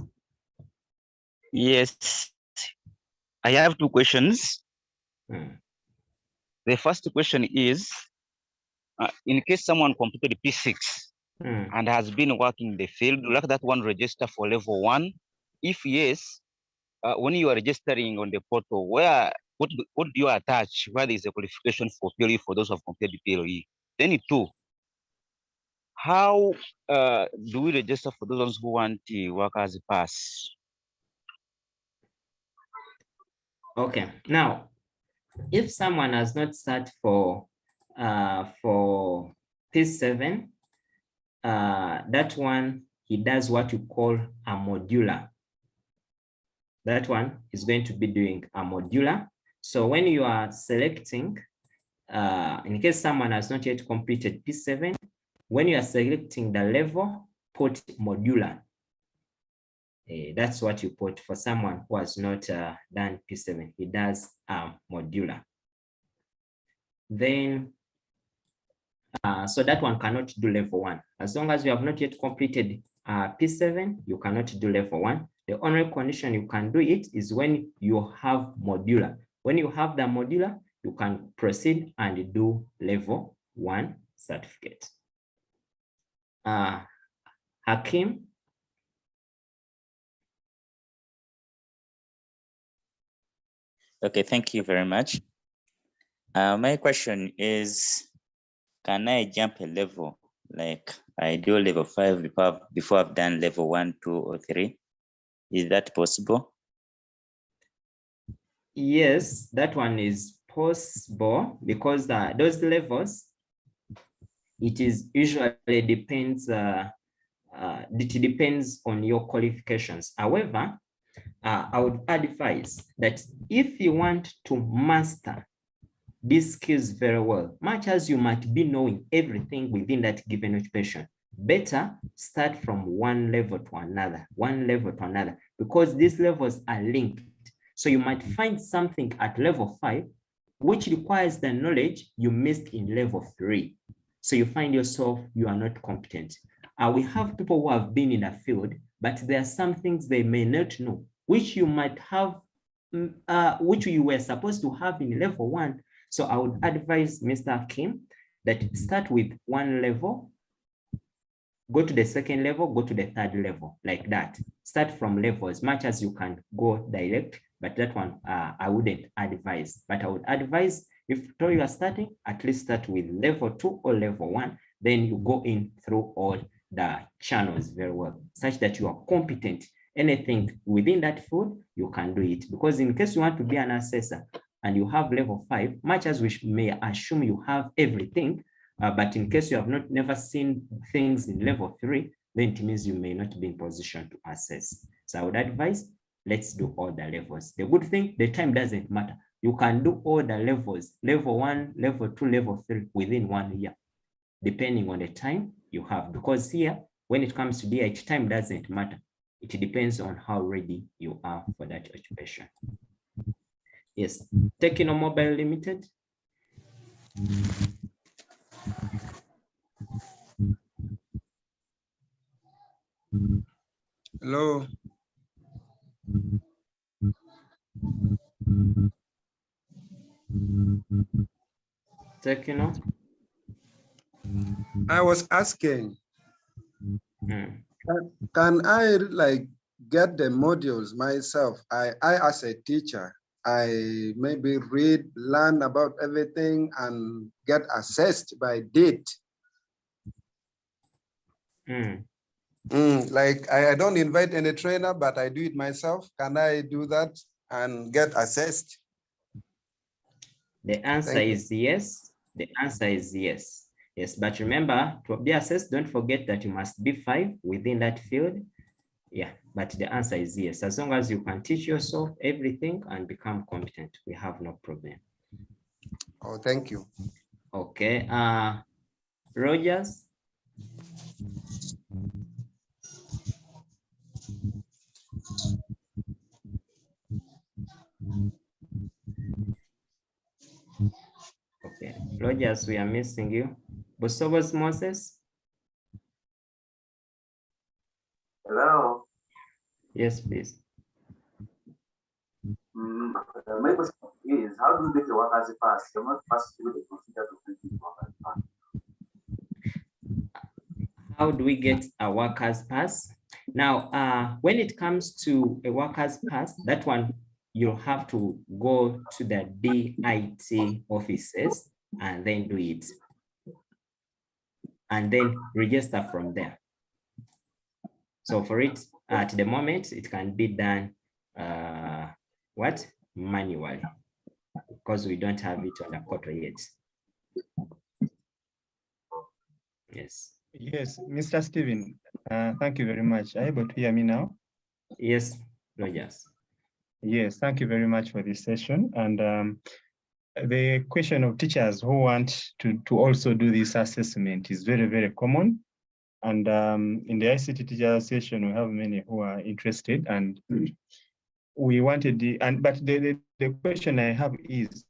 S7: Yes. I have 2 questions. The first question is, in case someone completed P6 and has been working in the field, will that one register for level 1? If yes, when you are registering on the portal, what do you attach? Where there is a qualification for PLE for those who have completed the PLE? Then 2, how do we register for those who want to work as a pass?
S2: Okay, now, if someone has not sat for P7, that one, he does what you call a modular. That one is going to be doing a modular. So when you are selecting, in case someone has not yet completed P7, when you are selecting the level, put modular. That's what you put for someone who has not done P7. He does modular. Then, so that one cannot do level 1. As long as you have not yet completed P7, you cannot do level 1. The only condition you can do it is when you have modular. When you have the modular, you can proceed and do level 1 certificate. Hakim.
S8: Okay, thank you very much. My question is, can I jump a level Like I do level 5 before I've done level 1, 2, or 3. Is that possible?
S2: Yes, that one is possible because those levels, it is usually depends. It depends on your qualifications. However, I would advise that if you want to master these skills very well, much as you might be knowing everything within that given occupation, better start from one level to another, because these levels are linked. So you might find something at level 5, which requires the knowledge you missed in level 3. So you find yourself, you are not competent. We have people who have been in a field, but there are some things they may not know, which you might have, which you were supposed to have in level 1. So I would advise Mr. Kim that start with one level, go to the second level, go to the third level, like that. Start from level as much as you can go direct, but that one I wouldn't advise. But I would advise, if you are starting, at least start with level 2 or level 1, then you go in through all the channels very well, such that you are competent. Anything within that field, you can do it. Because in case you want to be an assessor and you have level 5, much as we may assume you have everything, but in case you have never seen things in level 3, then it means you may not be in position to assess. So I would advise, let's do all the levels. The good thing, the time doesn't matter. You can do all the levels, level 1, level 2, level 3 within 1 year, depending on the time you have. Because here, when it comes to DIT, time doesn't matter. It depends on how ready you are for that occupation. Yes, Techno Mobile Limited.
S6: Hello.
S2: Techno.
S6: I was asking, can I like get the modules myself? I as a teacher, I maybe read, learn about everything and get assessed by DIT. Like I don't invite any trainer, but I do it myself. Can I do that and get assessed?
S2: The answer is yes. The answer is yes. Yes, but remember, to be assessed, don't forget that you must be 5 within that field. Yeah, but the answer is yes. As long as you can teach yourself everything and become competent, we have no problem.
S6: Oh, thank you.
S2: Okay, Rogers. Okay, Rogers, we are missing you. Bosovos Moses.
S9: Hello.
S2: Yes, please.
S9: My question is, how do you get the workers pass? You're not passed through the procedure to get the workers pass.
S2: How do we get a workers pass? Now, when it comes to a workers pass, that one, you have to go to the DIT offices and then do it. And then register from there. So for it, at the moment, it can be done, manually, because we don't have it on the portal yet. Yes.
S10: Yes, Mr. Stephen, thank you very much. Are you able to hear me now?
S2: Yes, Rogers.
S10: Yes, thank you very much for this session. And the question of teachers who want to also do this assessment is very, very common. And in the ICT Teacher Association, we have many who are interested, and we wanted but the question I have is,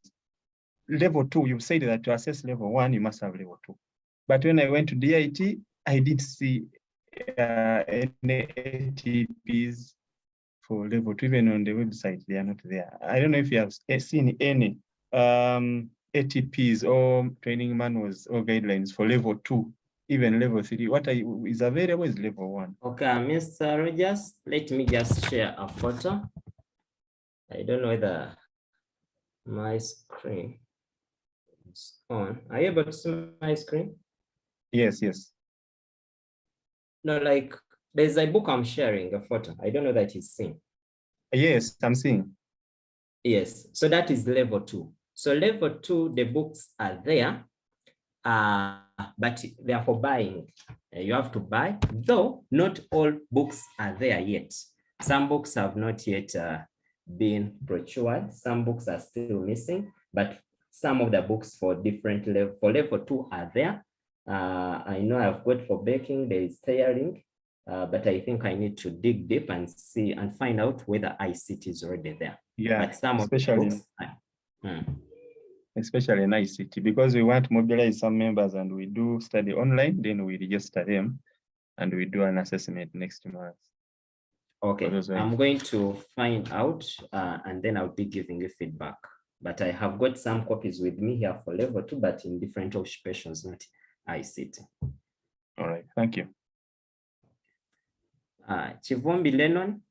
S10: level 2, you've said that to assess level 1, you must have level 2. But when I went to DIT, I did see any ATPs for level 2, even on the website, they are not there. I don't know if you have seen any ATPs or training manuals or guidelines for level 2, even level 3. What is available is level 1.
S2: Okay, Mr. Rogers, let me just share a photo. I don't know whether my screen is on. Are you able to see my screen?
S10: Yes, yes.
S2: No, like there's a book I'm sharing, a photo. I don't know that it's seen.
S10: Yes, I'm seeing.
S2: Yes, so that is level 2. So level 2, the books are there, but they are for buying. You have to buy, though not all books are there yet. Some books have not yet been procured. Some books are still missing, but some of the books for different level, for level 2 are there. I know I've got for baking, there is tailoring, but I think I need to dig deep and see and find out whether ICT is already there.
S10: Yeah,
S2: but some
S10: especially,
S2: of the books,
S10: especially in ICT, because we want to mobilize some members and we do study online, then we register them and we do an assessment next month.
S2: Okay, I'm going to find out and then I'll be giving you feedback. But I have got some copies with me here for level 2, but in different occupations, not ICT.
S10: All right, thank you.
S2: Chivombi Lennon.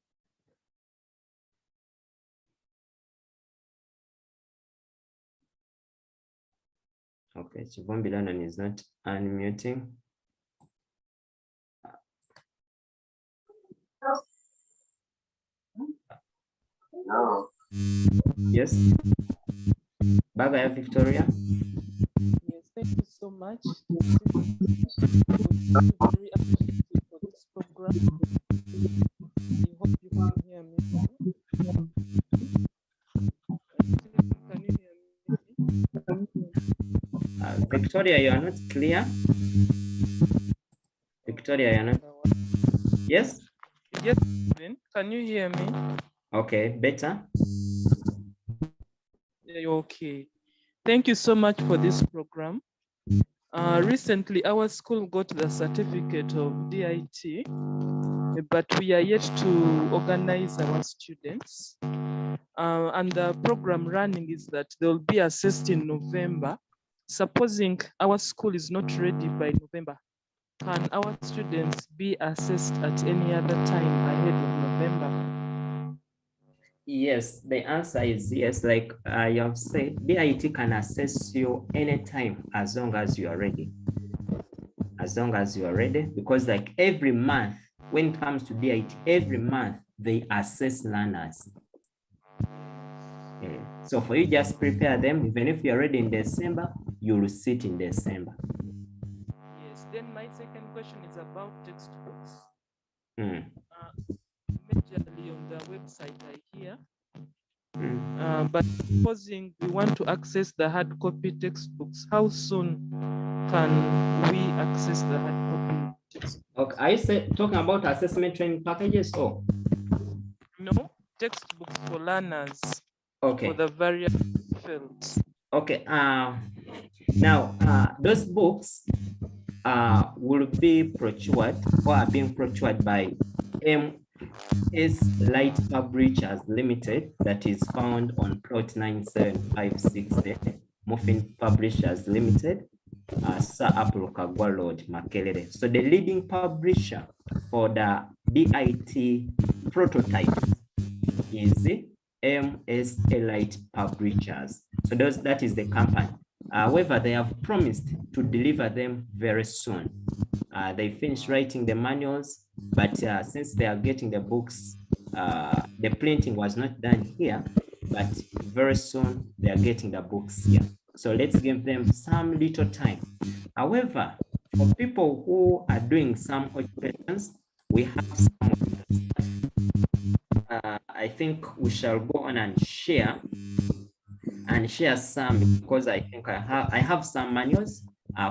S2: Okay, Chivombi Lennon is not unmuting.
S9: No.
S11: Yes.
S2: Bagaya Victoria.
S11: Yes, thank you so much. Very appreciative for this program. I hope you can hear me. Can you hear me?
S2: Victoria, you are not clear. Victoria, you are not. Yes?
S11: Yes, can you hear me?
S2: Okay, better.
S11: Okay. Thank you so much for this program. Recently, our school got the certificate of DIT, but we are yet to organize our students. And the program running is that they'll be assessed in November. Supposing our school is not ready by November, can our students be assessed at any other time ahead of November?
S2: Yes, the answer is yes. Like you have said, DIT can assess you anytime as long as you are ready. As long as you are ready, because like every month, when it comes to DIT, every month they assess learners. So for you, just prepare them. Even if you're ready in December, you'll sit in December.
S11: Yes, then my second question is about textbooks. Majorly on the website I hear, but supposing we want to access the hard copy textbooks, how soon can we access the hard copy textbooks?
S2: Okay, are you talking about assessment training packages or?
S11: No, textbooks for learners.
S2: Okay.
S11: For the various fields.
S2: Okay. Now those books will be procured or are being procured by MS Light Publishers Limited, that is found on plot 97560, Muffin Publishers Limited, Sir Apple Kagwa Road, Makerere. So the leading publisher for the DIT prototypes is MS Light Publishers. So that is the company. However, they have promised to deliver them very soon. They finished writing the manuals, but since they are getting the books, the printing was not done here, but very soon they are getting the books here. So let's give them some little time. However, for people who are doing some occupations, we have some of them. I think we shall go on and share some, because I think I have some manuals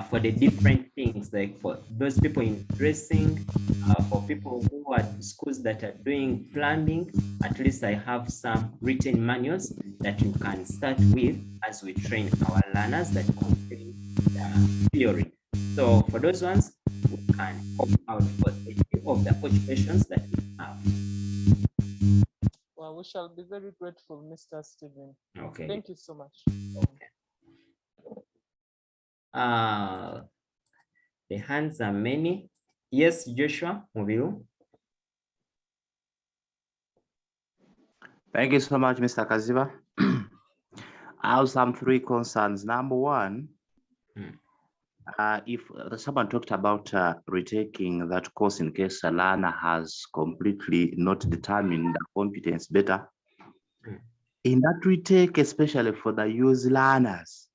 S2: for the different things, like for those people in dressing, for people who are schools that are doing plumbing. At least I have some written manuals that you can start with as we train our learners that complete the theory. So for those ones, we can opt out for a few of the occupations that we have.
S11: Well, we shall be very grateful, Mr. Stephen.
S2: Okay.
S11: Thank you so much.
S2: Okay. The hands are many. Yes, Joshua, Mubiru.
S12: Thank you so much, Mr. If someone talked about retaking that course in case a learner has completely not determined the competence better, in that retake, especially for the youth learners,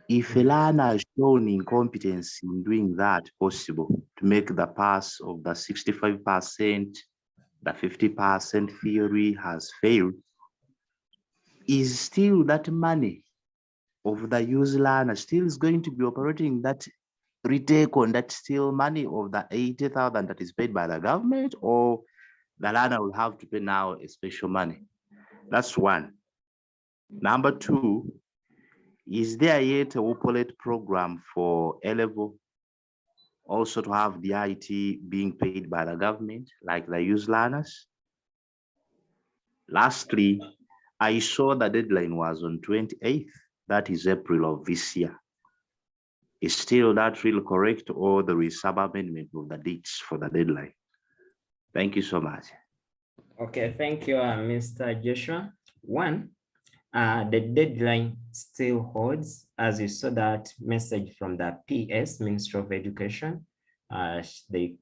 S12: if a learner is shown incompetence in doing that possible to make the pass of the 65%, the 50% theory has failed, is still that money of the youth learner still is going to be operating that retake on that still money of the 80,000 that is paid by the government, or the learner will have to pay now a special money? That's one. Number two, is there yet a WPOLET program for A-level also to have the DIT being paid by the government like the youth learners? Lastly, I saw the deadline was on 28th, that is April of this year. Is still that real correct, or there is some amendment of the dates for the deadline? Thank you so much.
S2: Okay, thank you, Mr. Joshua. One, the deadline still holds, as you saw that message from the PS, Ministry of Education. They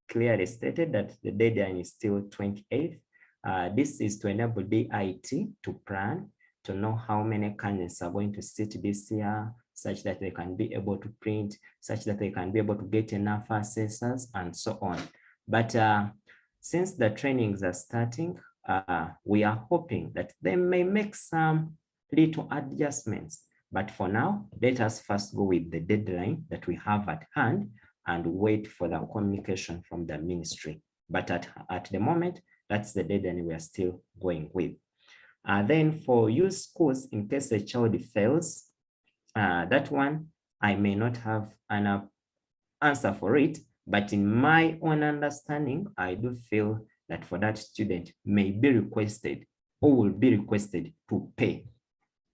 S2: clearly stated that the deadline is still 28th. This is to enable DIT to plan, to know how many candidates are going to sit this year, such that they can be able to print, such that they can be able to get enough assessors and so on. But since the trainings are starting, we are hoping that they may make some little adjustments. But for now, let us first go with the deadline that we have at hand and wait for the communication from the ministry. But at the moment, that's the deadline we are still going with. Then for youth schools, in case a child fails, that one, I may not have an answer for it, but in my own understanding, I do feel that for that student may be requested or will be requested to pay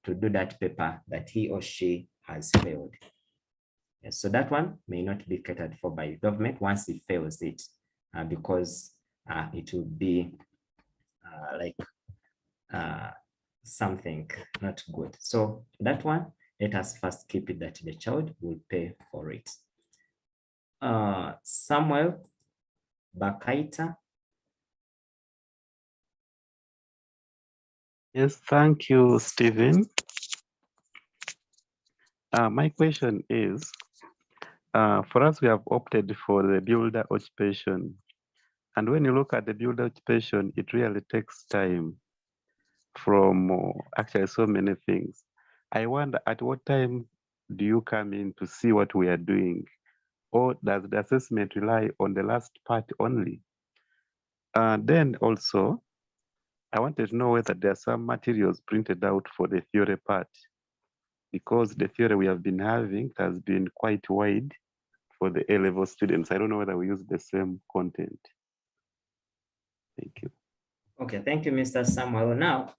S2: to do that paper that he or she has failed. Yes, so that one may not be catered for by the government once he fails it, because it will be like something not good. So that one, let us first keep it that the child will pay for it. Samuel Bakaita.
S13: Yes, thank you, Stephen. My question is, for us, we have opted for the builder occupation. And when you look at the builder occupation, it really takes time from actually so many things. I wonder, at what time do you come in to see what we are doing? Or does the assessment rely on the last part only? Then also, I wanted to know whether there are some materials printed out for the theory part, because the theory we have been having has been quite wide for the A-level students. I don't know whether we use the same content. Thank you.
S2: Okay, thank you, Mr. Samuel. Now,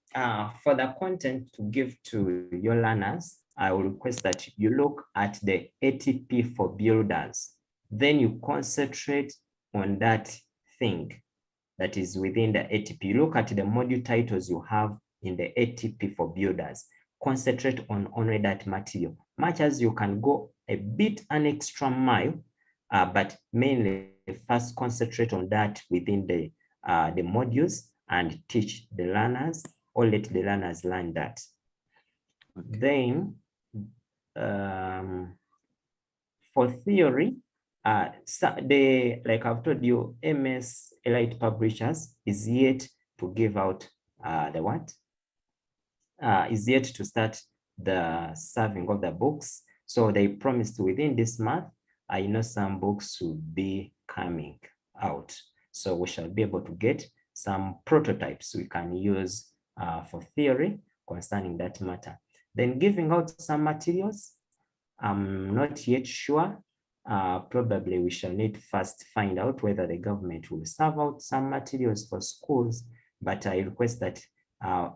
S2: for the content to give to your learners, I will request that you look at the ATP for builders. Then you concentrate on that thing that is within the ATP. Look at the module titles you have in the ATP for builders. Concentrate on only that material. Much as you can go a bit an extra mile, but mainly first concentrate on that within the modules and teach the learners, or let the learners learn that. Okay. Then for theory, like I've told you, MS Elite Publishers is yet to give out is yet to start the serving of the books. So they promised within this month, I know some books will be coming out. So we shall be able to get some prototypes we can use for theory concerning that matter. Then giving out some materials, I'm not yet sure. Probably we shall need first find out whether the government will serve out some materials for schools, but I request that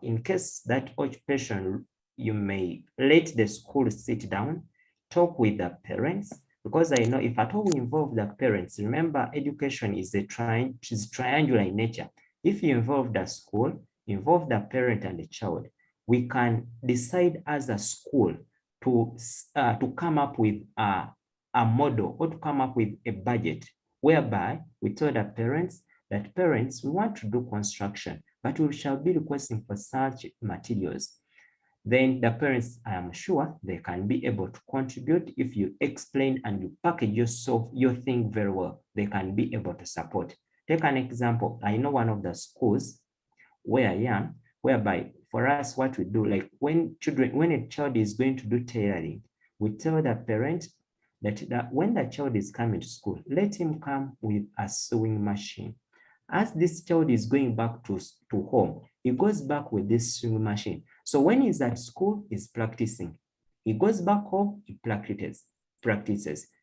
S2: in case that occupation, you may let the school sit down, talk with the parents, because I know if at all we involve the parents, remember education is triangular in nature. If you involve the school, involve the parent and the child, we can decide as a school to come up with a model or to come up with a budget whereby we told our parents that parents, we want to do construction, but we shall be requesting for such materials. Then the parents, I am sure they can be able to contribute. If you explain and you package your thing very well, they can be able to support. Take an example. I know one of the schools where I am, whereby for us, what we do, like when a child is going to do tailoring, we tell the parent that when the child is coming to school, let him come with a sewing machine. As this child is going back to home, he goes back with this sewing machine. So when he's at school, he's practicing. He goes back home, he practices.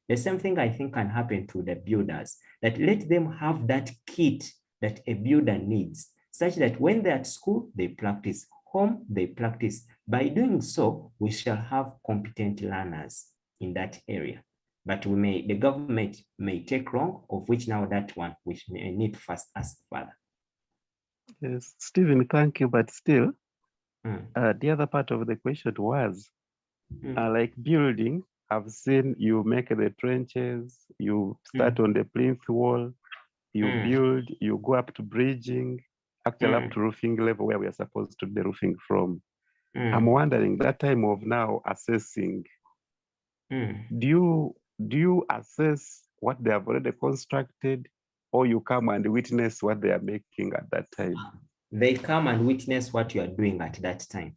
S2: The same thing I think can happen to the builders, that let them have that kit that a builder needs, such that when they're at school, they practice. Home, they practice. By doing so, we shall have competent learners in that area. But the government may take wrong, of which now that one we need to first ask further.
S13: Yes, Stephen, thank you. But still, the other part of the question was, like building, I've seen you make the trenches, you start on the plinth wall, you build, you go up to bridging, actually up to roofing level where we are supposed to do the roofing from. I'm wondering, that time of now assessing, do you assess what they have already constructed, or you come and witness what they are making at that time?
S2: They come and witness what you are doing at that time.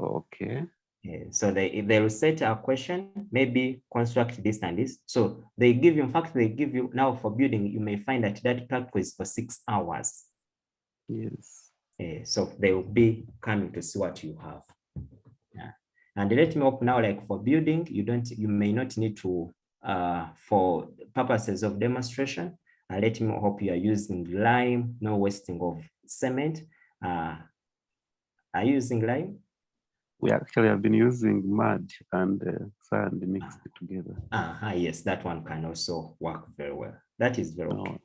S13: Okay.
S2: Yeah, so they will set a question, maybe construct this and this. So they give you, in fact, they give you now for building, you may find that practice is for 6 hours.
S13: Yes.
S2: So they will be coming to see what you have. Yeah. And let me hope now, like for building, you may not need to, for purposes of demonstration, let me hope you are using lime, no wasting of cement. Are you using lime?
S13: We actually have been using mud and sand mixed together.
S2: Yes, that one can also work very well. That is very okay.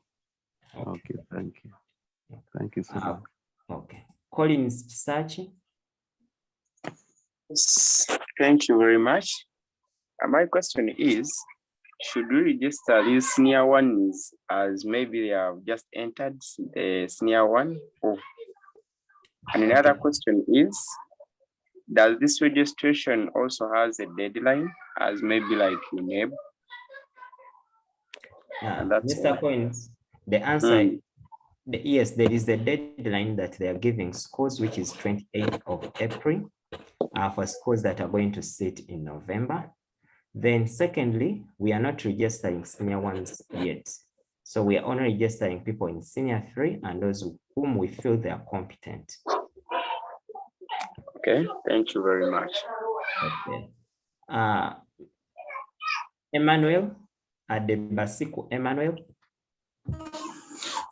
S13: Okay, thank you. Thank you so much.
S2: Okay. Collins Sachi.
S14: Thank you very much. My question is, should we register these senior ones as maybe they have just entered the senior one? And another question is, does this registration also has a deadline as maybe like NAB?
S2: Mr. Coins, the answer, yes, there is a deadline that they are giving schools, which is 28th of April, for schools that are going to sit in November. Then secondly, we are not registering senior ones yet. So we are only registering people in senior 3 and those whom we feel they are competent.
S14: Okay, thank you very much.
S2: Okay. Emmanuel, Adebasiku Emmanuel.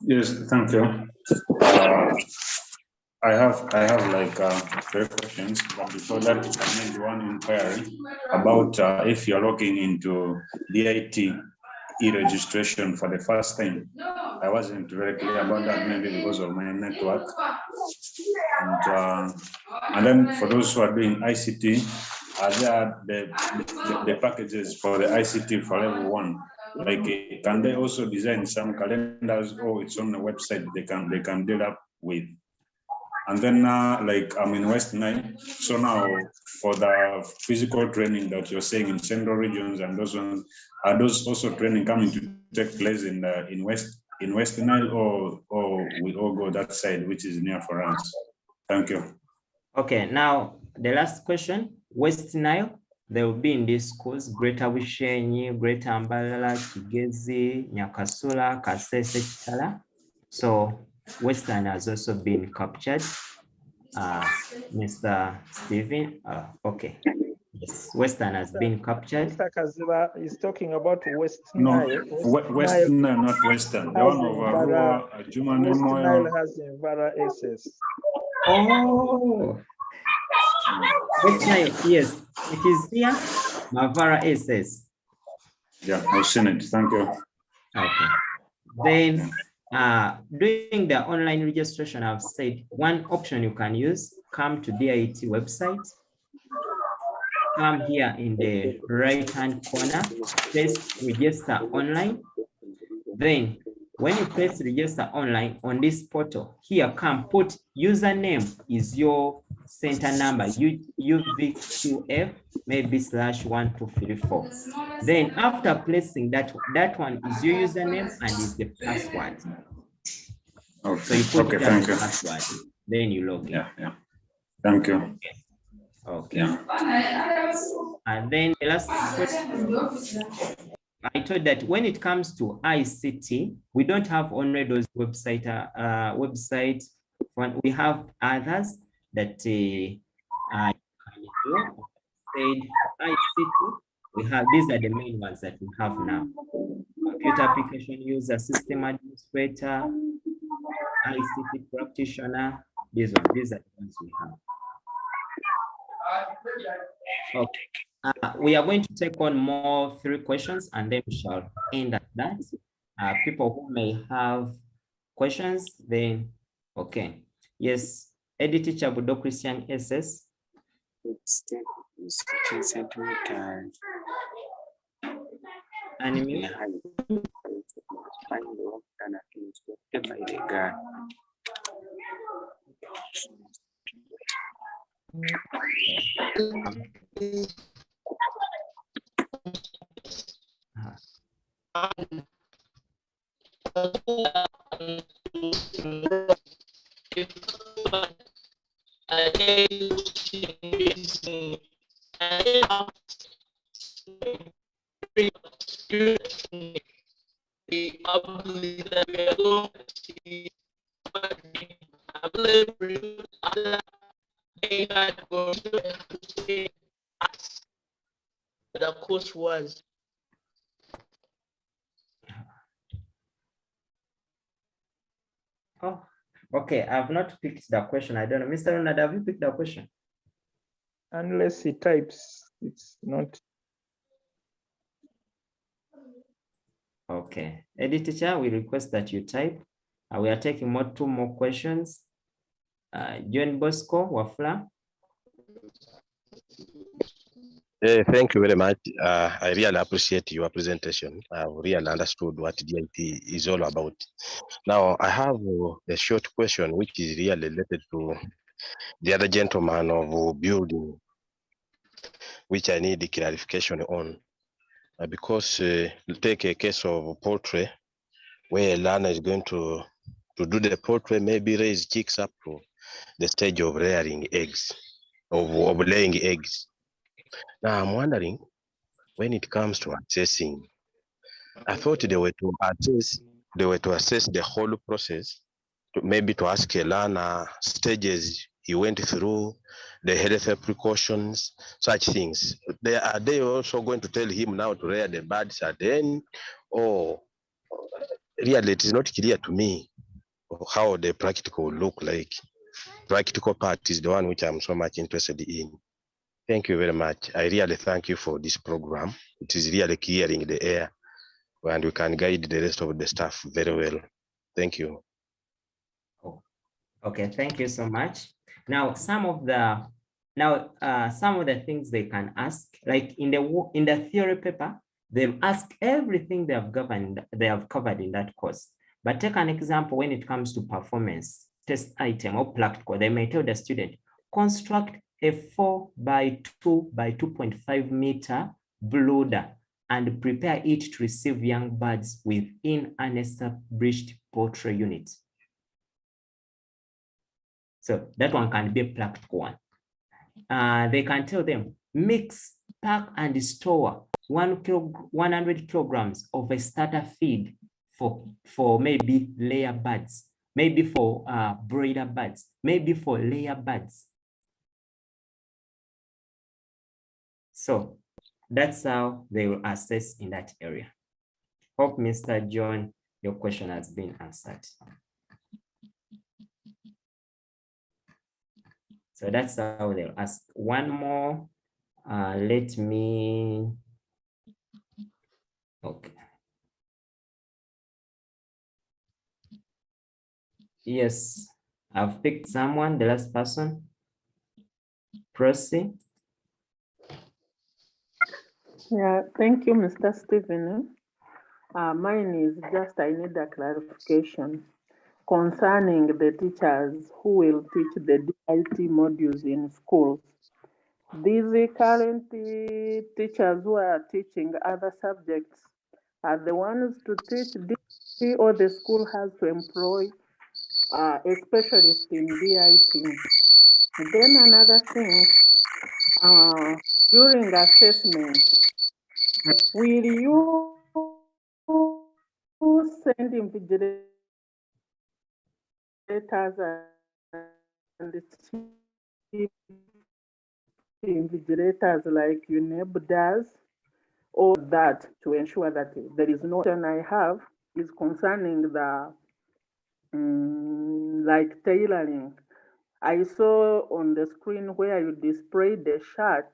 S15: Yes, thank you. I have like 3 questions, but before that, I made one inquiry about if you're looking into DIT e-registration for the first time. I wasn't very clear about that, maybe because of my network. And then for those who are doing ICT, are there the packages for the ICT for level 1? Like, can they also design some calendars, or it's on the website they can deal up with? And then like I'm in West Nile, so now for the physical training that you're saying in central regions and those ones, are those also training coming to take place in West Nile, or we all go that side, which is near for us? Thank you.
S2: Okay, now the last question, West Nile, they will be in these schools: Greater Wishenyi, Greater Ambalala, Kigezi, Nyakasula, Kasese, Kitala. So Western has also been captured. Mr. Stephen, okay. Yes, Western has been captured.
S1: Mr. Kaziba is talking about West
S15: Nile.
S1: No,
S15: West Nile, not Western. The one over
S1: West Nile has Invara SS.
S2: Oh, West Nile, yes, it is here. Mavara SS.
S15: Yeah, I've seen it. Thank you.
S2: Okay. Then during the online registration, I've said one option you can use, come to DIT website. come here in the right-hand corner, press register online. Then when you press register online on this portal, here come put username is your center number, UVQF, maybe /1234. Then after placing that one is your username and is the password.
S15: Okay.
S2: So you put
S15: Okay,
S2: that
S15: thank you.
S2: password, then you log in.
S15: Yeah. Thank you.
S2: Okay.
S15: Yeah.
S2: And then the last question, I told that when it comes to ICT, we don't have only those websites. We have others that said ICT. We have, these are the main ones that we have now. Computer application user, system administrator, ICT practitioner. These are the ones we have. Okay. We are going to take on more 3 questions and then we shall end at that. People who may have questions, then, okay. Yes, Edit Teacher Budo Christian SS.
S14: Centimeters.
S2: Anime.
S16: The course was.
S2: Oh, okay. I've not picked the question. I don't know. Mr. Ronald, have you picked the question?
S1: Unless he types, it's not.
S2: Okay. Edit Teacher, we request that you type. We are taking 2 more questions. John Bosco Wafla.
S17: Thank you very much. I really appreciate your presentation. I've really understood what DIT is all about. Now, I have a short question, which is really related to the other gentleman of building, which I need clarification on. Because take a case of poultry, where a learner is going to do the poultry, maybe raise chicks up to the stage of rearing eggs, of laying eggs. Now, I'm wondering, when it comes to assessing, I thought they were to assess the whole process, maybe to ask a learner stages he went through, the health precautions, such things. Are they also going to tell him now to rear the birds at the end? Or really, it is not clear to me how the practical will look like. Practical part is the one which I'm so much interested in. Thank you very much. I really thank you for this program. It is really clearing the air, and we can guide the rest of the staff very well. Thank you.
S2: Okay, thank you so much. Now, some of the things they can ask, like in the theory paper, they'll ask everything they have covered in that course. But take an example when it comes to performance test item or practical, they may tell the student, construct a 4 by 2 by 2.5 meter brooder and prepare it to receive young birds within an established poultry unit. So that one can be a practical one. They can tell them, mix, pack, and store 100 kilograms of a starter feed for maybe layer birds, maybe for broiler birds, maybe for layer birds. So that's how they will assess in that area. Hope, Mr. John, your question has been answered. So that's how they'll ask. One more, let me, okay. Yes, I've picked someone, the last person. Proceed.
S16: Yeah, thank you, Mr. Stephen. Mine is just, I need a clarification concerning the teachers who will teach the DIT modules in schools. These current teachers who are teaching other subjects are the ones to teach DIT, or the school has to employ a specialist in DIT. Then another thing, during assessment, will you send invigilators and chief invigilators like UNEB does, or that to ensure that there is no? Question I have is concerning the like tailoring. I saw on the screen where you displayed the chart,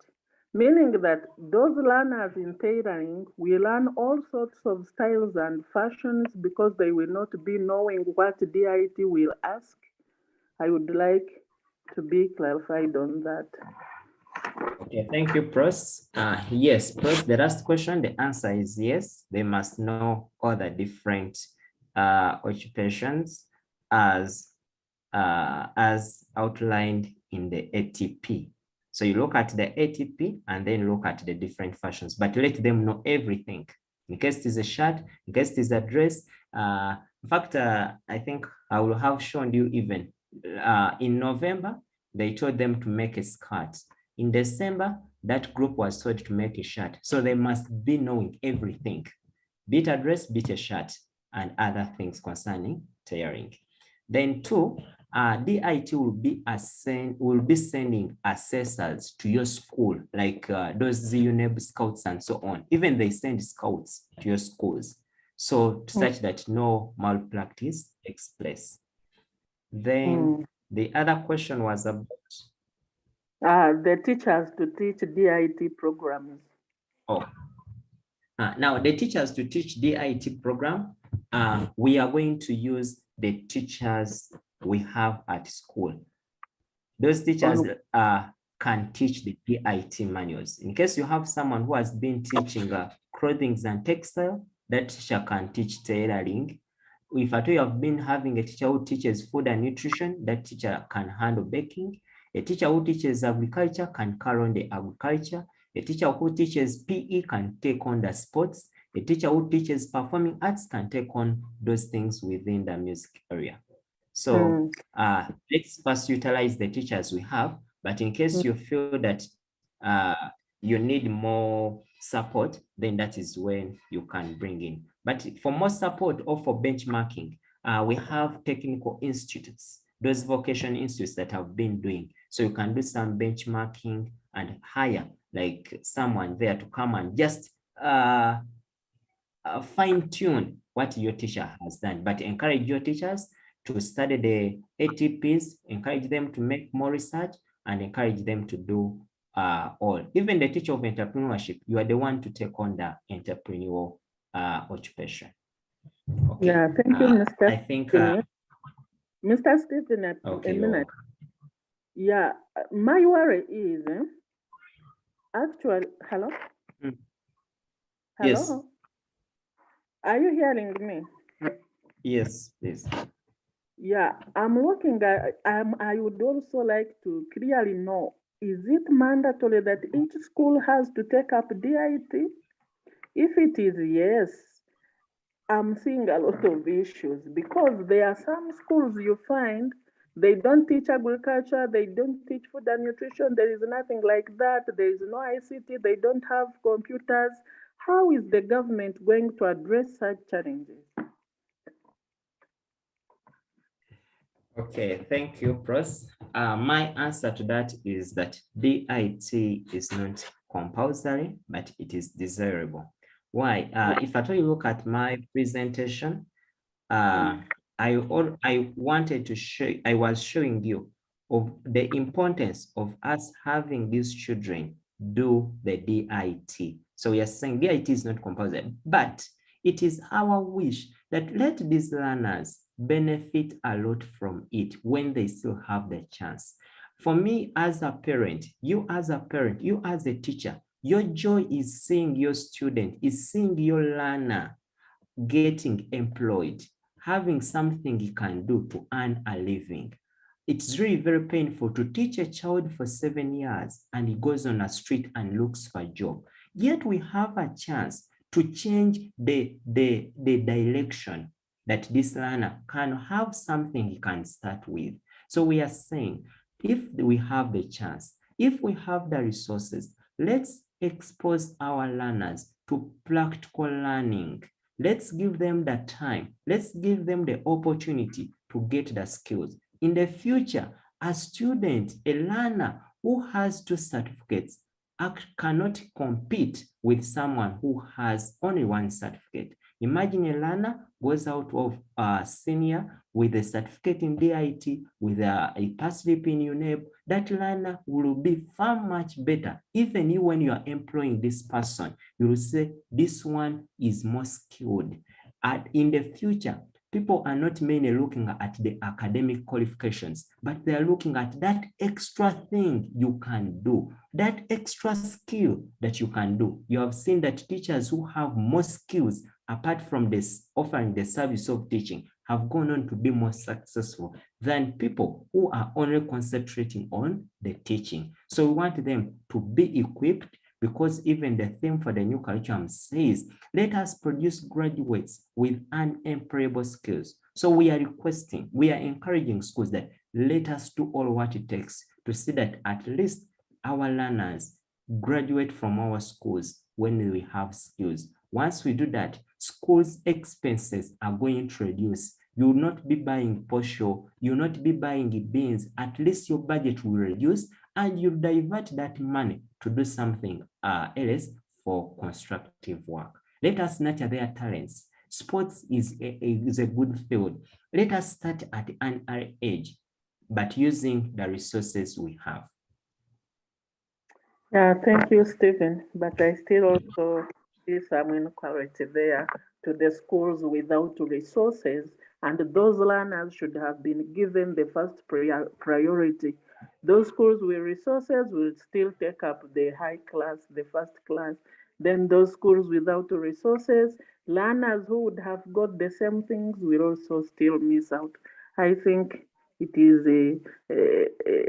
S16: meaning that those learners in tailoring will learn all sorts of styles and fashions because they will not be knowing what DIT will ask. I would like to be clarified on that.
S2: Okay, thank you, Pros. Yes, Pros, the last question, the answer is yes. They must know all the different occupations as outlined in the ATP. So you look at the ATP and then look at the different fashions, but let them know everything. In case it is a shirt, in case it is a dress. In fact, I think I will have shown you even in November, they told them to make a skirt. In December, that group was told to make a shirt. So they must be knowing everything, be it a dress, be it a shirt, and other things concerning tailoring. Then two, DIT will be sending assessors to your school, like those UNEB scouts and so on. Even they send scouts to your schools, so such that no malpractice takes place. Then the other question was about
S16: the teachers to teach DIT programs.
S2: Oh, now the teachers to teach DIT program, we are going to use the teachers we have at school. Those teachers can teach the DIT manuals. In case you have someone who has been teaching clothing and textile, that teacher can teach tailoring. If at all you have been having a teacher who teaches food and nutrition, that teacher can handle baking. A teacher who teaches agriculture can carry on the agriculture. A teacher who teaches PE can take on the sports. A teacher who teaches performing arts can take on those things within the music area. So let's first utilize the teachers we have, but in case you feel that you need more support, then that is when you can bring in. But for more support or for benchmarking, we have technical institutes, those vocation institutes that have been doing. So you can do some benchmarking and hire like someone there to come and just fine tune what your teacher has done, but encourage your teachers to study the ATPs, encourage them to make more research, and encourage them to do all. Even the teacher of entrepreneurship, you are the one to take on the entrepreneurial occupation. Okay.
S16: Yeah, thank you, Mr.
S2: I think
S16: Mr. Stephen,
S2: okay,
S16: a minute. Yeah, my worry is actually, hello? Hello?
S2: Yes.
S16: Are you hearing me?
S2: Yes, please.
S16: Yeah, I'm looking at, I would also like to clearly know, is it mandatory that each school has to take up DIT? If it is yes, I'm seeing a lot of issues because there are some schools you find they don't teach agriculture, they don't teach food and nutrition, there is nothing like that, there is no ICT, they don't have computers. How is the government going to address such challenges?
S2: Okay, thank you, Pros. My answer to that is that DIT is not compulsory, but it is desirable. Why? If at all you look at my presentation, I wanted to show, I was showing you of the importance of us having these children do the DIT. So we are saying DIT is not compulsory, but it is our wish that let these learners benefit a lot from it when they still have the chance. For me as a parent, you as a parent, you as a teacher, Your joy is seeing your student, is seeing your learner getting employed, having something he can do to earn a living. It's really very painful to teach a child for 7 years and he goes on a street and looks for a job. Yet we have a chance to change the direction that this learner can have something he can start with. So we are saying, if we have the chance, if we have the resources, let's expose our learners to practical learning. Let's give them the time. Let's give them the opportunity to get the skills. In the future, a student, a learner who has 2 certificates cannot compete with someone who has only 1 certificate. Imagine a learner goes out of senior with a certificate in DIT, with a pass slip in UNEB. That learner will be far much better. Even you, when you are employing this person, you will say this one is more skilled. And in the future, people are not mainly looking at the academic qualifications, but they are looking at that extra thing you can do, that extra skill that you can do. You have seen that teachers who have more skills apart from this offering the service of teaching have gone on to be more successful than people who are only concentrating on the teaching. So we want them to be equipped, because even the theme for the new curriculum says, let us produce graduates with unemployable skills. So we are requesting, we are encouraging schools that let us do all what it takes to see that at least our learners graduate from our schools when we have skills. Once we do that, schools' expenses are going to reduce. You will not be buying posho, you will not be buying beans. At least your budget will reduce, and you divert that money to do something else for constructive work. Let us nurture their talents. Sports is a good field. Let us start at an early age, but using the resources we have.
S16: Yeah, thank you, Stephen. But I still also see some inequality there to the schools without resources, and those learners should have been given the first priority. Those schools with resources will still take up the high class, the first class. Then those schools without resources, learners who would have got the same things will also still miss out. I think it is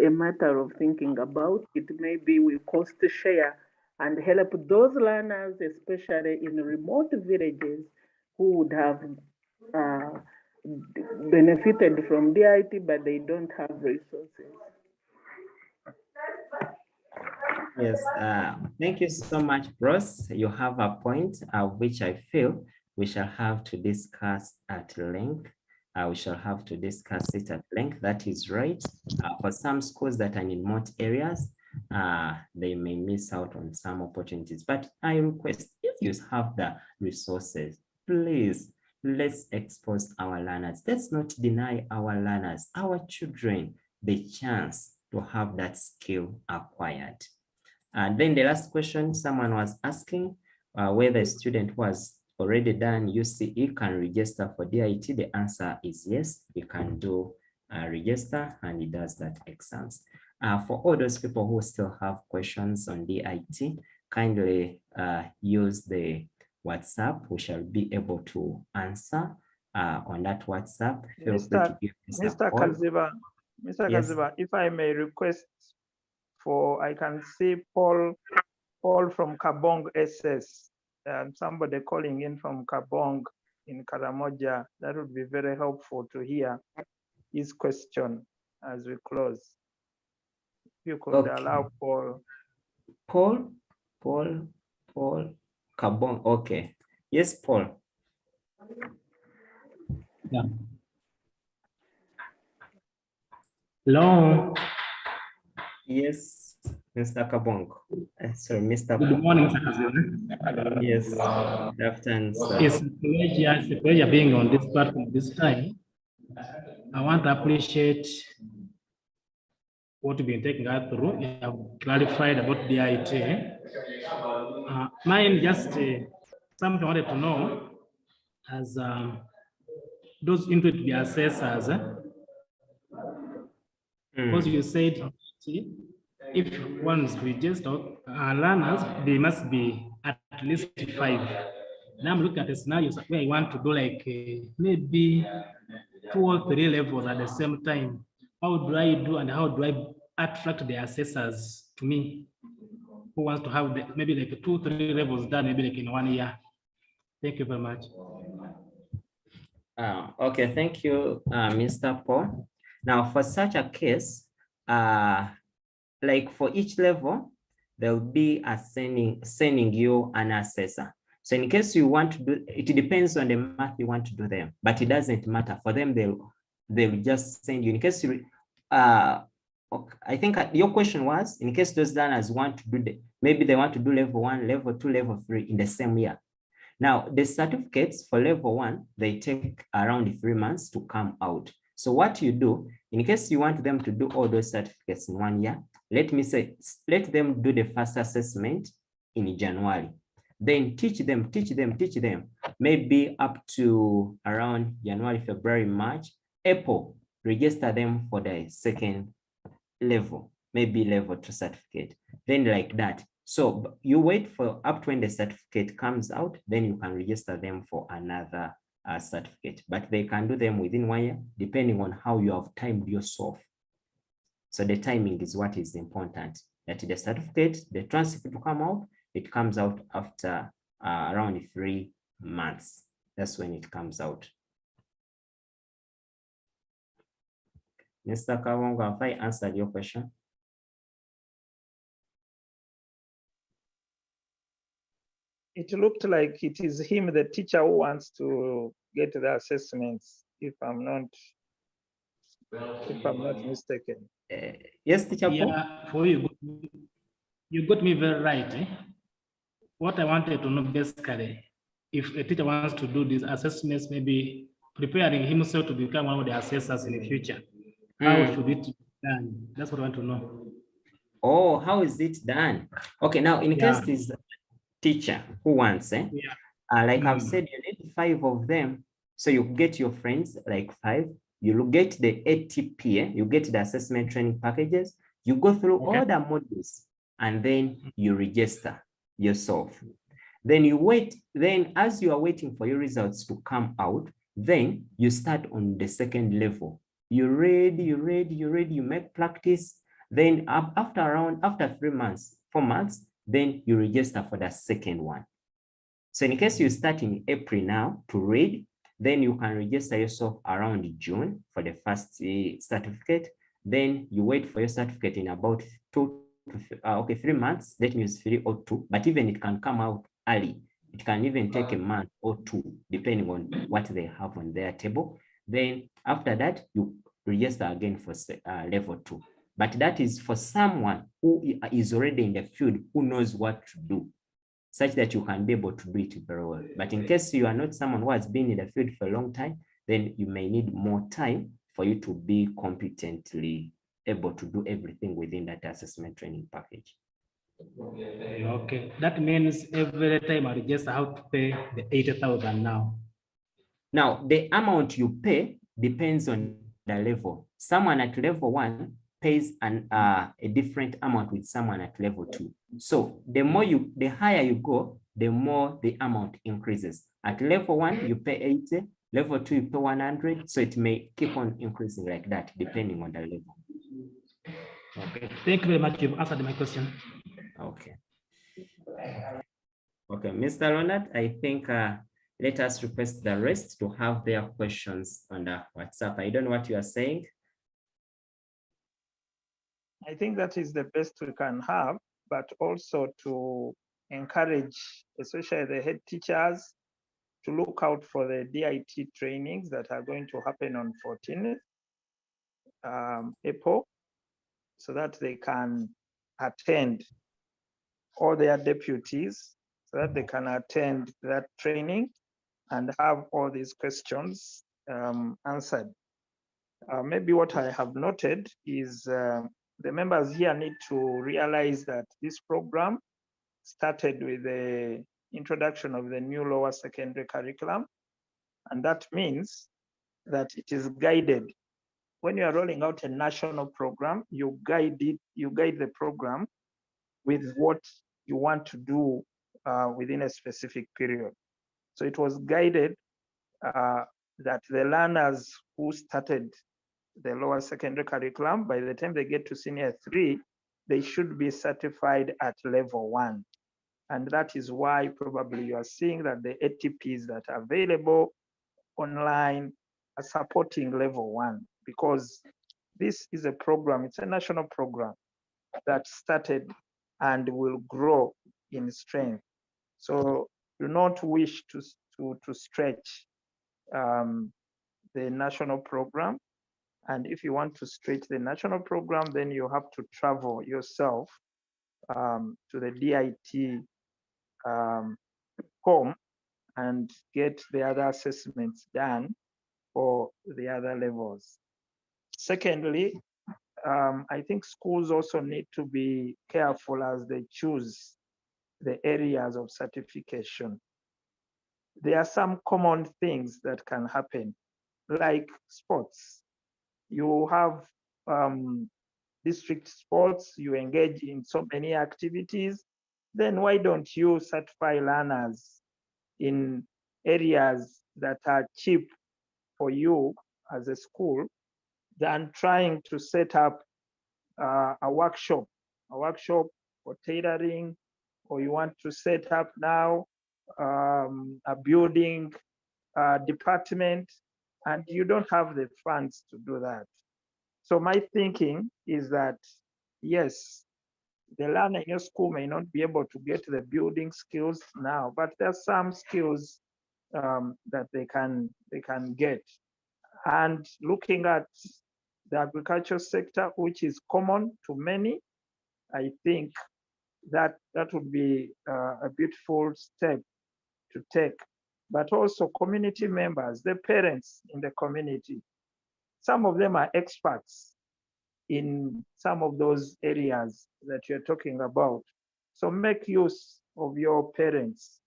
S16: a matter of thinking about it. Maybe we cost share and help those learners, especially in remote villages, who would have benefited from DIT, but they don't have resources.
S2: Yes, thank you so much, Bros. You have a point which I feel we shall have to discuss at length. We shall have to discuss it at length. That is right. For some schools that are in remote areas, they may miss out on some opportunities. But I request, if you have the resources, please, let's expose our learners. Let's not deny our learners, our children, the chance to have that skill acquired. And then the last question, someone was asking whether a student who has already done UCE can register for DIT. The answer is yes, he can do register, and he does that exams. For all those people who still have questions on DIT, kindly use the WhatsApp. We shall be able to answer on that WhatsApp. Feel free to give us a call.
S1: Mr.
S2: Yes.
S1: Kaziba, if I may request for, I can see Paul from Kabong SS, somebody calling in from Kabong in Karamoja. That would be very helpful to hear his question as we close. If you could allow Paul.
S2: Paul Kabong. Okay. Yes, Paul.
S18: Yeah. Hello.
S2: Yes, Mr. Kabong. Sorry, Mr.
S18: Good morning, Mr. Kaziba.
S2: Yes, good afternoon, sir.
S18: It's a pleasure being on this platform this time. I want to appreciate what you've been taking us through. You have clarified about DIT. Mine just something I wanted to know as those into the assessors. Because you said if one's registered learners, they must be at least 5. Now I'm looking at a scenario where I want to do like maybe 2 or 3 levels at the same time. How do I do and how do I attract the assessors to me who wants to have maybe like 2, 3 levels done maybe like in 1 year? Thank you very much.
S2: Okay, thank you, Mr. Paul. Now, for such a case, like for each level, there will be sending you an assessor. So in case you want to do, it depends on the math you want to do them, but it doesn't matter. For them, they'll just send you. In case you, I think your question was, in case those learners want to do, maybe they want to do level 1, level 2, level 3 in the same year. Now, the certificates for level 1, they take around 3 months to come out. So what you do, in case you want them to do all those certificates in 1 year, let them do the first assessment in January. Then teach them, maybe up to around January, February, March, April, register them for the second level, maybe level 2 certificate. Then like that. So you wait for up to when the certificate comes out, then you can register them for another certificate, but they can do them within 1 year, depending on how you have timed yourself. So the timing is what is important, that the certificate, the transcript to come out, it comes out after around 3 months. That's when it comes out. Mr. Kawonga, have I answered your question?
S1: It looked like it is him, the teacher, who wants to get the assessments, if I'm not mistaken.
S2: Yes, teacher Paul?
S18: Yeah, for you got me very right. Eh? What I wanted to know basically, if a teacher wants to do these assessments, maybe preparing himself to become one of the assessors in the future, how should it be done? That's what I want to know.
S2: Oh, how is it done? Okay, now in case this teacher who wants, like I've said, you need 5 of them. So you get your friends, like 5. You get the ATP, you get the assessment training packages. You go through all the modules, and then you register yourself. Then you wait. Then as you are waiting for your results to come out, then you start on the second level. You read, you make practice. Then after 3 months, 4 months, then you register for the second one. So in case you start in April now to read, then you can register yourself around June for the first certificate. Then you wait for your certificate in about 3 months. That means 3 or 2, but even it can come out early. It can even take a month or 2, depending on what they have on their table. Then after that, you register again for level 2. But that is for someone who is already in the field, who knows what to do, such that you can be able to do it very well. But in case you are not someone who has been in the field for a long time, then you may need more time for you to be competently able to do everything within that assessment training package.
S18: Okay, that means every time I register, I have to pay the 80,000 now.
S2: Now, the amount you pay depends on the level. Someone at level 1 pays a different amount with someone at level 2. So the higher you go, the more the amount increases. At level 1, you pay 80, level 2, you pay 100. So it may keep on increasing like that, depending on the level.
S18: Okay, thank you very much. You've answered my question.
S2: Okay. Okay, Mr. Ronald, I think let us request the rest to have their questions on the WhatsApp. I don't know what you are saying.
S1: I think that is the best we can have, but also to encourage, especially the head teachers, to look out for the DIT trainings that are going to happen on 14th April, so that they can attend, all their deputies, so that they can attend that training and have all these questions answered. Maybe what I have noted is the members here need to realize that this program started with the introduction of the new lower secondary curriculum. And that means that it is guided when you are rolling out a national program, you guide the program with what you want to do within a specific period. So it was guided that the learners who started the lower secondary curriculum, by the time they get to senior 3, they should be certified at level 1. And that is why probably you are seeing that the ATPs that are available online are supporting level 1, because this is a program, it's a national program that started and will grow in strength. So do not wish to stretch the national program. And if you want to stretch the national program, then you have to travel yourself to the DIT home and get the other assessments done for the other levels. Secondly, I think schools also need to be careful as they choose the areas of certification. There are some common things that can happen, like sports. You have district sports, you engage in so many activities, then why don't you certify learners in areas that are cheap for you as a school than trying to set up a workshop for tailoring, or you want to set up now a building department, and you don't have the funds to do that. So my thinking is that, yes, the learner in your school may not be able to get the building skills now, but there's some skills that they can get. And looking at the agricultural sector, which is common to many, I think that would be a beautiful step to take. But also community members, the parents in the community, some of them are experts in some of those areas that you're talking about. So make use of your parents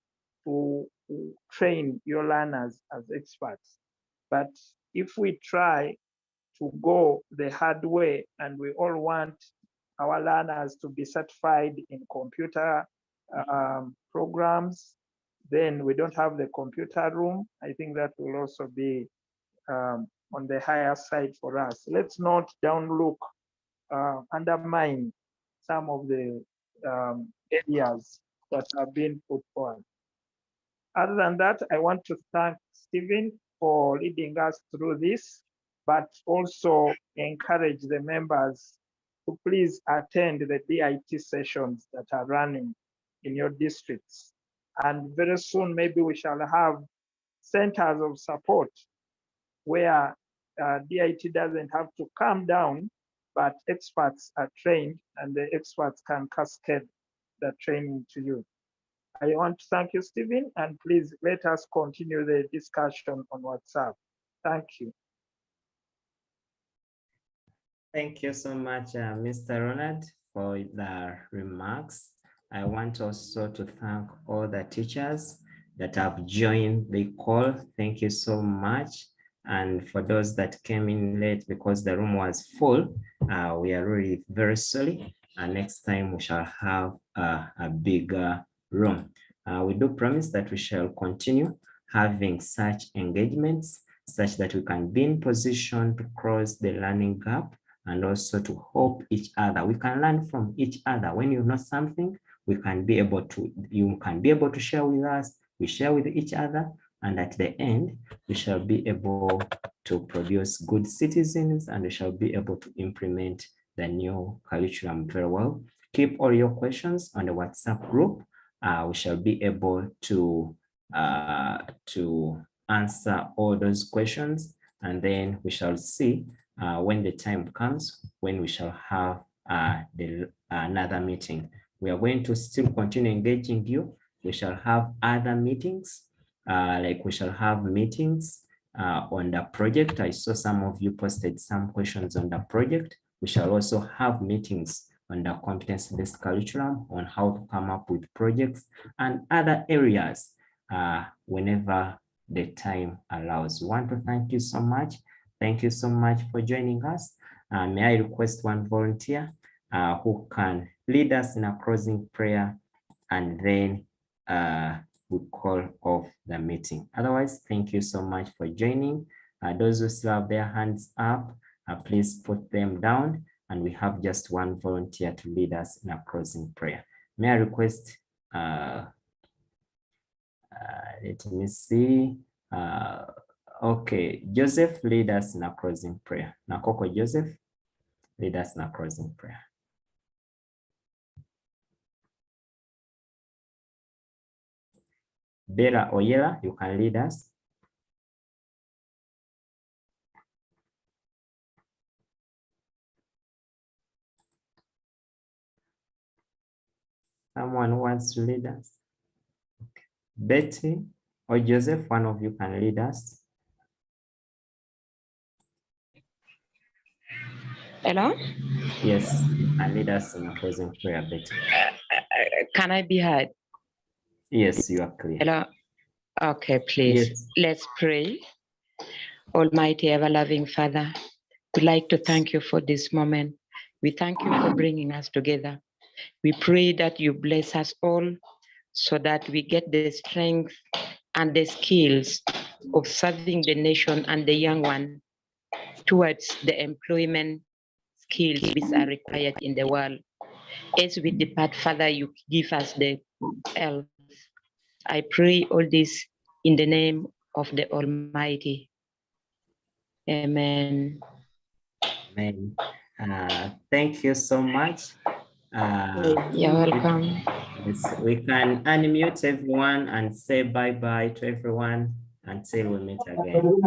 S1: to train your learners as experts. But if we try to go the hard way and we all want our learners to be certified in computer programs, then we don't have the computer room. I think that will also be on the higher side for us. Let's not undermine some of the areas that are being put forward. Other than that, I want to thank Stephen for leading us through this, but also encourage the members to please attend the DIT sessions that are running in your districts. And very soon, maybe we shall have centers of support where DIT doesn't have to come down, but experts are trained and the experts can cascade the training to you. I want to thank you, Stephen, and please let us continue the discussion on WhatsApp. Thank you.
S2: Thank you so much, Mr. Ronald, for the remarks. I want also to thank all the teachers that have joined the call. Thank you so much. And for those that came in late because the room was full, we are really very sorry. And next time we shall have a bigger room. We do promise that we shall continue having such engagements such that we can be in position to cross the learning gap and also to help each other. We can learn from each other. When you know something, you can be able to share with us, we share with each other, and at the end, we shall be able to produce good citizens and we shall be able to implement the new curriculum very well. Keep all your questions on the WhatsApp group. We shall be able to answer all those questions, and then we shall see when the time comes when we shall have another meeting. We are going to still continue engaging you. We shall have other meetings, like we shall have meetings on the project. I saw some of you posted some questions on the project. We shall also have meetings on the competence-based curriculum on how to come up with projects and other areas whenever the time allows. We want to thank you so much. Thank you so much for joining us. May I request one volunteer who can lead us in a closing prayer, and then we call off the meeting. Otherwise, thank you so much for joining. Those who still have their hands up, please put them down, and we have just one volunteer to lead us in a closing prayer. May I request, let me see. Okay, Joseph, lead us in a closing prayer. Nakoko Joseph, lead us in a closing prayer. Bella Oyela, you can lead us. Someone who wants to lead us? Okay. Betty or Joseph, one of you can lead us.
S19: Hello?
S2: Yes, you can lead us in a closing prayer, Betty.
S19: Can I be heard?
S2: Yes, you are clear.
S19: Hello? Okay, please.
S2: Yes.
S19: Let's pray. Almighty, ever-loving Father, we'd like to thank you for this moment. We thank you for bringing us together. We pray that you bless us all so that we get the strength and the skills of serving the nation and the young one towards the employment skills which are required in the world. As we depart, Father, you give us the health. I pray all this in the name of the Almighty. Amen.
S2: Amen. Thank you so much.
S19: You're welcome.
S2: Yes, we can unmute everyone and say bye-bye to everyone until we meet again.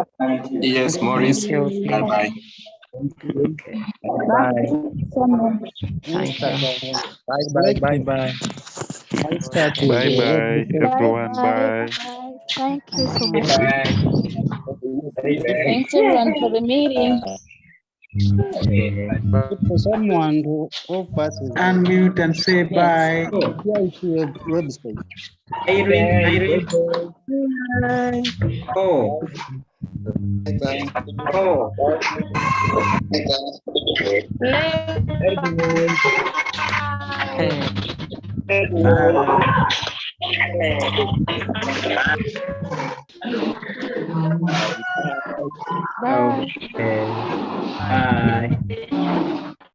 S14: Yes, Maurice. Bye-bye.
S2: Okay.
S19: Bye.
S2: Thank you.
S13: Bye bye. Everyone. Bye.
S20: Thank you so much. Thanks everyone for the meeting.
S5: For someone who passes
S21: Unmute and say bye.
S5: website.
S2: Irene. Oh. Oh.
S20: Bye.
S2: Okay. Bye.